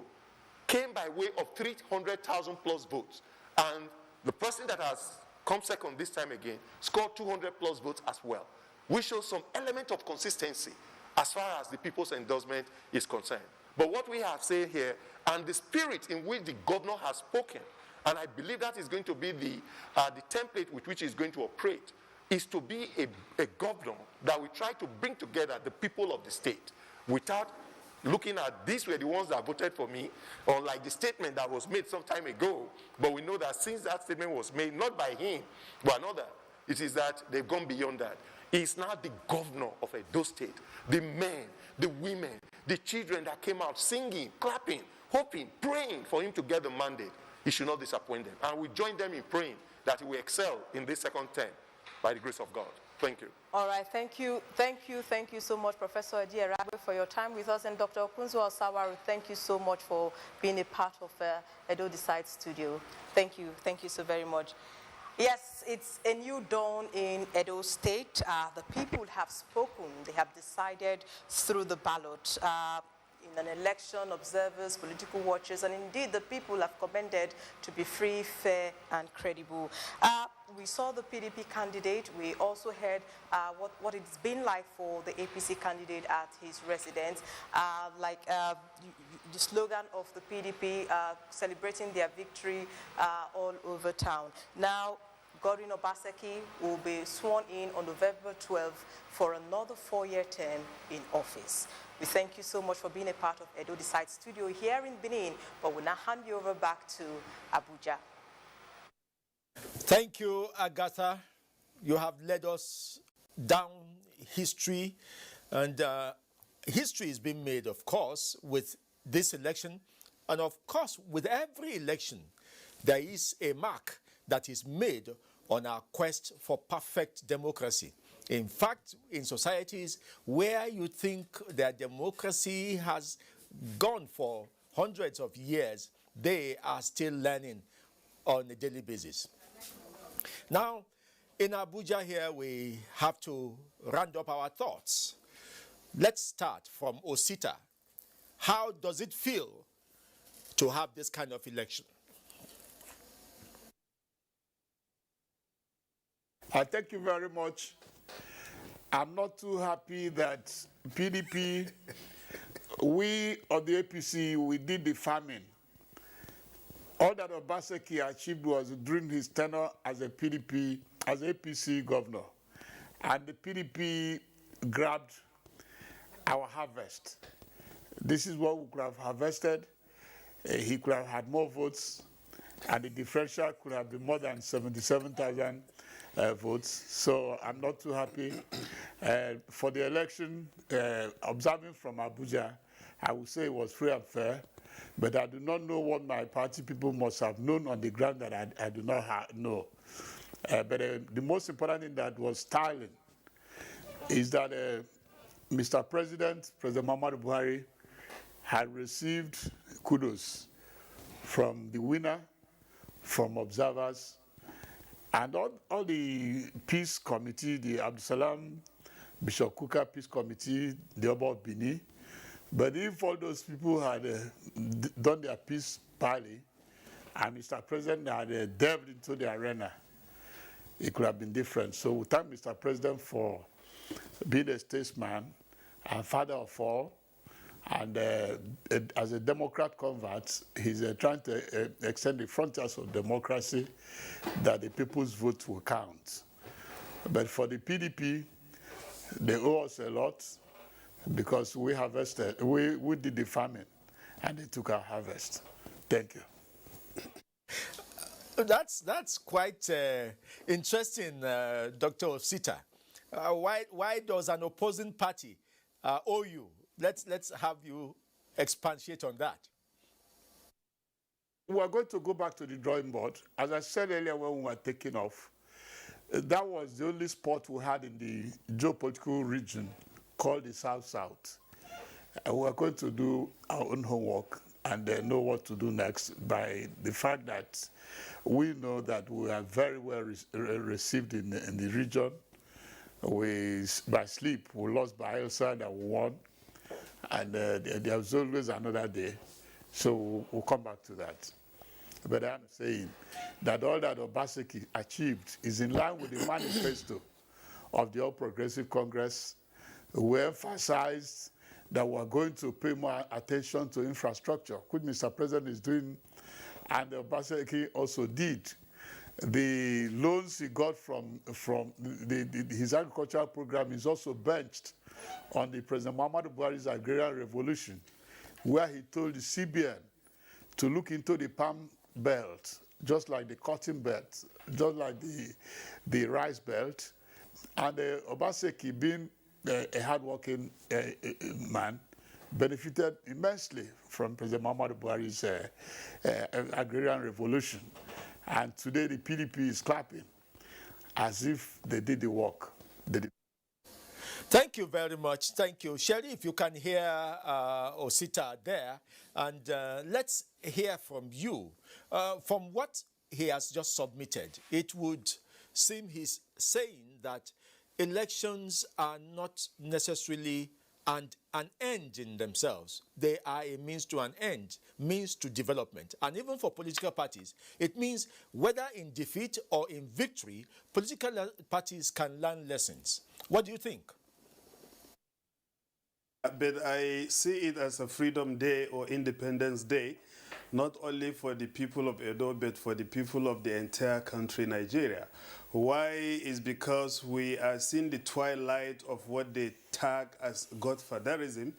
came by way of 300,000 plus votes. And the person that has come second this time again scored 200 plus votes as well, which shows some element of consistency as far as the people's endorsement is concerned. But what we have said here, and the spirit in which the governor has spoken, and I believe that is going to be the template with which he's going to operate, is to be a governor that will try to bring together the people of the state without looking at these were the ones that voted for me, or like the statement that was made some time ago. But we know that since that statement was made, not by him, but another, it is that they've gone beyond that. He's now the governor of Edo State. The men, the women, the children that came out singing, clapping, hoping, praying for him to get the mandate, he should not disappoint them. And we join them in praying that he will excel in this second term by the grace of God. Thank you. All right, thank you so much, Professor Edi Eragbe, for your time with us, and Dr. Okunzo Osawaru, thank you so much for being a part of Edo Decides Studio. Thank you so very much. Yes, it's a new dawn in Edo State. The people have spoken. They have decided through the ballot. In an election, observers, political watchers, and indeed the people have commended to be free, fair, and credible. We saw the PDP candidate. We also heard what it's been like for the APC candidate at his residence. The slogan of the PDP, celebrating their victory all over town. Now, Godwin Obaseki will be sworn in on November 12th for another 4-year term in office. We thank you so much for being a part of Edo Decides Studio here in Benin, but we'll now hand you over back to Abuja. Thank you, Agatha. You have led us down history, and history is being made, of course, with this election, and of course, with every election, there is a mark that is made on our quest for perfect democracy. In fact, in societies where you think that democracy has gone for hundreds of years, they are still learning on a daily basis. Now, in Abuja here, we have to round up our thoughts. Let's start from Osita. How does it feel to have this kind of election? Thank you very much. I'm not too happy that PDP, we of the APC, we did the farming. All that Obaseki achieved was during his tenure as a PDP, as APC governor. And the PDP grabbed our harvest. This is what we could have harvested. He could have had more votes, and the differential could have been more than 77,000 votes. So I'm not too happy. For the election, observing from Abuja, I would say it was free and fair, but I do not know what my party people must have known on the ground that I do not know. But the most important thing that was styling is that Mr. President Muhammadu Buhari, had received kudos from the winner, from observers, and all the peace committee, the Abdusalam Bishop Kuka Peace Committee, the Oba of Bini. But if all those people had done their peace parley, and Mr. President had delved into the arena, it could have been different. So we thank Mr. President for being a statesman and father of all. And as a Democrat convert, he's trying to extend the frontiers of democracy, that the people's vote will count. But for the PDP, they owe us a lot because we harvested, we did the farming, and they took our harvest. Thank you. That's quite interesting, Dr. Osita. Why does an opposing party owe you? Let's have you expatiate on that. We are going to go back to the drawing board. As I said earlier when we were taking off, that was the only spot we had in the geopolitical region called the South-South. We are going to do our own homework and know what to do next by the fact that we know that we are very well received in the region. By sleep, we lost by Elsa that we won. And there was always another day. So we'll come back to that. But I'm saying that all that Obaseki achieved is in line with the manifesto of the All Progressive Congress. We emphasized that we're going to pay more attention to infrastructure, which Mr. President is doing, and Obaseki also did. The loans he got from his agricultural program is also benched on the President Muhammadu Buhari's agrarian revolution, where he told the CBN to look into the palm belt, just like the cotton belt, just like the rice belt. And Obaseki, being a hardworking man, benefited immensely from President Muhammadu Buhari's agrarian revolution. And today the PDP is clapping as if they did the work. Thank you very much. Thank you. Sherry, if you can hear Osita there, and let's hear from you. From what he has just submitted, it would seem he's saying that elections are not necessarily an end in themselves. They are a means to an end, means to development. And even for political parties, it means whether in defeat or in victory, political parties can learn lessons. What do you think? But I see it as a Freedom Day or Independence Day, not only for the people of Edo, but for the people of the entire country, Nigeria. Why is because we are seeing the twilight of what they tag as godfatherism.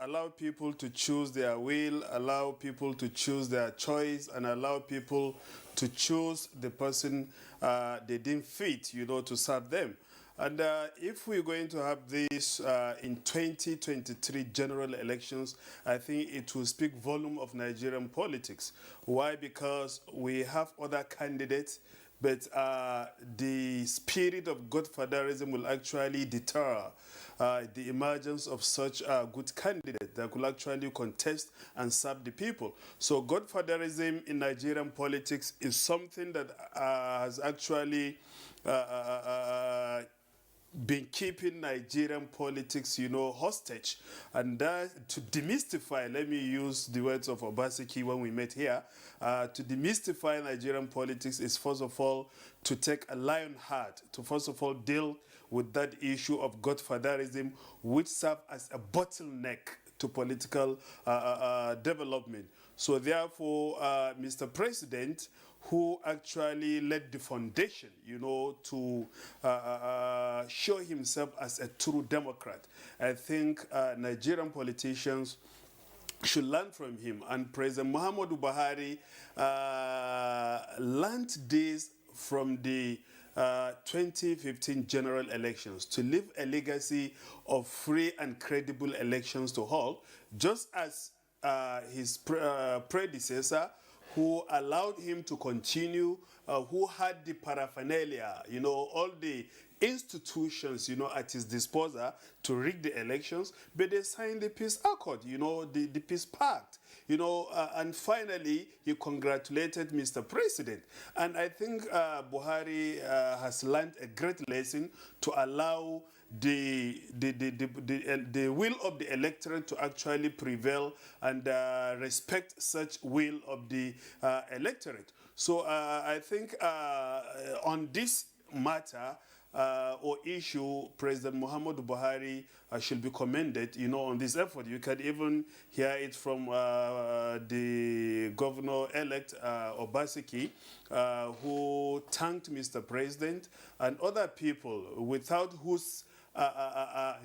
Allow people to choose their will, allow people to choose their choice, and allow people to choose the person they deem fit, to serve them. And if we're going to have this in 2023 general elections, I think it will speak volume of Nigerian politics. Why? Because we have other candidates, but the spirit of godfatherism will actually deter the emergence of such a good candidate that could actually contest and serve the people. So godfatherism in Nigerian politics is something that has actually been keeping Nigerian politics, hostage. And to demystify, let me use the words of Obaseki when we met here, to demystify Nigerian politics is first of all to take a lion heart, to first of all deal with that issue of godfatherism, which serves as a bottleneck to political development. So therefore, Mr. President, who actually led the foundation, to show himself as a true Democrat. I think Nigerian politicians should learn from him. And President Muhammadu Buhari learned this from the 2015 general elections, to leave a legacy of free and credible elections to hold, just as his predecessor, who allowed him to continue, who had the paraphernalia, all the institutions, at his disposal to rig the elections, but they signed the peace accord, the peace pact, and finally he congratulated Mr. President. And I think Buhari has learned a great lesson to allow the will of the electorate to actually prevail and respect such will of the electorate. So I think on this matter or issue, President Muhammadu Buhari should be commended, on this effort. You can even hear it from the governor-elect Obaseki, who thanked Mr. President and other people without whose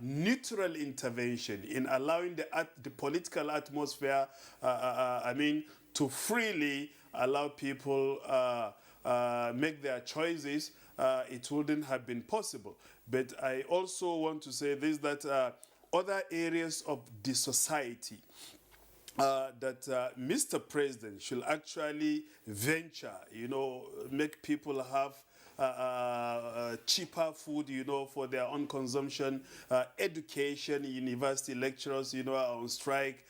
neutral intervention in allowing the political atmosphere, to freely allow people make their choices, it wouldn't have been possible. But I also want to say this, that other areas of the society that Mr. President should actually venture, make people have cheaper food, for their own consumption, education, university lecturers, are on strike,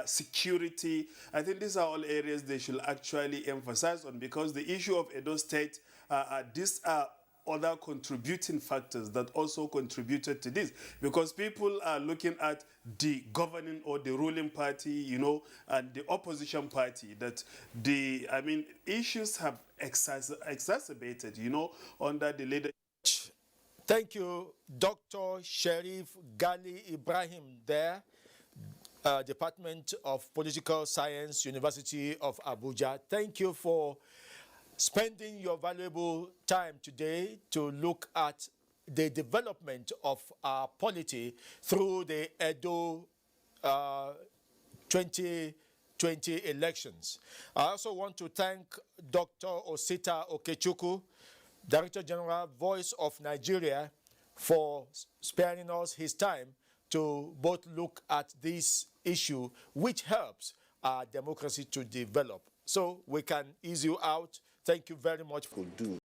security. I think these are all areas they should actually emphasize on, because the issue of Edo State, these are other contributing factors that also contributed to this, because people are looking at the governing or the ruling party, and the opposition party, that issues have exacerbated, under the leadership. Thank you, Dr. Sherif Gali Ibrahim there, Department of Political Science, University of Abuja. Thank you for spending your valuable time today to look at the development of our polity through the Edo 2020 elections. I also want to thank Dr. Osita Okechukwu, Director General, Voice of Nigeria, for sparing us his time to both look at this issue, which helps our democracy to develop. So we can ease you out. Thank you very much for doing.